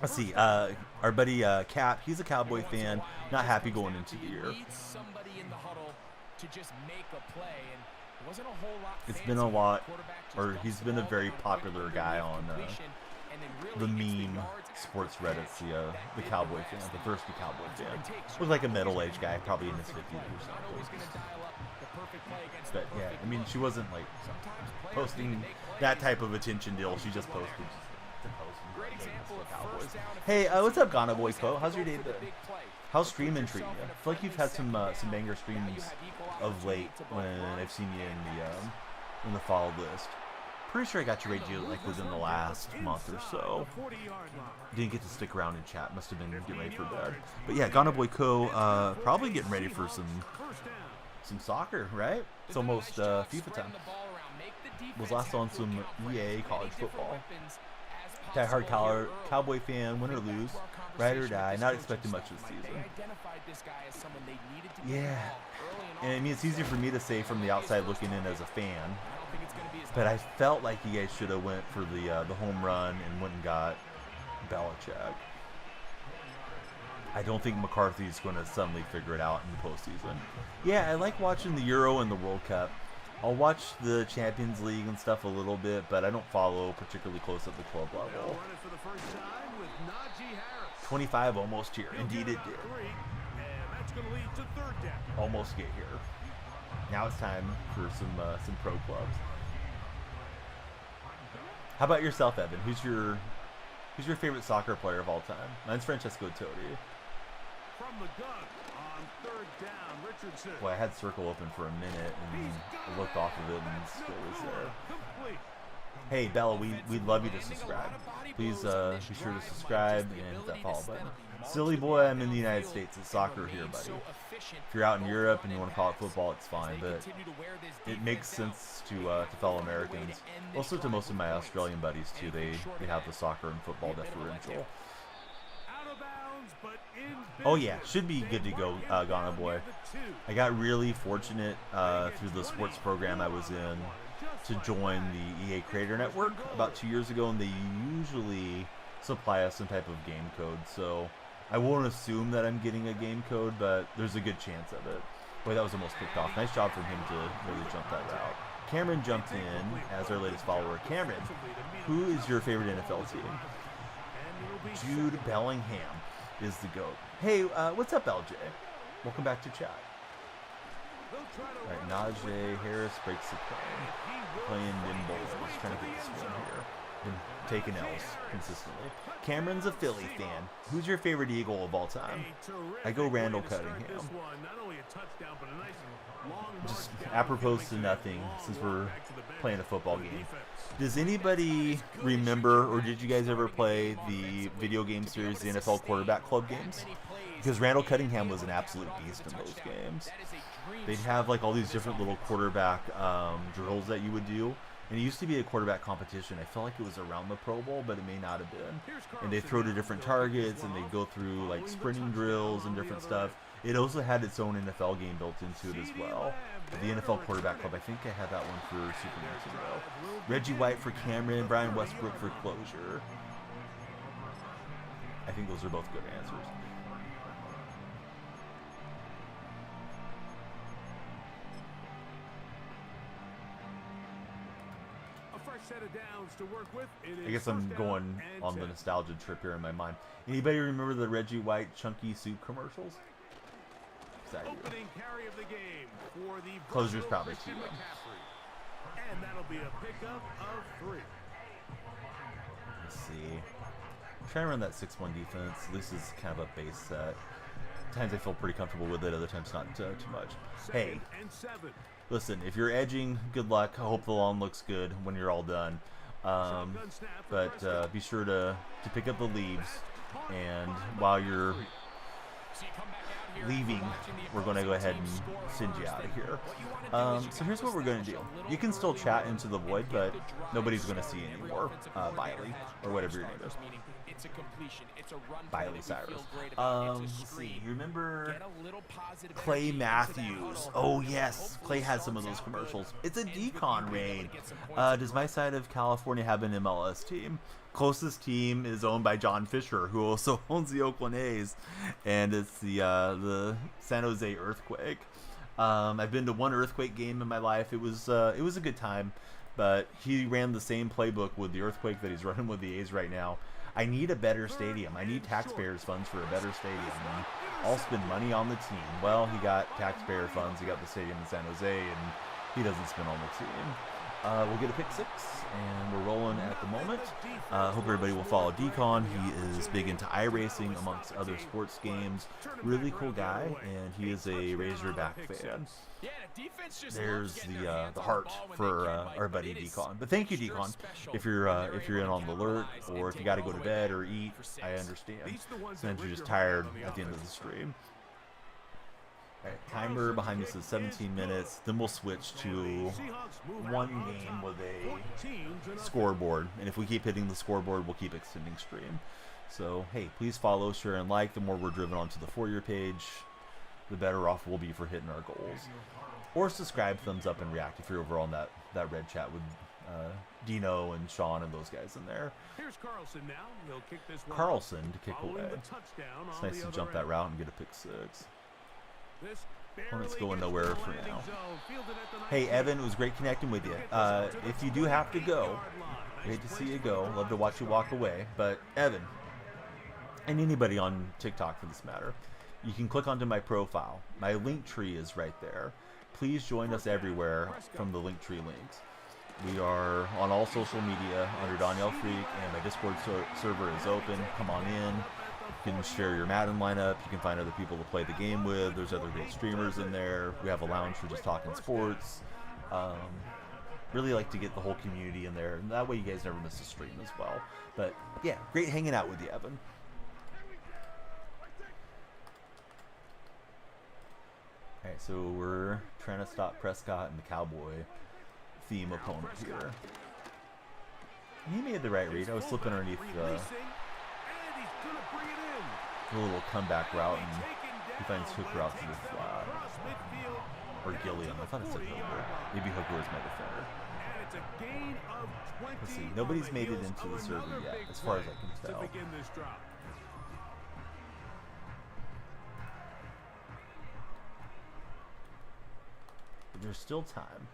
Let's see. Our buddy Cap, he's a Cowboy fan, not happy going into the year. It's been a lot, or he's been a very popular guy on the meme sports Reddits, the Cowboy fan, the thirsty Cowboy fan. Looks like a middle-aged guy, probably in his 50s or something. But yeah, I mean, she wasn't like posting that type of attention deal. She just posted to post the Cowboys. Hey, what's up, Ghana Boy Co? How's your day been? How's streaming treating you? I feel like you've had some banger streams of late when I've seen you in the followed list. Pretty sure I got you radio like within the last month or so. Didn't get to stick around in chat. Must have been getting ready for bed. But yeah, Ghana Boy Co. Probably getting ready for some soccer, right? It's almost FIFA time. Was last on some EA college football. Die-hard Cowboy fan, win or lose, ride or die, not expecting much this season. Yeah, and I mean, it's easier for me to say from the outside looking in as a fan, but I felt like you guys should have went for the home run and went and got Belichick. I don't think McCarthy's going to suddenly figure it out in the postseason. Yeah, I like watching the Euro and the World Cup. I'll watch the Champions League and stuff a little bit, but I don't follow particularly close at the club level. 25 almost here. Indeed it did. Almost get here. Now it's time for some pro clubs. How about yourself, Evan? Who's your favorite soccer player of all time? Mine's Francesco Totti. from the gun on third down. Richardson. Boy, I had circle open for a minute and I looked off of it and still was there. Complete. Hey Bella, we'd love you to subscribe. Please be sure to subscribe and hit that follow button. Silly boy, I'm in the United States. It's soccer here, buddy. If you're out in Europe and you want to call it football, it's fine, but it makes sense to fellow Americans. Also to most of my Australian buddies too. They have the soccer and football differential. Out of bounds, but in Oh yeah, should be good to go, Ghana boy. I got really fortunate through the sports program I was in to join the EA Creator Network about 2 years ago, and they usually supply us some type of game code. So I won't assume that I'm getting a game code, but there's a good chance of it. Boy, that was almost picked off. Nice job from him to really jump that route. Cameron jumped in as our latest follower. Cameron, who is your favorite NFL team? Jude Bellingham is the GOAT. Hey, what's up, LJ? Welcome back to chat. Alright, Najee Harris breaks the play. Playing nimble. Just trying to get this one here. Been taking L's consistently. Cameron's a Philly fan. Who's your favorite Eagle of all time? I go Randall Cunningham. Just apropos to nothing, since we're playing a football game. Does anybody remember, or did you guys ever play the video game series, the NFL Quarterback Club games? Because Randall Cunningham was an absolute beast in those games. They'd have like all these different little quarterback drills that you would do. And it used to be a quarterback competition. I felt like it was around the Pro Bowl, but it may not have been. And they throw to different targets, and they go through like sprinting drills and different stuff. It also had its own NFL game built into it as well. The NFL Quarterback Club, I think I had that one for Super Nintendo. Reggie White for Cameron, Brian Westbrook for Closure. I think those are both good answers. Set of downs to work with. I guess I'm going on the nostalgia trip here in my mind. Anybody remember the Reggie White Chunky Soup commercials? Opening carry of the game for the Closure's probably too young. And that'll be a pickup of 3. Let's see. I'm trying to run that 6-1 defense. This is kind of a base set. Times I feel pretty comfortable with it, other times not too much. Hey. Listen, if you're edging, good luck. I hope the lawn looks good when you're all done. But be sure to pick up the leaves. And while you're leaving, we're going to go ahead and send you out of here. So here's what we're going to do. You can still chat into the void, but nobody's going to see you anymore. Biley, or whatever your name is. Biley Cyrus. Let's see. You remember Clay Matthews? Oh yes, Clay had some of those commercials. It's a decon raid. Does my side of California have an MLS team? Closest team is owned by John Fisher, who also owns the Oakland A's, and it's the San Jose Earthquake. I've been to one Earthquake game in my life. It was a good time, but he ran the same playbook with the Earthquake that he's running with the A's right now. I need a better stadium. I need taxpayers' funds for a better stadium. And I'll spend money on the team. Well, he got taxpayer funds. He got the stadium in San Jose, and he doesn't spend on the team. We'll get a pick 6, and we're rolling at the moment. Hope everybody will follow Decon. He is big into iRacing, amongst other sports games. Really cool guy, and he is a Razorback fan. There's the heart for our buddy Decon. But thank you, Decon. If you're in on the alert, or if you got to go to bed or eat, I understand. Sometimes you're just tired at the end of the stream. Alright, timer behind me says 17 minutes. Then we'll switch to one game with a scoreboard. And if we keep hitting the scoreboard, we'll keep extending stream. So, hey, please follow, share, and like. The more we're driven onto the For You page, the better off we'll be for hitting our goals. Or subscribe, thumbs up, and react if you're over on that red chat with Dino and Sean and those guys in there. Here's Carlson now. He'll kick this one Carlson to kick away. It's nice to jump that route and get a pick 6. Opponent's going nowhere for now. Hey, Evan, it was great connecting with you. If you do have to go, great to see you go. Love to watch you walk away. But, Evan, and anybody on TikTok for this matter, you can click onto my profile. My link tree is right there. Please join us everywhere from the link tree links. We are on all social media under Danielle Freak, and my Discord server is open. Come on in. You can share your Madden lineup. You can find other people to play the game with. There's other great streamers in there. We have a lounge for just talking sports. Really like to get the whole community in there, and that way you guys never miss a stream as well. But yeah, great hanging out with you, Evan. Alright, so we're trying to stop Prescott and the Cowboy theme opponent here. He made the right read. I was slipping underneath the little comeback route, and he finds Hooker out to the flat. Or Gilliam. I thought it said Hooker. Maybe Hooker was my defender. Let's see. Nobody's made it into the server yet, as far as I can tell. But there's still time.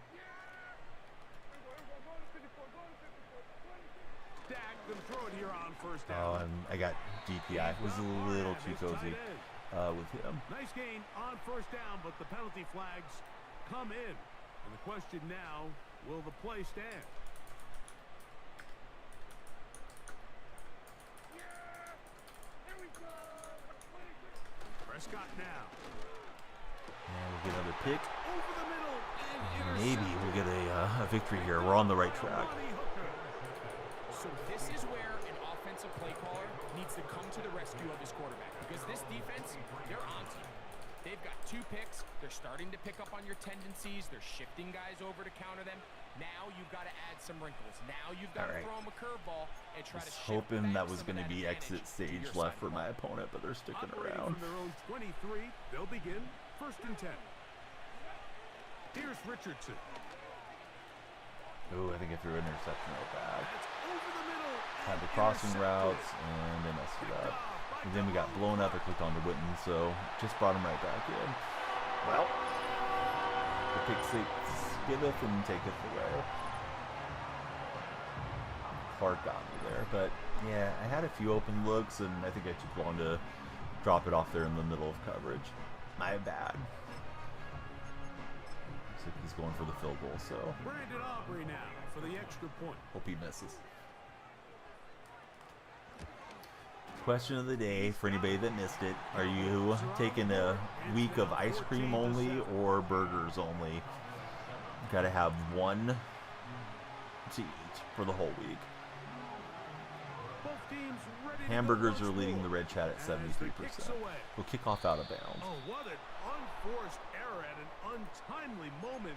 Oh, and I got DPI. It was a little too cozy with him. Nice gain on first down, but the penalty flags come in. And the question now, will the play stand? Prescott now. And we'll get another pick. Maybe we'll get a victory here. We're on the right track. So this is where an offensive play caller needs to come to the rescue of his quarterback, because this defense, they're on to you. They've got 2 picks. They're starting to pick up on your tendencies. They're shifting guys over to counter them. Now you've got to add some wrinkles. Now you've got to throw them a curveball and try to shift hoping that was some going of to be advantage exit stage to your left for side. my opponent, but they're sticking Operating around. from their own 23, they'll begin 1st and 10. Here's Richardson. Oh, I think I threw an interception right back. That's over the middle. Had the crossing routes, and they messed it up. And then we got blown up. I clicked on the Witten, so just brought him right back in. Well, the pick six giveth and taketh away. Clark got me there, but yeah, I had a few open looks, and I think I took long to drop it off there in the middle of coverage. My bad. Looks like he's going for the field goal, so Brandon Aubrey now for the extra point. hope he misses. Question of the day for anybody that missed it: are you taking a week of ice cream only or burgers only? Got to have one to eat for the whole week. Both teams ready to Hamburgers go are once leading the more. red chat at And as the 73%. kick's away. We'll kick off out of bounds. Oh, what an unforced error at an untimely moment.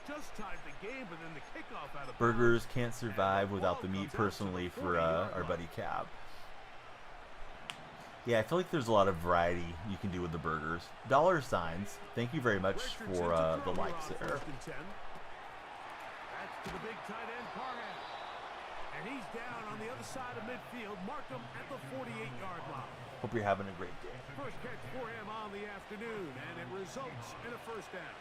Just tied the game, but then the kickoff out of Burgers bounds. can't survive without the meat personally for our buddy Cap. Yeah, I feel like there's a lot of variety you can do with the burgers. Dollar signs. Thank you very much Richardson for to the throw likes on there. 1st and 10. That's to the big tight end, Parham. And he's down on the other side of midfield. Mark him at the 48-yard line. Hope you're having a great day. First catch for him on the afternoon, and it results in a first down.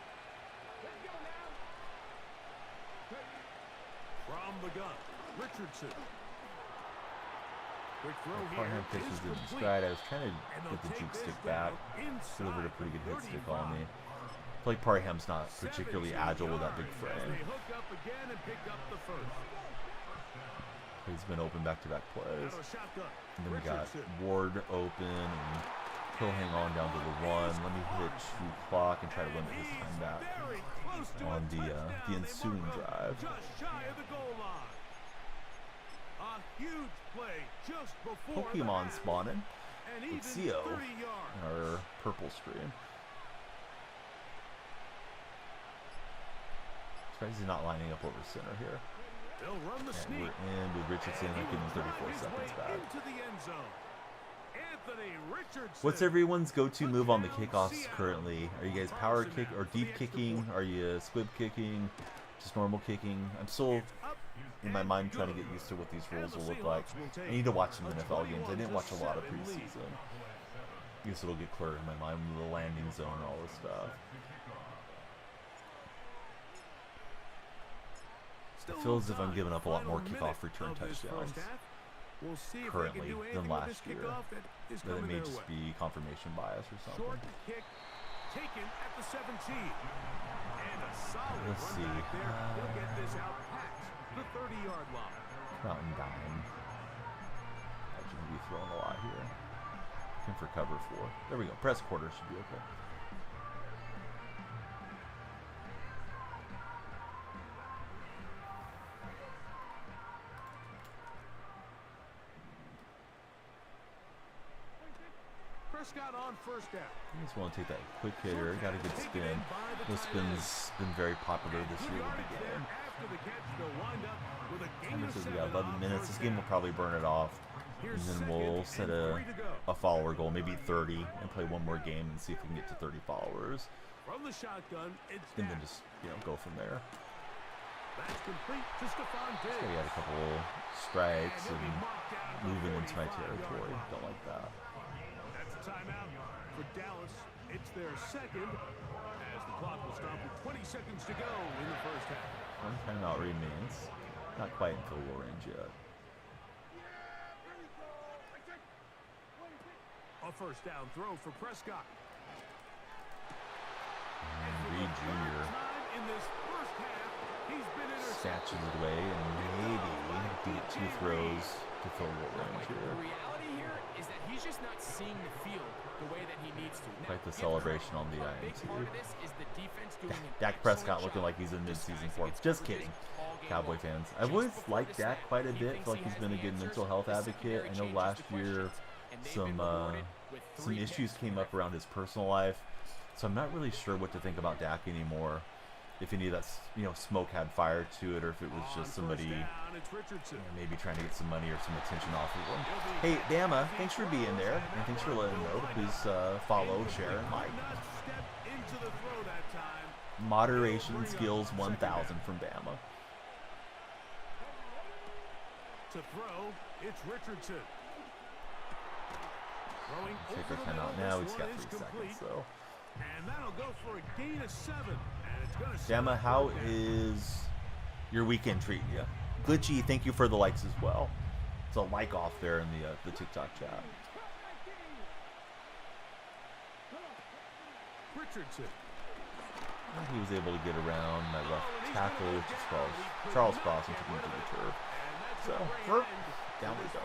From the gun, Richardson. Quick throw here. Parham pitches is the complete. stride. I was trying to And get they'll the take juke this stick back. down inside Delivered a pretty good hit stick on me. 35. I feel like Parham's not particularly 17 agile with that big yards frame. as they hook up again and pick up the first. He's been open back-to-back plays. Now a shotgun. And then we got Richardson. Ward open, and he'll hang on down to the 1. Let me hit true clock and try to limit his time back Very close to on a the touchdown. They ensuing mark him drive. Just shy of the goal line. A huge play just before the Pokemon half. spawning. And with even CO 30 yards. in our purple stream. Surprised he's not lining up over center here. They'll run the And sneak. we're in with Richardson. And he I'll give him will 34 drive his seconds way back. into the end zone. Anthony Richardson. What's everyone's go-to move on the kickoffs currently? Are you guys power kick or deep kicking? Are you squib kicking? Just normal kicking? I'm still in my mind trying to get used to what these rules will look like. I need to watch some NFL games. I didn't watch a lot of preseason. I guess it'll get clearer in my mind with the landing zone and all this stuff. It feels as if I'm giving up a lot more kickoff return touchdowns We'll see if currently they can do than anything with last this year. kickoff that is But it coming may their just way. be confirmation bias or Short something. kick taken at the 17. And a solid Let's run see. back there. He'll get this out past the 30-yard line. Mountain dime. That should be throwing a lot here. Looking for cover 4. There we go. Press quarter should be okay. Prescott on first down. I just want to take that quick hitter. Got a good spin. This spin's been very popular this year with the game. After the catch, they'll wind up with a gain Timer of says we 7 got 11 on minutes. first This game will down. probably burn it off. And Here's then we'll set second and 3 to go. a follower goal, maybe 30, and play one more game and see if we can get to 30 followers. From the shotgun, it's And then Dak. just, go from there. That's complete to Stephon So Diggs. we had a couple strikes And he'll be and marked down for moving into my 45 territory. yard line. Don't like that. That's a timeout for Dallas. It's their second as the clock will stop with 20 seconds to go in the first half. One timeout remains. Not quite in field goal range yet. A first down throw for Prescott. And Reed Jr. Time in this first half, he's been intercepted. snatches it away, and maybe we get 2 throws to field goal range The here. reality here is that he's just not seeing the field the way that he needs to. Now, Quite the give celebration credit. on the A big INT. part of this is the defense doing an Dak excellent Prescott looking job like he's in mid-season disguising form. its Just coverages kidding, all game Cowboy long. fans. I've Just always before liked the Dak snap, quite a he bit. thinks Feel like he he's has been a the good answers. mental health The advocate. secondary I know changes last the year questions, and they've some been rewarded with some 3 issues picks. came up around his personal life, so I'm not really sure what to think about Dak anymore. If any of that smoke had fire to it, or if it was On just somebody first down, it's Richardson. maybe trying to get some money or some attention off of him. Hey, Bama, thanks for being there, and thanks for letting know. Please follow, share, and like. Not step into the throw that time. Moderation skills 1,000 from Bama. To throw, it's Richardson. Throwing Take over our the timeout middle, now. We this just got one 3 is complete. seconds, so. And that'll go for a gain of 7. And it's gonna set Bama, up how third down. is your weekend treating you? Glitchy, thank you for the likes as well. It's a like off there in the TikTok chat. Richardson. He was able to get around my left tackle, which is Charles Cross, and took him to the turf. So, down we go.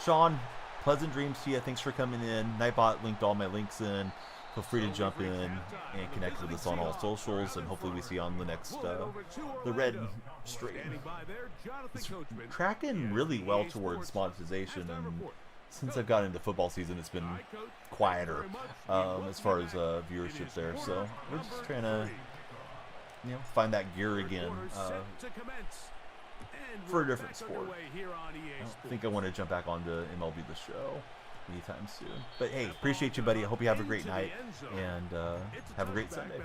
Sean, pleasant dreams to you. Thanks for coming in. Nightbot linked all my links in. Feel free to jump in and connect with us on all socials, and hopefully we see you on the next the red stream. Standing by there, Jonathan It's Coachman. tracking really well towards monetization, and since I've got into football season, it's been quieter as far as viewership there. So we're just trying to find that gear again for a different sport. I don't think I want to jump back onto MLB The Show anytime soon. But hey, appreciate you, buddy. I hope you have a great night and have a great Sunday.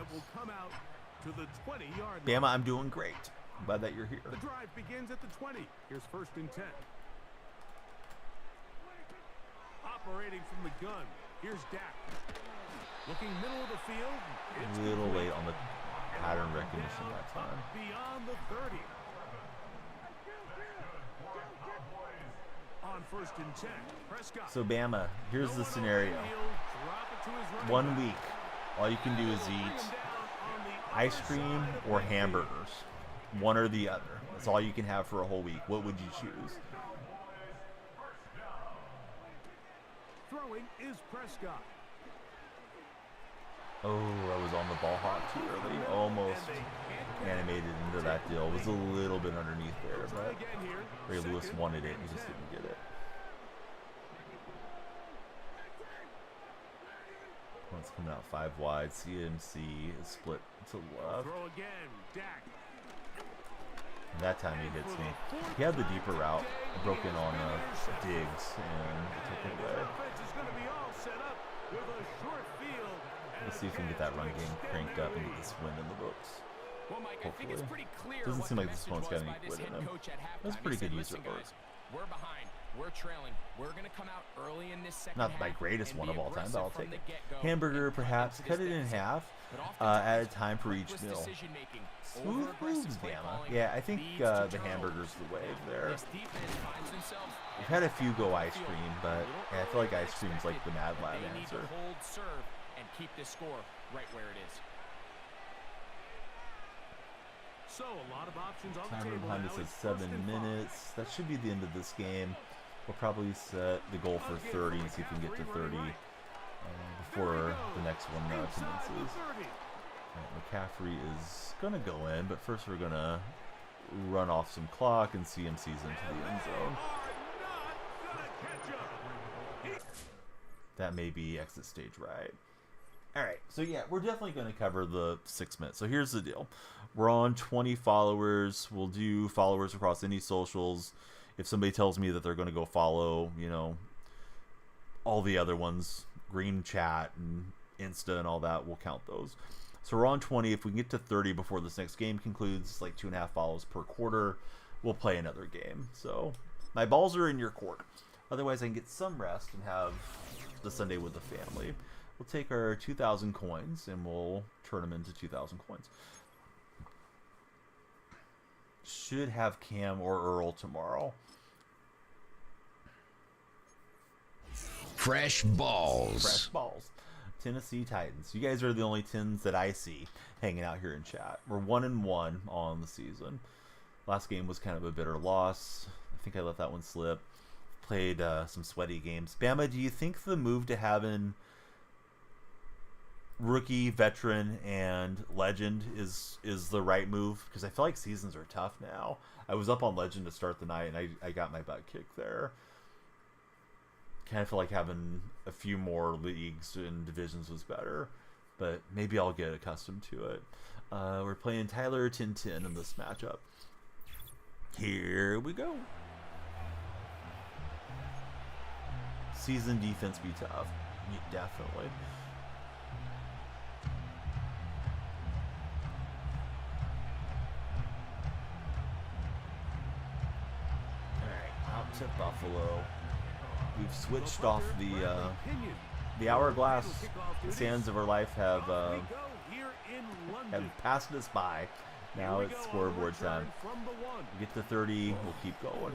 Bama, I'm doing great. I'm glad that you're here. The drive begins at the 20. Here's first and 10. Operating from the gun. Here's Dak. Looking middle of the field. It's A little complete. late on the pattern recognition that time. Beyond the 30. On first and 10. Prescott. So Bama, here's No the one scenario. over the field. Drop it to his running 1 back. week, all you can do is Bring him eat down on the ice other cream side of or midfield. hamburgers. One or the other. That's all you can have for a whole week. What would you choose? Throwing is Prescott. Oh, I was on the ball hawk too early. Almost animated into that deal. Was a little bit underneath there, Try but again here. Ray Lewis Second wanted it. and He just 10. didn't get it. One's coming out 5 wide. CMC is split to left. Throw again. Dak. And that time he hits me. He had the deeper route. Broke in on Diggs and took it away. Offense is going to be all set up with a short field. Let's see if we can get that run game cranked up and get this win in the books. Well, Mike, I think it's Hopefully. pretty clear Doesn't what seem the like this message opponent's got was any by this quit in head him. coach at halftime. That's He pretty said, good "Listen, user work. guys, we're behind. We're trailing. We're going to come out early in this second Not half my greatest and one be of all time, but I'll aggressive take from it. the get-go Hamburger, and cut perhaps. into Cut this it in deficit." half But at a oftentimes, time for each reckless meal. decision-making, Smooth over-aggressive moves, play Bama. calling Yeah, I think leads to the turnovers. hamburger's the wave there. This defense finds themselves We've had a few go ice field cream, a but little yeah, I feel like earlier ice than cream's like the Mad expected. Lab They need answer. to hold serve and keep this score right where it is. So a lot of options on the Timer table behind now. us at It's first 7 and 5. minutes. That should be the end of this game. We'll probably set the goal for 30 and see if we can get to 30 before the next one commences. Right, McCaffrey is going to go in, but first we're going to run off some clock and see him sees into the end zone. That may be exit stage right. Alright, so yeah, we're definitely going to cover the 6 minutes. So here's the deal. We're on 20 followers. We'll do followers across any socials. If somebody tells me that they're going to go follow, you know, all the other ones, Green Chat and Insta and all that, we'll count those. So we're on 20. If we can get to 30 before this next game concludes, it's like 2.5 follows per quarter, we'll play another game. So my balls are in your court. Otherwise, I can get some rest and have the Sunday with the family. We'll take our 2,000 coins and we'll turn them into 2,000 coins. Should have Cam or Earl tomorrow. Fresh balls. Fresh balls. Tennessee Titans. You guys are the only Tens that I see hanging out here in chat. We're 1-1 on the season. Last game was kind of a bitter loss. I think I let that one slip. Played some sweaty games. Bama, do you think the move to having rookie, veteran, and legend is the right move? Because I feel like seasons are tough now. I was up on legend to start the night, and I got my butt kicked there. Kind of feel like having a few more leagues and divisions was better, but maybe I'll get accustomed to it. We're playing Tyler Tintin in this matchup. Here we go. Season defense be tough. Yeah, definitely. Alright, out to Buffalo. We've switched off the hourglass. The sands of our life have passed us by. Now it's scoreboard time. We get to 30, we'll keep going.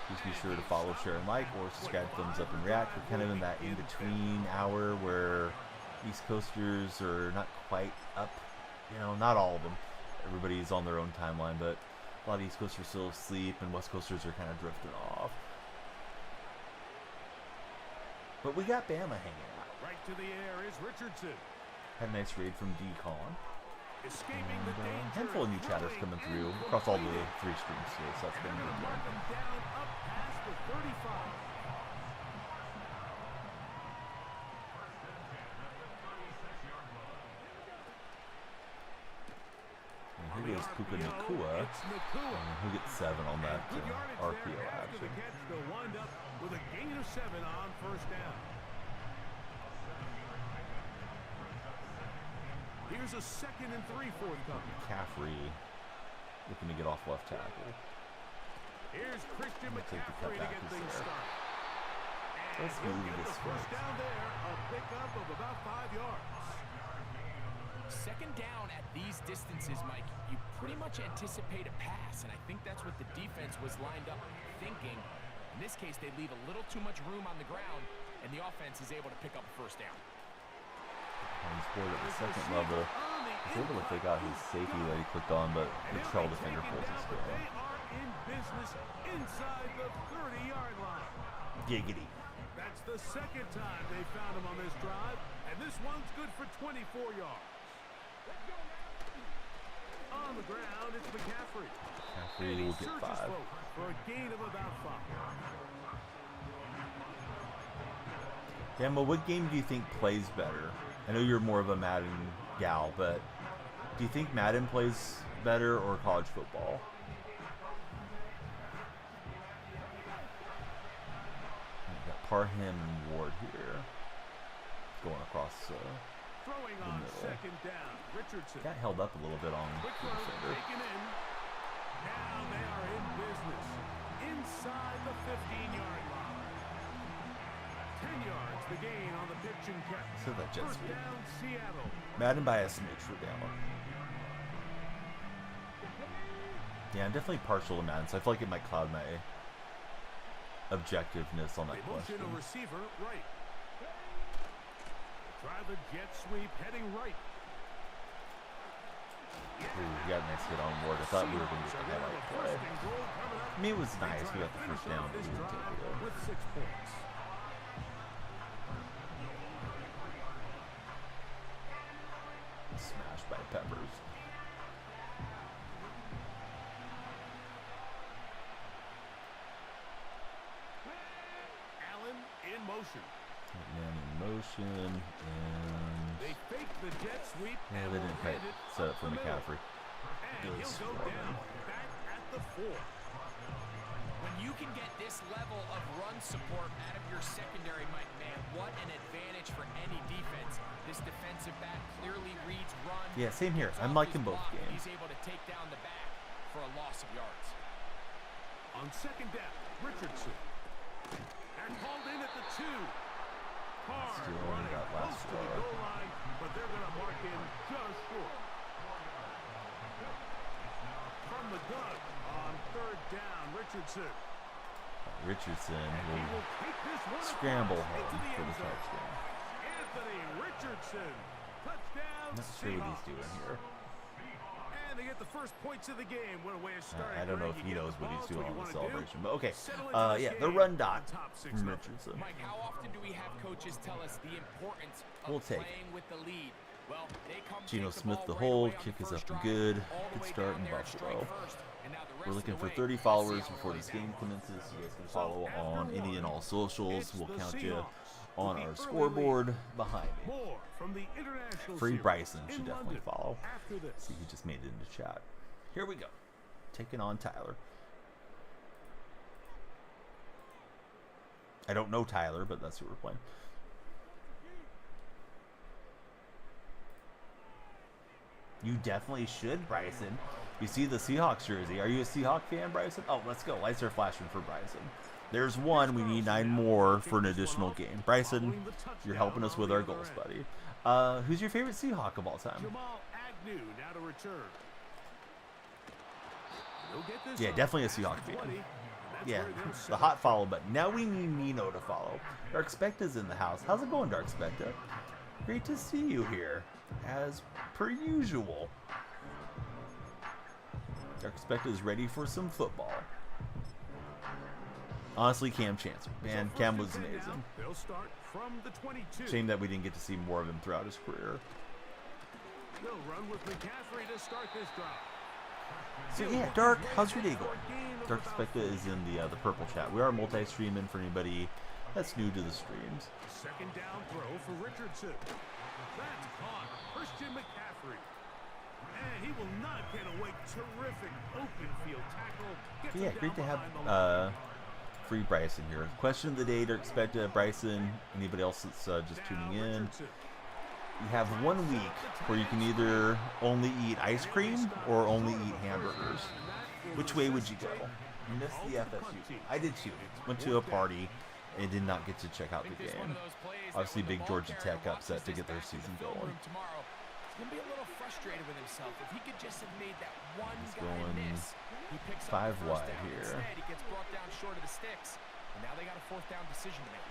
Please be sure to follow, share, and like, or subscribe, thumbs up, and react. We're kind of in that in-between hour where East Coasters are not quite up. You know, not all of them. Everybody's on their own timeline, but a lot of East Coasters still asleep, and West Coasters are kind of drifting off. But we got Bama hanging out. Right to the air is Richardson. Had a nice raid from D-Con. Escaping And the a danger. handful of new chatters coming through across all the 3 streams today, so that's been a good one. Mark him down up past the 35. And here goes Puka Nakua, It's Nakua. who gets 7 on that Good yardage RPO there after the action. catch. They'll wind up with a gain of 7 on first down. Here's a 2nd and 3 forthcoming. McCaffrey looking to get off left tackle. Here's Christian We'll take the McCaffrey to cutback get piece things there. started. And Let's he'll move get this the first first. down there, a pickup of about 5 yards. Second down at these distances, Mike, you pretty much anticipate a pass, and I think that's what the defense was lined up thinking. In this case, they leave a little too much room on the ground, and the offense is able to pick up a first down. On scored at the 2nd level. He's able to pick out his safety that he clicked on, but the trail defender pulls his They down. are in business inside the 30-yard line. Giggity. That's the 2nd time they found him on this drive, and this one's good for 24 yards. On the ground, it's McCaffrey. McCaffrey And he will get searches 5. for a gain of about 5. Bama, what game do you think plays better? I know you're more of a Madden gal, but do you think Madden plays better or college football? We've got Parham and Ward here. Going across Throwing the on middle. 2nd down, Richardson. Got held up a little bit on Quick the throw, defender. taken in. Now they are in business inside the 15-yard line. 10 yards the gain on the pitch and catch. So that jet First sweep. down, Seattle. Madden by SMH for Bama. Yeah, I'm definitely partial to Madden, so I feel like it might cloud my objectiveness on that They motion question. a receiver right. Try the jet sweep heading right. Ooh, we got a nice hit on Ward. I thought we were going to get the highlight play. I mean, it was nice. We got the first down, but we didn't take it though. With 6 points. Smashed by Peppers. Allen in motion. Man in motion, and They fake the jet sweep. yeah, and they will didn't quite hand it set up up for the middle. McCaffrey. And Good he'll go scrum. down back at the 4. When you can get this level of run support out of your secondary, man, what an advantage for any defense. This defensive back clearly reads run. Yeah, same here. Gets I'm off liking his both block, and games. He's able to take down the back for a loss of yards. On second down, Richardson. And hauled in at the 2. Hard Still only running got close last to the yard. goal line, but they're going to mark him just short. From the gun on third down, Richardson. Richardson And he will will take this one scramble across home into the for end the zone. touchdown. Anthony Richardson. Touchdown, I'm not sure what he's Seahawks. doing here. And they get the first points of the game. What a way of starting. I don't know if great. he You get knows the what he's ball, doing it's on what the you wanna do. celebration. But okay, Settle into this yeah, the game run on dot top 6 from numbers. Richardson. Mike, how often do we have coaches tell us the importance of We'll take it. playing with the lead? Well, they come Geno take Smith the the ball right hold, away on kick the is first up and drive, good. all the Good way start down in there at strike Buffalo. first. And now the rest We're of looking the for way, 30 let's see followers how it before plays this game out. commences. You guys can follow on any and all socials. It's We'll the count you Seahawks on with our the early scoreboard behind me. More from the international Free series Bryson in should definitely London follow. After this. See, he just made it into chat. Here we go. Taking on Tyler. I don't know Tyler, but that's who we're playing. You definitely should, Bryson. You see the Seahawks jersey. Are you a Seahawk fan, Bryson? Oh, let's go. Lights are flashing for Bryson. There's one. We need 9 more for an additional game. Bryson, you're helping us with our goals, buddy. Who's your favorite Seahawk of all time? Jamal Agnew now to return. He'll get this Yeah, up definitely a at Seahawk the fan. 20, and that's Yeah, where they'll the settle hot follow button. Now we need Nino to follow. Dark Specta's in the house. How's it going, Dark Specta? Great to see you here, as per usual. Dark Specta is ready for some football. Honestly, Cam Chancellor. Man, So Cam first was and 10 now. amazing. They'll start from the 22. Shame that we didn't get to see more of him throughout his career. They'll run with McCaffrey to start this drive. So yeah, Dark, how's your day going? Dark Specta is in the purple chat. We are multi-streaming for anybody that's new to the streams. Second down throw for Richardson. That's caught. Christian McCaffrey. And he will not get away. Terrific open field tackle. Gets But yeah, him great to down have behind the line. Free Bryson here. Question of the day, Dark Specta, Bryson, anybody else that's just tuning Now in. Richardson. You have 1 week where you can either only eat ice cream or only eat hamburgers. Which way would you go? You missed the FSU game. I did too. Went to a party and did not get to check out the game. Obviously, big Georgia Tech upset to get their season going. Tomorrow, he's gonna be a little frustrated with himself. If he could just have made that one He's guy going miss, he picks up 5 the first wide down. here. Instead, he gets brought down short of the sticks, and now they got a 4th down decision to make.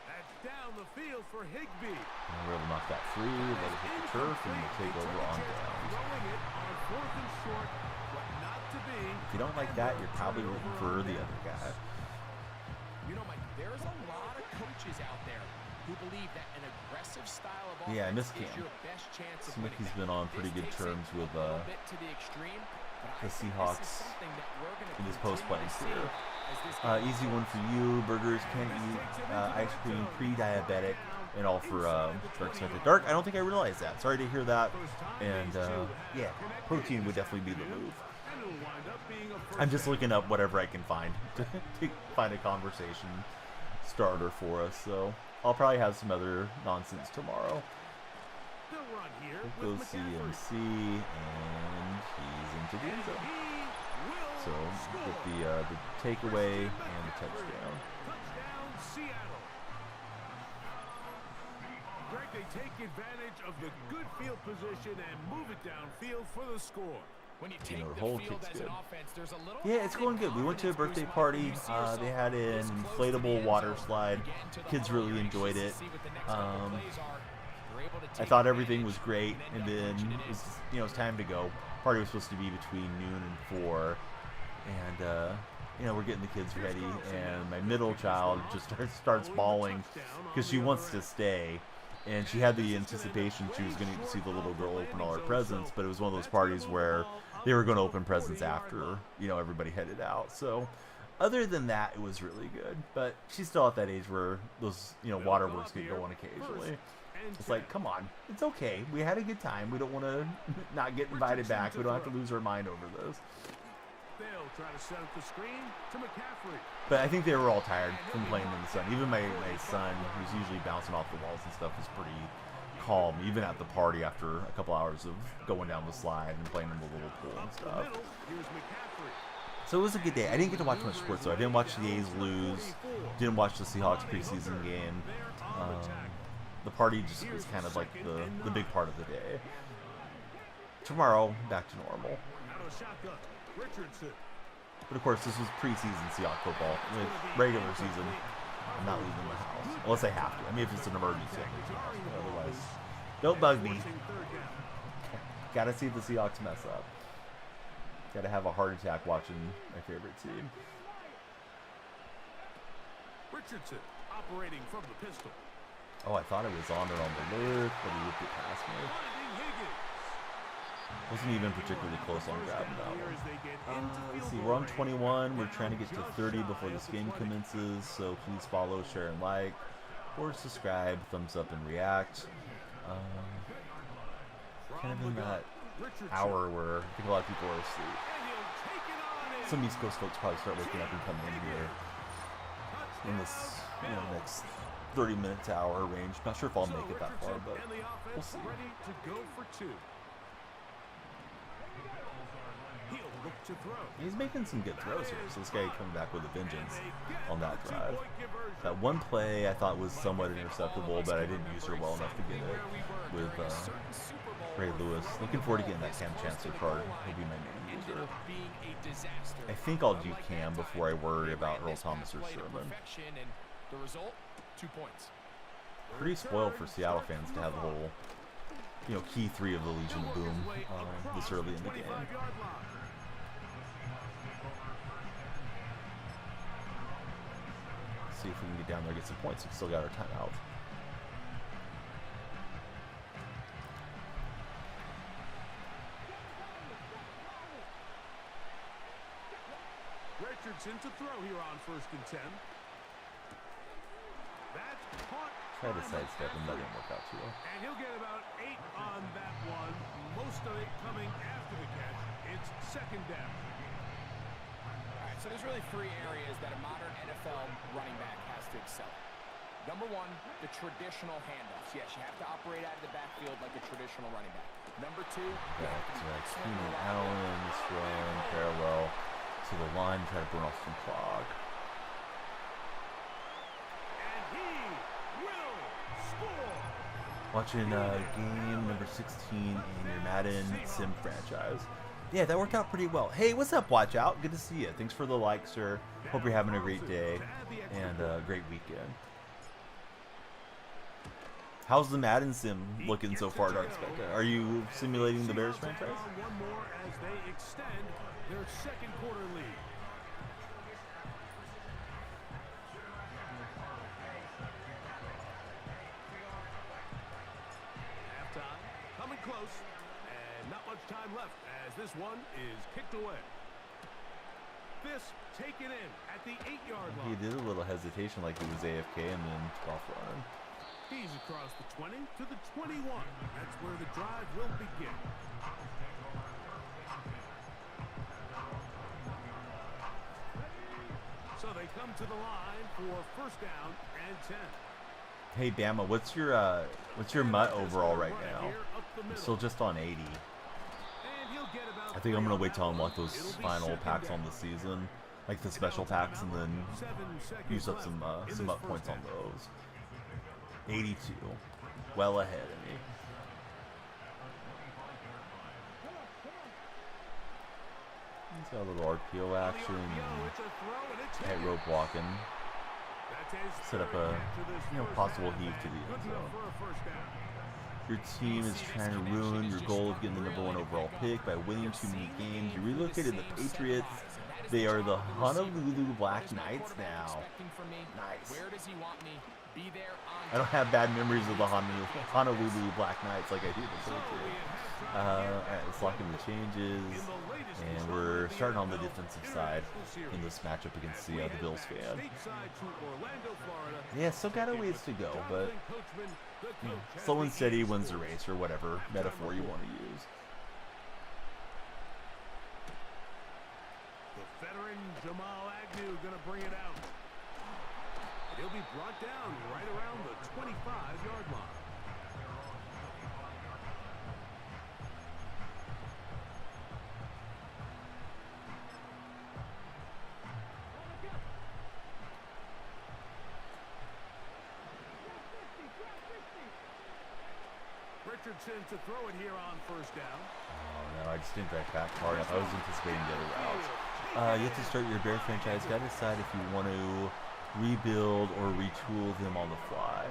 That's down the field for Higbee. And we're able to knock that free, let it hit the turf, and we'll take over on downs. Throwing it on 4th and short, but not to be. If you don't like that, you're probably rooting for the other guy. You know, Mike, there's a lot of coaches out there who believe that an aggressive style of Yeah, I miss offense is Cam. your best chance of Seems like winning. he's been on pretty This good takes it terms with a little bit to the extreme, but I the think Seahawks this is something that we're gonna in his continue post-playing to see career. as this game Easy one for you. Burgers, can't eat ice cream, pre-diabetic, and all for Dark Specta. Dark, I don't think I realized that. Sorry to hear that. And yeah, protein would definitely be the move. And it'll wind up being a first I'm just down. looking up whatever I can find to find a conversation starter for us. So I'll probably have some other nonsense tomorrow. They'll run here We'll with go McCaffrey. CMC, and he's into the end zone. He will So score. get the takeaway and the touchdown. Touchdown, Seattle. Greg, they take advantage of the good field position and move it downfield for the score. When you You take know, the the whole field kick's as an good. offense, there's a little Yeah, it's going good. We went to a birthday party. They had an inflatable water slide. Kids really enjoyed it. I thought everything was great, and then it was time to go. Party was supposed to be between noon and 4, and we're getting the kids ready, and my middle child just starts bawling because she wants to stay, and she had the anticipation she was going to see the little girl open all her presents, but it was one of those parties where they were going to open presents after everybody headed out. So other than that, it was really good, but she's still at that age where those waterworks get going occasionally. It's like, come on, it's okay. We had a good time. We don't want to not get invited back. We don't have to lose our mind over this. They'll try to set up the screen to McCaffrey. But I think they were all tired from playing in the sun. Even my son, who's usually bouncing off the walls and stuff, was pretty calm, even at the party after a couple hours of going down the slide and playing in the little pool and stuff. Here's McCaffrey. So it was a good day. I didn't get to watch much sports, though. I didn't watch the A's lose. Didn't watch the Seahawks preseason game. The party just was kind of like the big part of the day. Tomorrow, back to normal. Out of shotgun. Richardson. But of course, this was preseason Seahawks football. With regular season, I'm not leaving the house. Unless I have to. I mean, if it's an emergency, I can leave the house. Otherwise, don't bug me. Gotta see the Seahawks mess up. Gotta have a heart attack watching my favorite team. Richardson operating from the pistol. Oh, I thought it was on there on the look, but he whipped it past me. Wasn't even particularly close on grabbing that one. Let's see, we're on 21. We're trying to get to 30 before this game commences, so please follow, share, and like, or subscribe, thumbs up, and react. Kind of in that hour where I think a lot of people are asleep. Some East Coast folks probably start waking up and coming in here in this next 30 minutes to hour range. Not sure if I'll make it that far, but we'll see. Ready to go for 2. He'll look to throw. He's making some good throws here, so this guy coming back with a vengeance on that drive. That one play I thought was somewhat interceptable, but I didn't use her well enough to get it with Ray Lewis. Looking forward to getting that Cam Chancellor card. He'll be my main user. I think I'll do Cam before I worry about Earl Thomas or Sherman. The result, 2 points. Pretty spoiled for Seattle fans to have the whole, key 3 of the Legion of Boom this early in the game. See if we can get down there and get some points. We've still got our timeout. Richardson to throw here on 1st and 10. That's caught. Try to sidestep and that didn't work out too well. And he'll get about 8 on that one. Most of it coming after the catch. It's 2nd down. All right, so there's really 3 areas that a modern NFL running back has to excel. Number 1, the traditional handoffs. Yes, you have to operate out of the backfield like a traditional running back. Number 2, Keenan Allen is throwing parallel to the line, try to burn off some clock. And he will score. Watching game number 16 in your Madden Sim franchise. Yeah, that worked out pretty well. Hey, what's up, Watch Out? Good to see you. Thanks for the like, sir. Hope you're having a great day and a great weekend. How's the Madden Sim looking so far, Dark Spectre? Are you simulating the Bears franchise? One more as they extend their 2nd quarter lead. Halftime, coming close, and not much time left as this one is kicked away. This taken in at the 8-yard line. He did a little hesitation like he was AFK and then off running. He's across the 20 to the 21. That's where the drive will begin. So they come to the line for 1st down and 10. Hey Bama, what's your MUT overall right now? I'm still just on 80. I think I'm gonna wait till I unlock those final packs on the season, like the special packs, and then use up some MUT points on those. 82, well ahead of me. He's got a little RPO action and tightrope walking. Set up a possible heave to the end zone. Your team is trying to ruin your goal of getting the #1 overall pick by winning too many games. You relocated the Patriots. They are the Honolulu Black Knights now. Nice. Where does he want me? Be there on I don't have bad memories of the Honolulu Black Knights like I do the Patriots. Alright, let's lock in the changes. And we're starting on the defensive side in this matchup against the Bills fan. Yeah, still got a ways to go, but slow and steady wins the race, or whatever metaphor you want to use. The veteran Jamal Agnew going to bring it out. He'll be brought down right around the 25-yard line. Richardson to throw it here on first down. Oh no, I just didn't drive back far enough. I was anticipating the other route. You have to start your Bear franchise. Got to decide if you want to rebuild or retool them on the fly.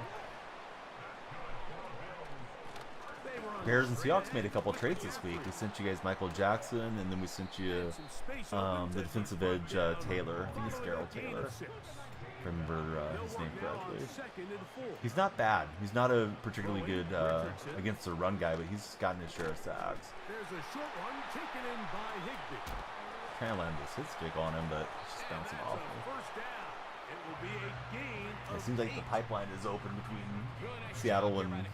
Bears and Seahawks made a couple trades this week. We sent you guys Michael Jackson, and then we sent you the defensive edge Taylor. I think it's Darrell Taylor, if I remember his name correctly. He's not bad. He's not a particularly good against the run guy, but he's gotten his share of sacks. There's a short one taken in by Higbee. Trying to land this hit stick on him, but it's just bouncing off me. First down. It will be a gain. It seems like the pipeline is open between Seattle and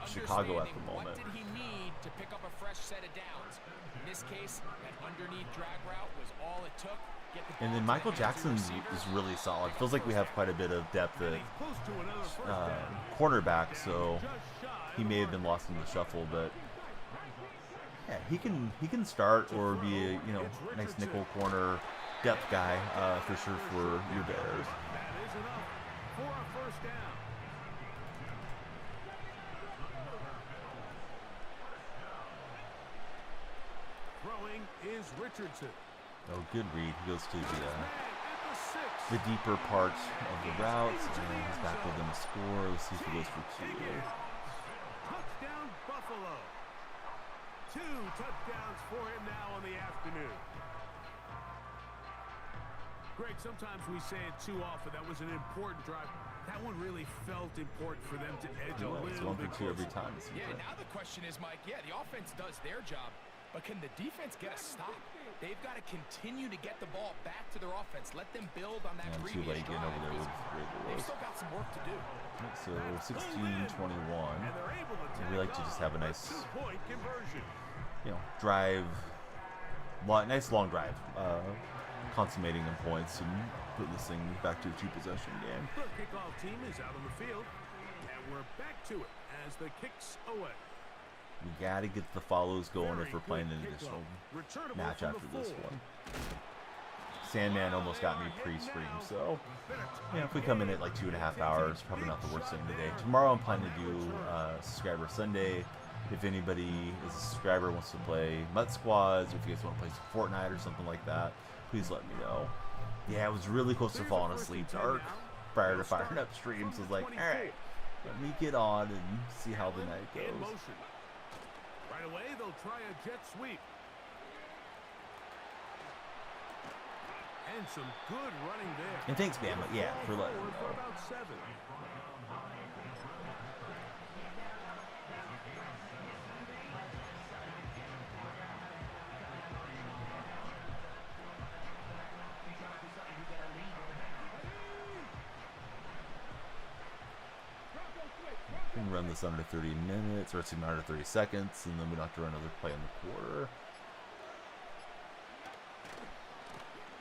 Chicago at the moment. What did he need to pick up a fresh set of downs? In this case, that underneath drag route was all it took. And then Michael Jackson is really solid. Feels like we have quite a bit of depth at cornerback, so he may have been lost in the shuffle, but yeah, he can start or be a nice nickel corner depth guy for sure for your Bears. That is enough for a first down. Throwing is Richardson. Oh, good read. He goes to the deeper part of the route, and he's back within a score. Let's see if he goes for 2. Touchdown Buffalo. 2 touchdowns for him now on the afternoon. Greg, sometimes we say it too often. That was an important drive. That one really felt important for them to edge a little It's 1 for bit 2 every closer. time. Yeah, now the question is, Mike, the offense does their job, but can the defense get a stop? They've got to continue to get the ball back to their offense. Let them build on that And too previous late getting drive. over there with They've still got some work to do. So 16-21. And they're able to We like to just have a nice, two-point conversion. drive, nice long drive, consummating in points and putting this thing back to a 2-possession game. The kickoff team is out on the field, and we're back to it as the kicks away. We gotta get the follows going if we're playing an additional match after this one. Sandman almost got me pre-stream, so if we come in at like 2.5 hours, probably not the worst thing today. Tomorrow I'm planning to do Subscriber Sunday. If anybody is a subscriber wants to play Mutt Squads, or if you guys want to play some Fortnite or something like that, please let me know. Yeah, I was really close to falling asleep dark prior to firing up streams. I was like, alright, let me get on and see how the night In goes. motion. Right away, they'll try a jet sweep. And some good running there. And thanks, Bama, yeah, for letting me Forward for know. about 7. We can run this under 30 minutes, or excuse me, under 30 seconds, and then we don't have to run another play in the quarter.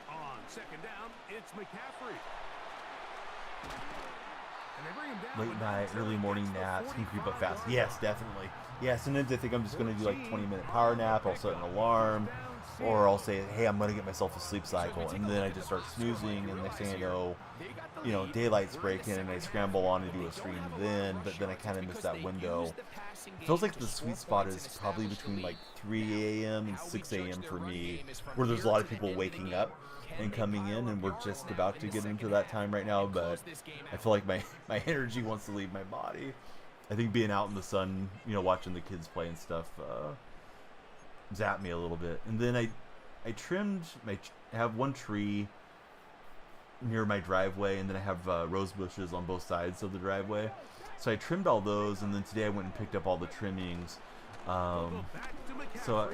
On second down, it's McCaffrey. And they bring him down Late with night, 9 early morning seconds, naps can creep up fast. 45 Yes, definitely. Yeah, sometimes I think I'm just going to do like 20-minute power nap. I'll set an alarm, or I'll say, hey, I'm going to get myself a sleep cycle, and then I just start snoozing, and next thing I know, daylight's breaking, and I scramble on to do a stream then, but then I kind of miss that window. It feels like the sweet spot is probably between like 3 a.m. and 6 a.m. for me, where there's a lot of people waking up and coming in, and we're just about to get into that time right now, but I feel like my energy wants to leave my body. I think being out in the sun, you know, watching the kids play and stuff, zapped me a little bit. And then I trimmed I have one tree near my driveway, and then I have rose bushes on both sides of the driveway. So I trimmed all those, and then today I went and picked up all the trimmings. So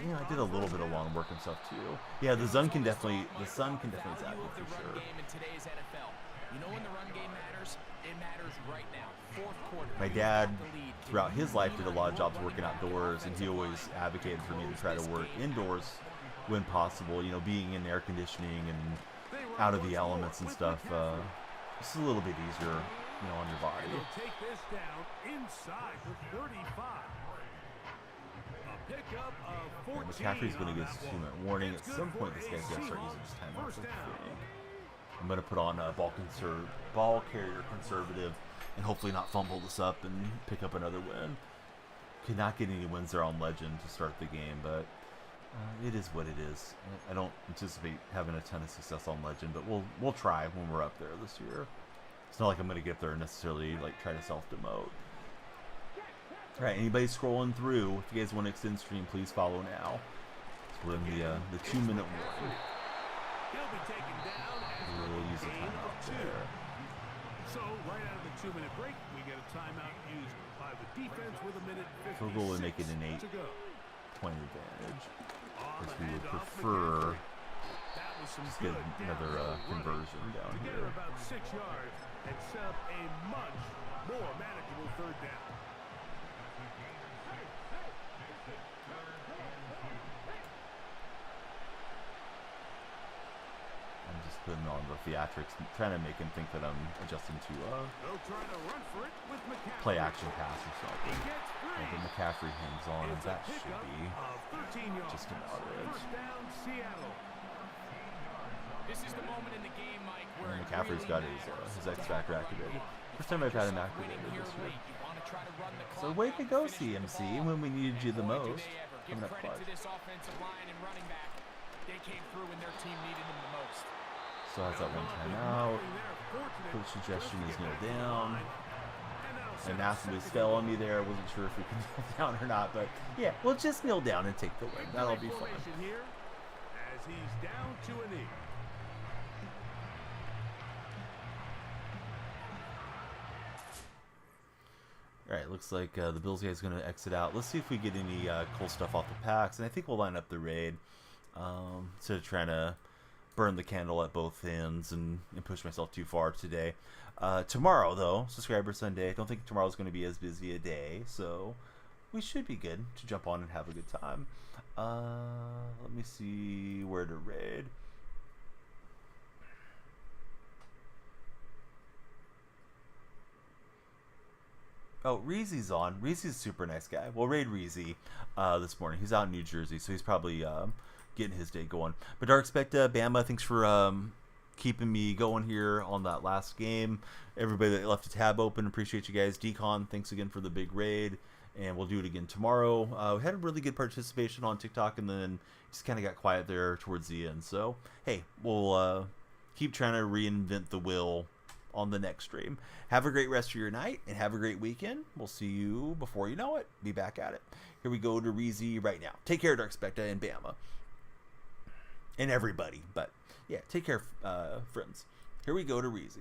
you know, I did a little bit of lawn work and stuff too. Yeah, the sun can definitely zap me for sure. You know when the run game matters? It matters right now. Fourth quarter. My dad, throughout his life, did a lot of jobs working outdoors, and he always advocated for me to try to work indoors when possible. You know, being in air conditioning and out of the elements and stuff. It's a little bit easier, you know, on your body. Take this down inside the 35. A pickup of 14. McCaffrey's going to get a 2-minute warning. At some point, this guy's going to start using his timeout. I think. I'm going to put on a ball carrier conservative and hopefully not fumble this up and pick up another win. Could not get any wins there on Legend to start the game, but it is what it is. I don't anticipate having a ton of success on Legend, but we'll try when we're up there this year. It's not like I'm going to get there and necessarily like try to self-demote. All right, anybody scrolling through, if you guys want to extend stream, please follow now. So we're in the 2-minute warning. He'll be taken down. We'll use the timeout there. So, right out of the 2-minute break, we get a timeout used by the defense with a minute 56 Field goal would make it an to go. 8-point advantage. Because we would prefer just get another conversion down to get here. about 6 yards and set up a much more manageable third down. I'm just putting on the theatrics, trying to make him think that I'm adjusting to They'll try to run for it with McCaffrey. play action pass or something. He gets free. And then McCaffrey hangs on, and It's a that should pickup be of 13 yards. just about it. First down, Seattle. This is the moment in the game, Mike, where And it McCaffrey's really got his matters. X-Factor activated. First time I've had him activated this year. So way to go, CMC, when we needed you the most. Coming up clutch. To this offensive line and running back. They came through when their team needed them the most. So has that one timeout. Coach suggestion is kneel down. And Matthews fell on me there. I wasn't sure if we could kneel down or not, but yeah, we'll just kneel down and take the win. That'll be fun. Here as he's down to a knee. All right, looks like the Bills guy's going to exit out. Let's see if we get any cool stuff off the packs, and I think we'll line up the raid instead of trying to burn the candle at both ends and push myself too far today. Tomorrow, though, Subscriber Sunday, I don't think tomorrow's going to be as busy a day, so we should be good to jump on and have a good time. Let me see where to raid. Oh, Reezy's on. Reezy's a super nice guy. We'll raid Reezy this morning. He's out in New Jersey, so he's probably getting his day going. But Dark Specta, Bama, thanks for keeping me going here on that last game. Everybody that left a tab open, appreciate you guys. Decon, thanks again for the big raid. And we'll do it again tomorrow. We had a really good participation on TikTok, and then just kind of got quiet there towards the end. So, hey, we'll keep trying to reinvent the wheel on the next stream. Have a great rest of your night and have a great weekend. We'll see you before you know it. Be back at it. Here we go to Reezy right now. Take care, Dark Specta and Bama. And everybody. But yeah, take care, friends. Here we go to Reezy.